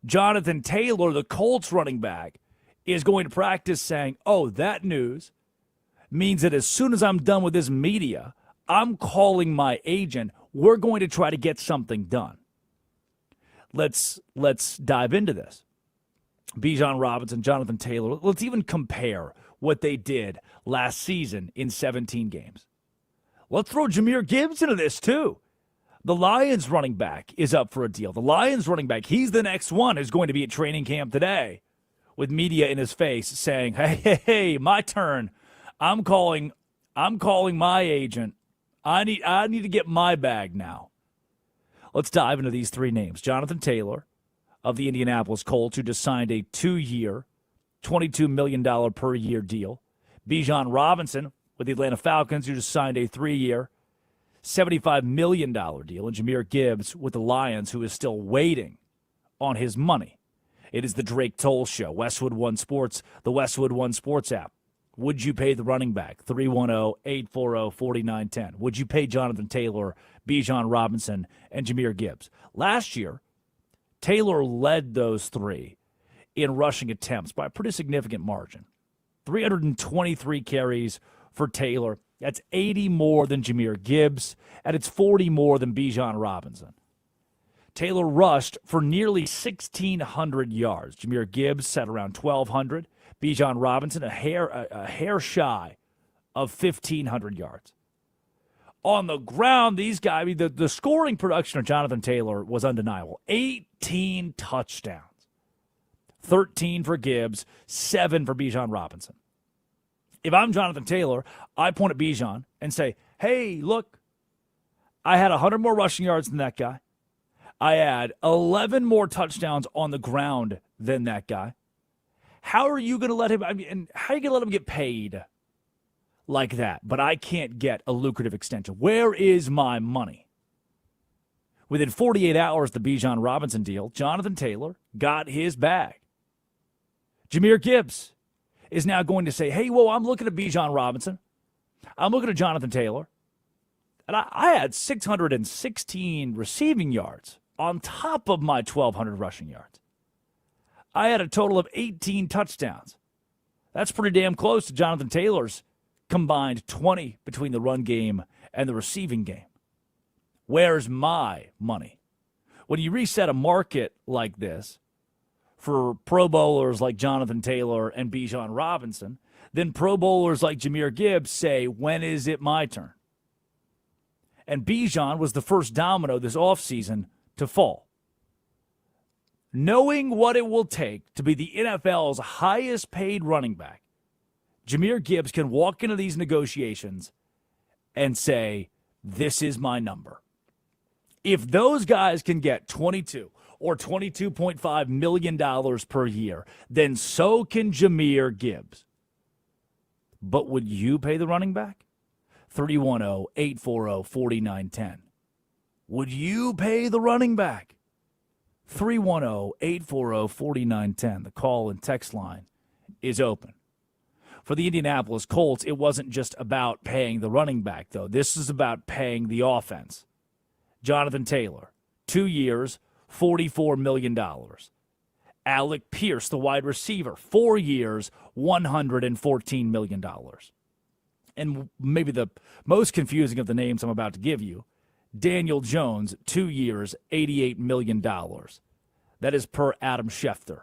Jonathan Taylor, the Colts running back, is going to practice saying, oh, that news means that as soon as I'm done with this media, I'm calling my agent. We're going to try to get something done. Let's dive into this. Bijan Robinson, Jonathan Taylor. Let's even compare what they did last season in 17 games. Let's throw Jahmyr Gibbs into this too. The Lions running back is up for a deal. The Lions running back, he's the next one who's going to be at training camp today with media in his face saying, hey, my turn. I'm calling my agent. I need to get my bag now. Let's dive into these three names. Jonathan Taylor of the Indianapolis Colts, who just signed a 2-year, $22 million per year deal. Bijan Robinson with the Atlanta Falcons, who just signed a 3-year, $75 million deal. And Jahmyr Gibbs with the Lions, who is still waiting on his money. It is the Drake Toll Show, Westwood One Sports, the Westwood One Sports app. Would you pay the running back? 310-840-4910. Would you pay Jonathan Taylor, Bijan Robinson, and Jahmyr Gibbs? Last year, Taylor led those three in rushing attempts by a pretty significant margin. 323 carries for Taylor. That's 80 more than Jahmyr Gibbs, and it's 40 more than Bijan Robinson. Taylor rushed for nearly 1,600 yards. Jahmyr Gibbs set around 1,200. Bijan Robinson a hair shy of 1,500 yards. On the ground, these guys, the scoring production of Jonathan Taylor was undeniable. 18 touchdowns. 13 for Gibbs, 7 for Bijan Robinson. If I'm Jonathan Taylor, I point at Bijan and say, hey, look, I had 100 more rushing yards than that guy. I had 11 more touchdowns on the ground than that guy. How are you going to let him, how are you going to let him get paid like that? But I can't get a lucrative extension. Where is my money? Within 48 hours, the Bijan Robinson deal, Jonathan Taylor got his bag. Jahmyr Gibbs is now going to say, hey, whoa, I'm looking at Bijan Robinson. I'm looking at Jonathan Taylor. And I had 616 receiving yards on top of my 1,200 rushing yards. I had a total of 18 touchdowns. That's pretty damn close to Jonathan Taylor's combined 20 between the run game and the receiving game. Where's my money? When you reset a market like this for Pro Bowlers like Jonathan Taylor and Bijan Robinson, then Pro Bowlers like Jahmyr Gibbs say, when is it my turn? And Bijan was the first domino this offseason to fall. Knowing what it will take to be the NFL's highest paid running back, Jahmyr Gibbs can walk into these negotiations and say, this is my number. If those guys can get $22 or $22.5 million per year, then so can Jahmyr Gibbs. But would you pay the running back? 310-840-4910. Would you pay the running back? 310-840-4910. The call and text line is open. For the Indianapolis Colts, it wasn't just about paying the running back, though. This is about paying the offense. Jonathan Taylor, 2 years, $44 million. Alec Pierce, the wide receiver, 4 years, $114 million. And maybe the most confusing of the names I'm about to give you, Daniel Jones, 2 years, $88 million. That is per Adam Schefter.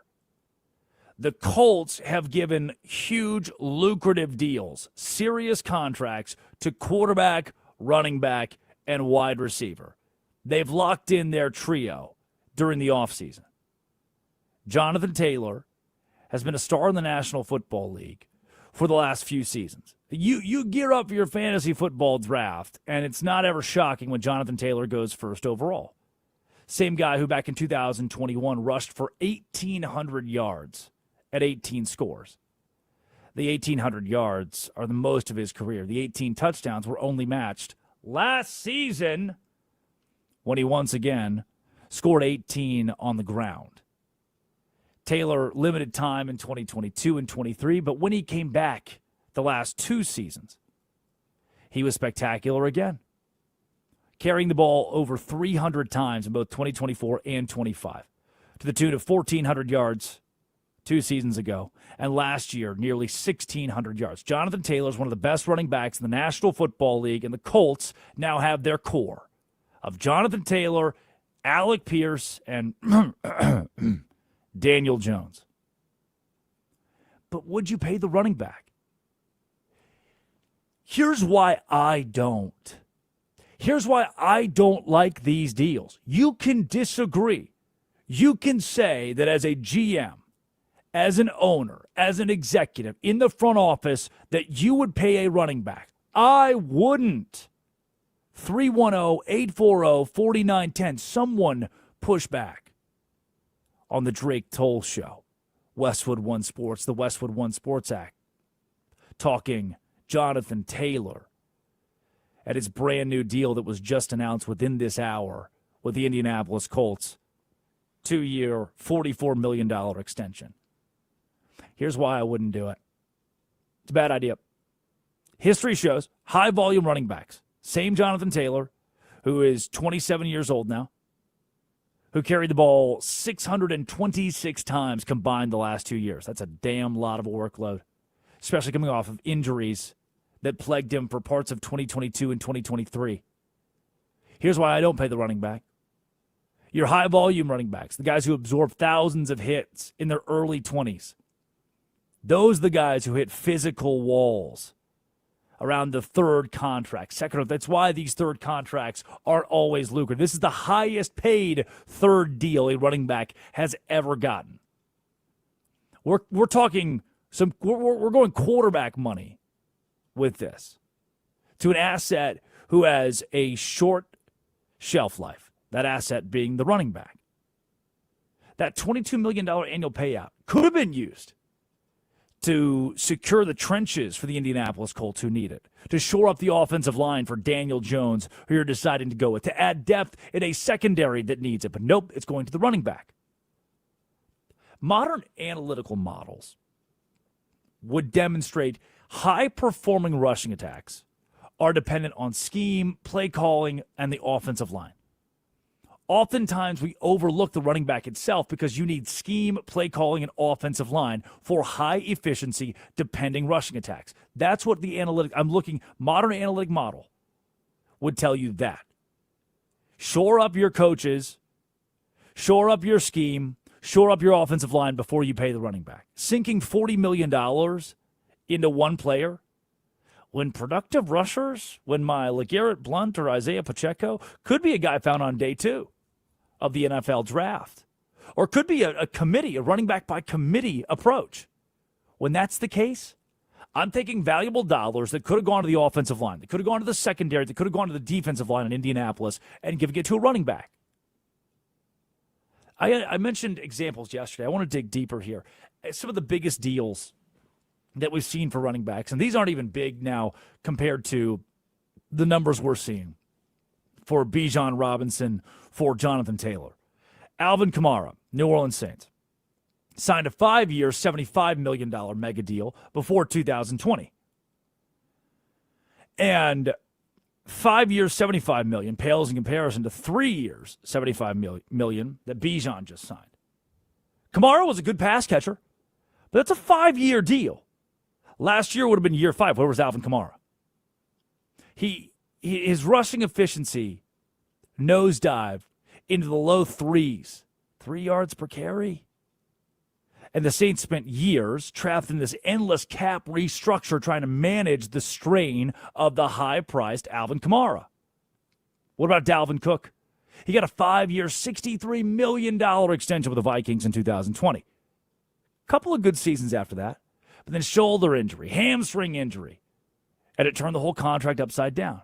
The Colts have given huge, lucrative deals, serious contracts to quarterback, running back, and wide receiver. They've locked in their trio during the offseason. Jonathan Taylor has been a star in the National Football League for the last few seasons. You gear up for your fantasy football draft, and it's not ever shocking when Jonathan Taylor goes first overall. Same guy who back in 2021 rushed for 1,800 yards at 18 scores. The 1,800 yards are the most of his career. The 18 touchdowns were only matched last season when he once again scored 18 on the ground. Taylor limited time in 2022 and 23, but when he came back the last 2 seasons, he was spectacular again, carrying the ball over 300 times in both 2024 and 25, to the tune of 1,400 yards 2 seasons ago, and last year, nearly 1,600 yards. Jonathan Taylor is one of the best running backs in the National Football League, and the Colts now have their core of Jonathan Taylor, Alec Pierce, and Daniel Jones. But would you pay the running back? Here's why I don't. Here's why I don't like these deals. You can disagree. You can say that as a GM, as an owner, as an executive in the front office, that you would pay a running back. I wouldn't. 310-840-4910. Someone push back on the Drake Toll Show. Westwood One Sports, the Westwood One Sports Act. Talking Jonathan Taylor at his brand new deal that was just announced within this hour with the Indianapolis Colts. 2-year, $44 million extension. Here's why I wouldn't do it. It's a bad idea. History shows high-volume running backs. Same Jonathan Taylor, who is 27 years old now, who carried the ball 626 times combined the last 2 years. That's a damn lot of workload, especially coming off of injuries that plagued him for parts of 2022 and 2023. Here's why I don't pay the running back. Your high-volume running backs, the guys who absorb thousands of hits in their early 20s, those are the guys who hit physical walls around the third contract, second. That's why these third contracts aren't always lucrative. This is the highest paid third deal a running back has ever gotten. We're talking we're going quarterback money with this to an asset who has a short shelf life. That asset being the running back. That $22 million annual payout could have been used to secure the trenches for the Indianapolis Colts who need it, to shore up the offensive line for Daniel Jones, who you're deciding to go with, to add depth in a secondary that needs it. But nope, it's going to the running back. Modern analytical models would demonstrate high-performing rushing attacks are dependent on scheme, play calling, and the offensive line. Oftentimes, we overlook the running back itself because you need scheme, play calling, and offensive line for high efficiency, depending rushing attacks. That's what the modern analytic model would tell you that. Shore up your coaches, shore up your scheme, shore up your offensive line before you pay the running back. Sinking $40 million into one player when productive rushers, when my LeGarrette Blount or Isaiah Pacheco could be a guy found on day 2 of the NFL draft, or could be a committee, a running back by committee approach. When that's the case, I'm taking valuable dollars that could have gone to the offensive line, that could have gone to the secondary, that could have gone to the defensive line in Indianapolis, and giving it to a running back. I mentioned examples yesterday. I want to dig deeper here. Some of the biggest deals that we've seen for running backs, and these aren't even big now compared to the numbers we're seeing for Bijan Robinson, for Jonathan Taylor. Alvin Kamara, New Orleans Saints, signed a 5-year, $75 million mega deal before 2020. And 5 years, $75 million pales in comparison to 3 years, $75 million that Bijan just signed. Kamara was a good pass catcher, but that's a 5-year deal. Last year would have been year 5. Where was Alvin Kamara? His rushing efficiency nosedived into the low 3s, 3 yards per carry. And the Saints spent years trapped in this endless cap restructure trying to manage the strain of the high-priced Alvin Kamara. What about Dalvin Cook? He got a 5-year, $63 million extension with the Vikings in 2020. Couple of good seasons after that, but then shoulder injury, hamstring injury, and it turned the whole contract upside down.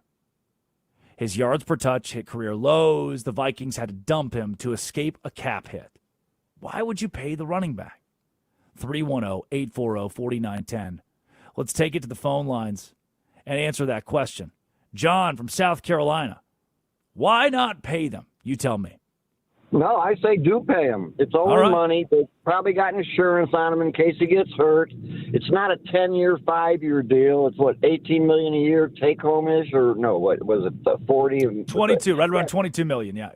His yards per touch hit career lows. The Vikings had to dump him to escape a cap hit. Why would you pay the running back? 310-840-4910. Let's take it to the phone lines and answer that question. John from South Carolina. Why not pay them? You tell me. No, I say do pay him. It's only money. They've probably got insurance on him in case he gets hurt. It's not a 10-year, 5-year deal. It's what, $18 million a year take-home-ish? Or no, what was it, 40? 22, right around $22 million, yeah.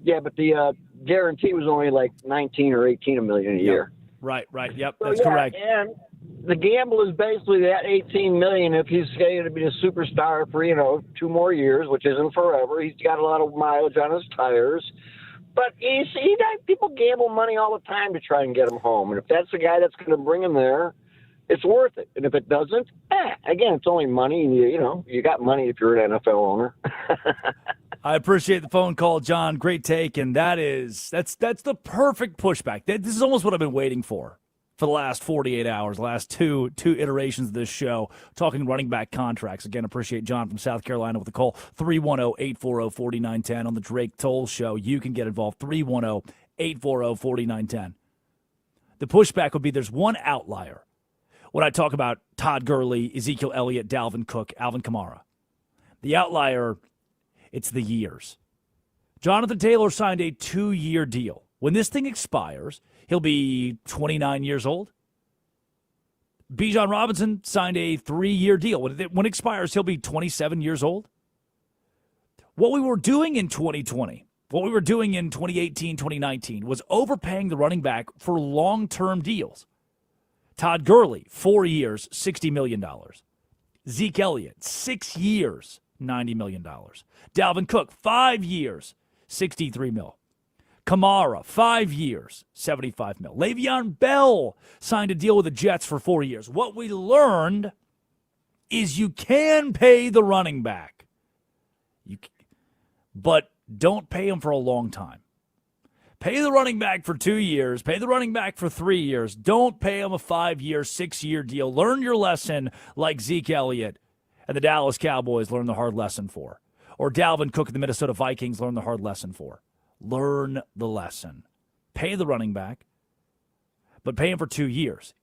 Yeah, but the guarantee was only like 19 or 18 million a year. Right, yep, So, that's correct. And the gamble is basically that $18 million if he's going to be a superstar for, 2 more years, which isn't forever. He's got a lot of mileage on his tires. But you see, people gamble money all the time to try and get him home. And if that's the guy that's going to bring him there, it's worth it. And if it doesn't, again, it's only money. And you got money if you're an NFL owner. I appreciate the phone call, John. Great take. And that's the perfect pushback. This is almost what I've been waiting for the last 48 hours, last two iterations of this show, talking running back contracts. Again, appreciate John from South Carolina with the call. 310-840-4910 on the Drake Toll Show. You can get involved. 310-840-4910. The pushback would be there's one outlier when I talk about Todd Gurley, Ezekiel Elliott, Dalvin Cook, Alvin Kamara. The outlier, it's the years. Jonathan Taylor signed a 2-year deal. When this thing expires, he'll be 29 years old. Bijan Robinson signed a 3-year deal. When it expires, he'll be 27 years old. What we were doing in 2020, what we were doing in 2018, 2019, was overpaying the running back for long-term deals. Todd Gurley, 4 years, $60 million. Zeke Elliott, 6 years, $90 million. Dalvin Cook, 5 years, $63 million. Kamara, 5 years, $75 million. Le'Veon Bell signed a deal with the Jets for 4 years. What we learned is you can pay the running back, but don't pay him for a long time. Pay the running back for 2 years. Pay the running back for 3 years. Don't pay him a 5-year, 6-year deal. Learn your lesson like Zeke Elliott and the Dallas Cowboys learned the hard lesson for. Or Dalvin Cook and the Minnesota Vikings learned the hard lesson for. Learn the lesson. Pay the running back, but pay him for 2 years.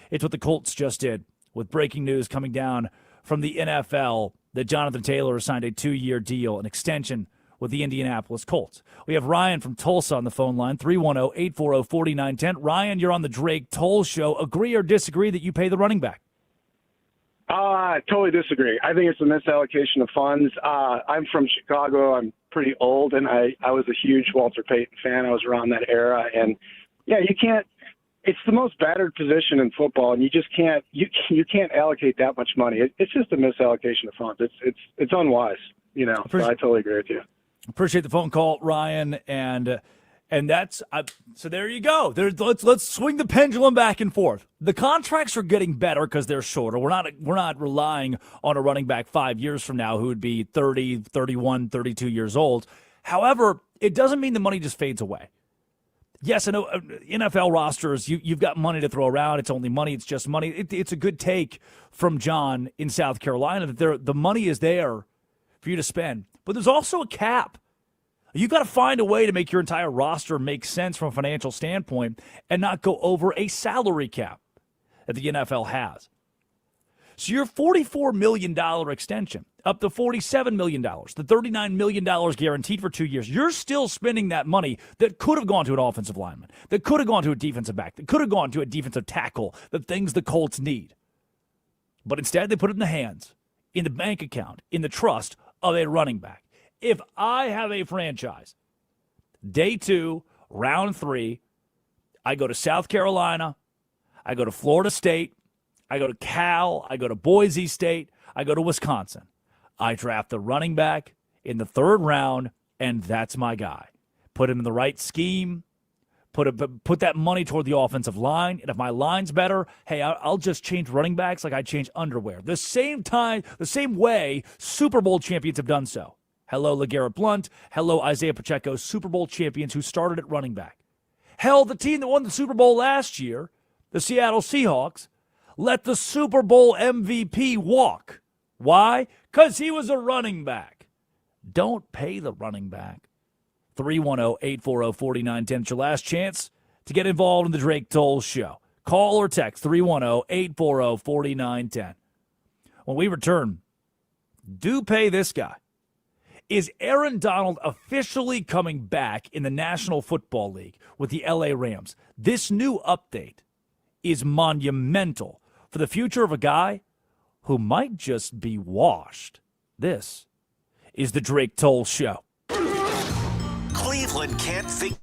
It's what the Colts just did with breaking news coming down from the NFL that Jonathan Taylor signed a 2-year deal, an extension with the Indianapolis Colts. We have Ryan from Tulsa on the phone line, 310-840-4910. Ryan, you're on the Drake Toll Show. Agree or disagree that you pay the running back? I totally disagree. I think it's a misallocation of funds. I'm from Chicago. I'm pretty old, and I was a huge Walter Payton fan. I was around that era, and yeah, you can't. It's the most battered position in football, and you just can't. You can't allocate that much money. It's just a misallocation of funds. It's unwise. You know, so I totally agree with you. Appreciate the phone call, Ryan, and that's so. There you go. Let's swing the pendulum back and forth. The contracts are getting better because they're shorter. We're not relying on a running back 5 years from now who would be 30, 31, 32 years old. However, it doesn't mean the money just fades away. Yes, I know NFL rosters, you've got money to throw around. It's only money. It's just money. It's a good take from John in South Carolina that the money is there for you to spend. But there's also a cap. You've got to find a way to make your entire roster make sense from a financial standpoint and not go over a salary cap that the NFL has. So your $44 million extension, up to $47 million, the $39 million guaranteed for 2 years, you're still spending that money that could have gone to an offensive lineman, that could have gone to a defensive back, that could have gone to a defensive tackle, the things the Colts need. But instead, they put it in the hands, in the bank account, in the trust of a running back. If I have a franchise, day 2, round 3, I go to South Carolina, I go to Florida State, I go to Cal, I go to Boise State, I go to Wisconsin. I draft the running back in the 3rd round, and that's my guy. Put him in the right scheme, put that money toward the offensive line, and if my line's better, hey, I'll just change running backs like I change underwear. The same way Super Bowl champions have done so. Hello, LeGarrette Blount. Hello, Isaiah Pacheco, Super Bowl champions who started at running back. Hell, the team that won the Super Bowl last year, the Seattle Seahawks, let the Super Bowl MVP walk. Why? Because he was a running back. Don't pay the running back. 310-840-4910. It's your last chance to get involved in the Drake Toll Show. Call or text 310-840-4910. When we return, do pay this guy. Is Aaron Donald officially coming back in the National Football League with the LA Rams? This new update is monumental for the future of a guy who might just be washed. This is the Drake Toll Show. Cleveland can't think.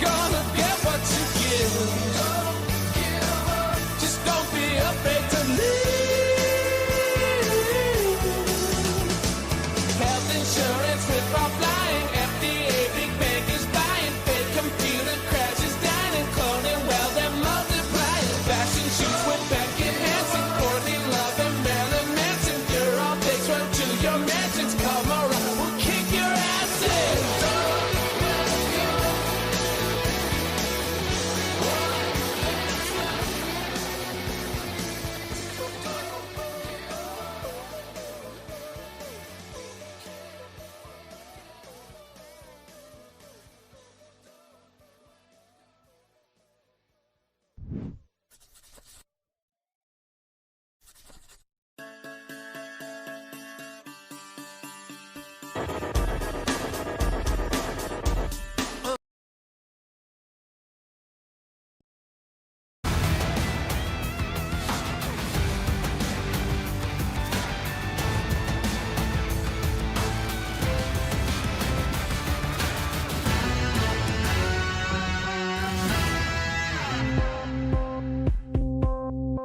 gonna get what you give. Just don't be afraid to leave. Health insurance with our flying, FDA, big bank is buying, fake computer crashes, dining, clothing, well, they're multiplying. Fashion shoots with Beckett Hansen, Courtney Love, and Marilyn Manson. You're all pics run to your mansions. Come around, we'll kick your asses.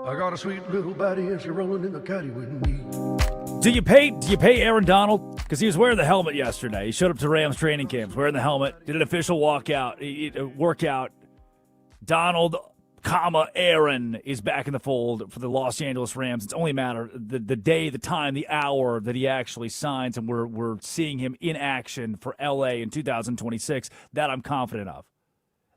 I got a sweet little baddie and she's rolling in the caddy with me. Do you pay Aaron Donald? Because he was wearing the helmet yesterday. He showed up to Rams training camps wearing the helmet, did an official workout. Donald, Aaron is back in the fold for the Los Angeles Rams. It's only a matter the day, the time, the hour that he actually signs, and we're seeing him in action for LA in 2026. That I'm confident of.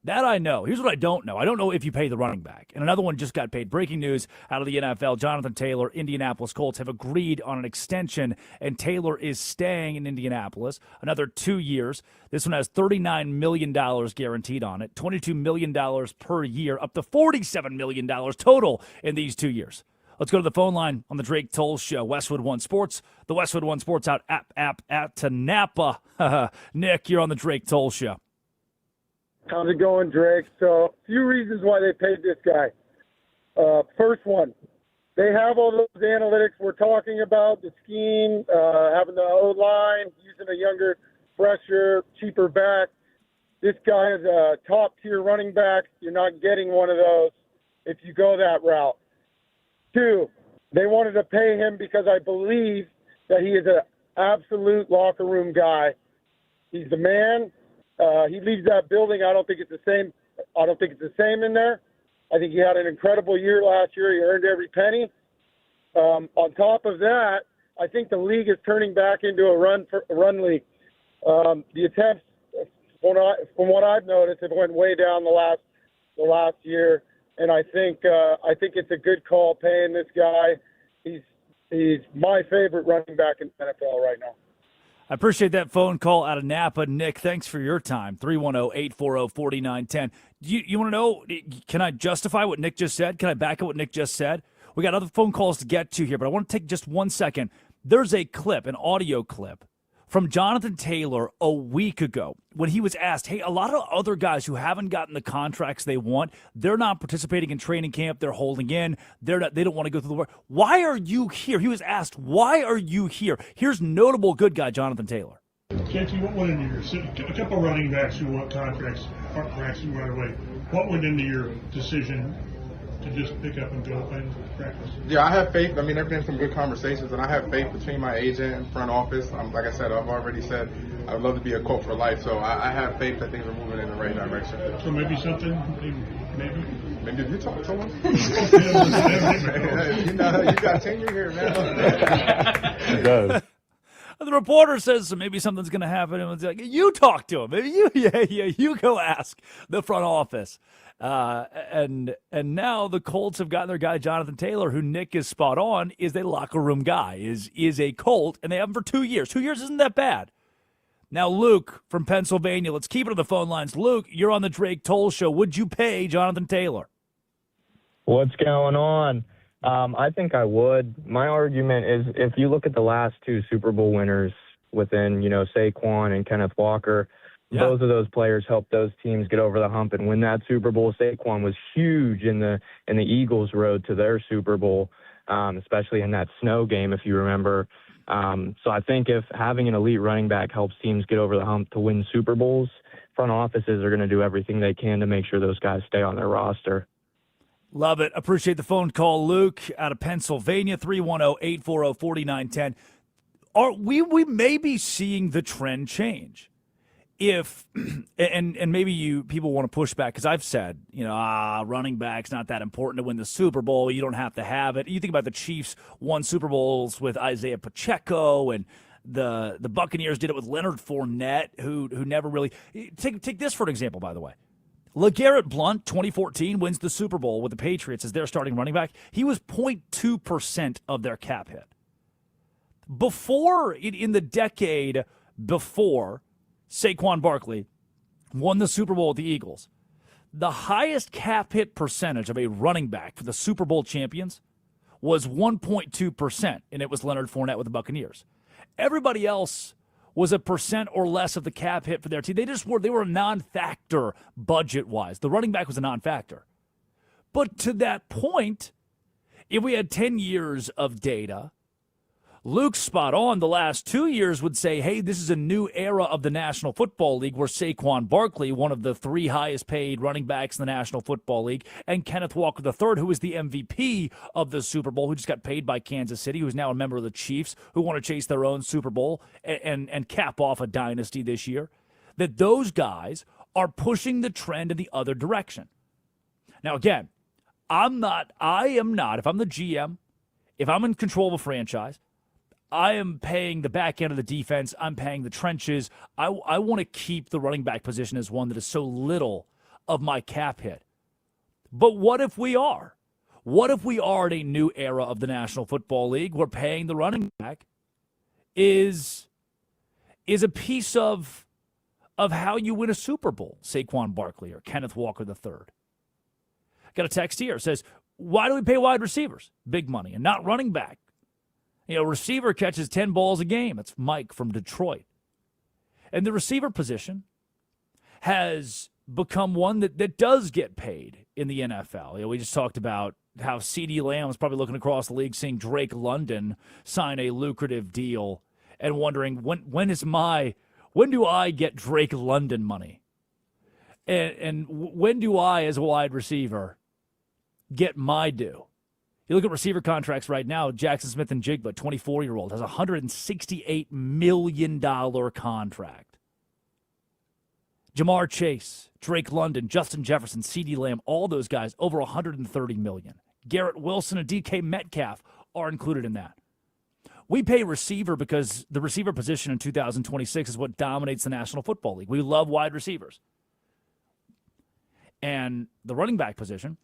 That I know. Here's what I don't know. I don't know if you pay the running back. And another one just got paid. Breaking news out of the NFL. Jonathan Taylor, Indianapolis Colts, have agreed on an extension, and Taylor is staying in Indianapolis another 2 years. This one has $39 million guaranteed on it, $22 million per year, up to $47 million total in these 2 years. Let's go to the phone line on the Drake Toll Show, Westwood One Sports, the Westwood One Sports out app to Napa. Nick, you're on the Drake Toll Show. How's it going, Drake? So, a few reasons why they paid this guy. First one, they have all those analytics we're talking about, the scheme, having the O-line, using a younger, fresher, cheaper back. This guy is a top-tier running back. You're not getting one of those if you go that route. Two, they wanted to pay him because I believe that he is an absolute locker room guy. He's the man. He leaves that building. I don't think it's the same. I don't think it's the same in there. I think he had an incredible year last year. He earned every penny. On top of that, I think the league is turning back into a run league. The attempts, from what I've noticed, have went way down the last year, and I think it's a good call paying this guy. He's my favorite running back in the NFL right now. I appreciate that phone call out of Napa. Nick, thanks for your time. 310-840-4910. You want to know, can I justify what Nick just said? Can I back up what Nick just said? We got other phone calls to get to here, but I want to take just 1 second. There's a clip, an audio clip, from Jonathan Taylor a week ago when he was asked, hey, a lot of other guys who haven't gotten the contracts they want, they're not participating in training camp, they're holding in, they don't want to go through the work. Why are you here? He was asked, why are you here? Here's notable good guy Jonathan Taylor. JT, what went into your, a couple running backs who want contracts aren't practicing right away. What went into your decision to just pick up and go and practice? Yeah, I have faith. I mean, there have been some good conversations, and I have faith between my agent and front office. Like I said, I've already said I would love to be a Colt for life, so I have faith that things are moving in the right direction. So maybe something, Maybe you talk to him. You got tenure here, man. He does. The reporter says so maybe something's going to happen, and it's like, you talk to him. Maybe you go ask the front office. And now the Colts have gotten their guy Jonathan Taylor, who Nick is spot on, is a locker room guy, is a Colt, and they have him for 2 years. 2 years isn't that bad. Now, Luke from Pennsylvania, let's keep it on the phone lines. Luke, you're on the Drake Toll Show. Would you pay Jonathan Taylor? What's going on? I think I would. My argument is if you look at the last two Super Bowl winners within, Saquon and Kenneth Walker, both of those players helped those teams get over the hump and win that Super Bowl. Saquon was huge in the Eagles' road to their Super Bowl, especially in that snow game, if you remember. So I think if having an elite running back helps teams get over the hump to win Super Bowls, front offices are going to do everything they can to make sure those guys stay on their roster. Love it. Appreciate the phone call, Luke, out of Pennsylvania, 310-840-4910. We may be seeing the trend change. If and maybe people want to push back because I've said, running back's not that important to win the Super Bowl. You don't have to have it. You think about the Chiefs won Super Bowls with Isaiah Pacheco, and the Buccaneers did it with Leonard Fournette, who never really take this for an example. By the way, LeGarrette Blount, 2014, wins the Super Bowl with the Patriots as their starting running back. He was 0.2% of their cap hit. Before in the decade before Saquon Barkley won the Super Bowl with the Eagles, the highest cap hit percentage of a running back for the Super Bowl champions was 1.2%, and it was Leonard Fournette with the Buccaneers. Everybody else was a percent or less of the cap hit for their team. They were a non-factor budget-wise. The running back was a non-factor. But to that point, if we had 10 years of data, Luke's spot on. The last 2 years would say, hey, this is a new era of the National Football League where Saquon Barkley, one of the 3 highest paid running backs in the National Football League, and Kenneth Walker III, who was the MVP of the Super Bowl, who just got paid by Kansas City, who's now a member of the Chiefs, who want to chase their own Super Bowl and cap off a dynasty this year, that those guys are pushing the trend in the other direction. Now, again, I am not, if I'm the GM, if I'm in control of a franchise, I am paying the back end of the defense. I'm paying the trenches. I want to keep the running back position as one that is so little of my cap hit. But what if we are? What if we are in a new era of the National Football League where paying the running back is a piece of how you win a Super Bowl, Saquon Barkley or Kenneth Walker III? Got a text here. It says, why do we pay wide receivers big money and not running back? Receiver catches 10 balls a game. That's Mike from Detroit. And the receiver position has become one that does get paid in the NFL. We just talked about how CeeDee Lamb is probably looking across the league, seeing Drake London sign a lucrative deal and wondering, when do I get Drake London money? And when do I, as a wide receiver, get my due? You look at receiver contracts right now, Jackson Smith and Jigba, 24-year-old, has a $168 million contract. Jamar Chase, Drake London, Justin Jefferson, CeeDee Lamb, all those guys, over $130 million. Garrett Wilson and DK Metcalf are included in that. We pay receiver because the receiver position in 2026 is what dominates the National Football League. We love wide receivers. And the running back position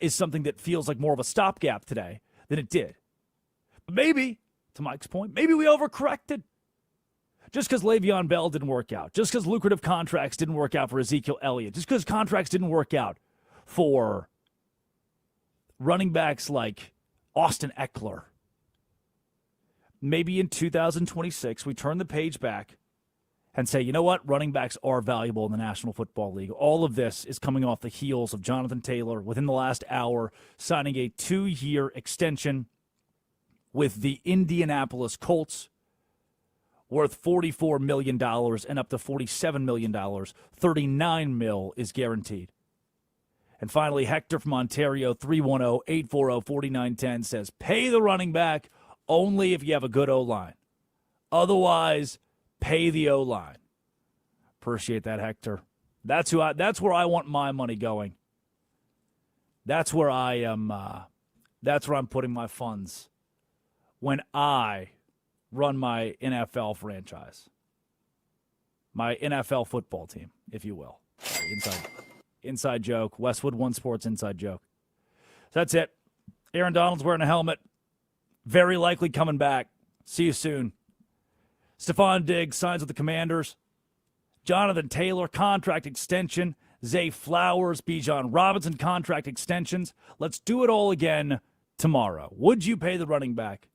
is something that feels like more of a stopgap today than it did. But maybe, to Mike's point, maybe we overcorrected. Just because Le'Veon Bell didn't work out, just because lucrative contracts didn't work out for Ezekiel Elliott, just because contracts didn't work out for running backs like Austin Eckler. Maybe in 2026 we turn the page back and say, you know what, running backs are valuable in the National Football League. All of this is coming off the heels of Jonathan Taylor within the last hour signing a 2-year extension with the Indianapolis Colts worth $44 million and up to $47 million. $39 million is guaranteed. And finally, Hector from Ontario, 310-840-4910 says, pay the running back only if you have a good O-line. Otherwise, pay the O-line. Appreciate that, Hector. That's where I want my money going. That's where I am. That's where I'm putting my funds when I run my NFL franchise, my NFL football team, if you will. Inside joke. Westwood One Sports inside joke. So that's it. Aaron Donald's wearing a helmet. Very likely coming back. See you soon. Stefon Diggs signs with the Commanders. Jonathan Taylor, contract extension. Zay Flowers, Bijan Robinson, contract extensions. Let's do it all again tomorrow. Would you pay the running back?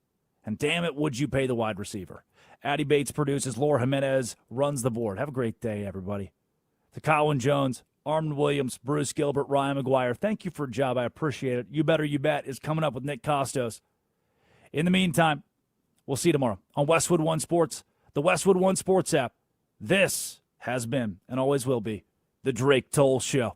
And damn it, would you pay the wide receiver? Addie Bates produces. Laura Jimenez runs the board. Have a great day, everybody. To Colin Jones, Armin Williams, Bruce Gilbert, Ryan McGuire, thank you for a job. I appreciate it. You Better You Bet is coming up with Nick Costos. In the meantime, we'll see you tomorrow on Westwood One Sports, the Westwood One Sports app. This has been, and always will be, The Drake Toll Show.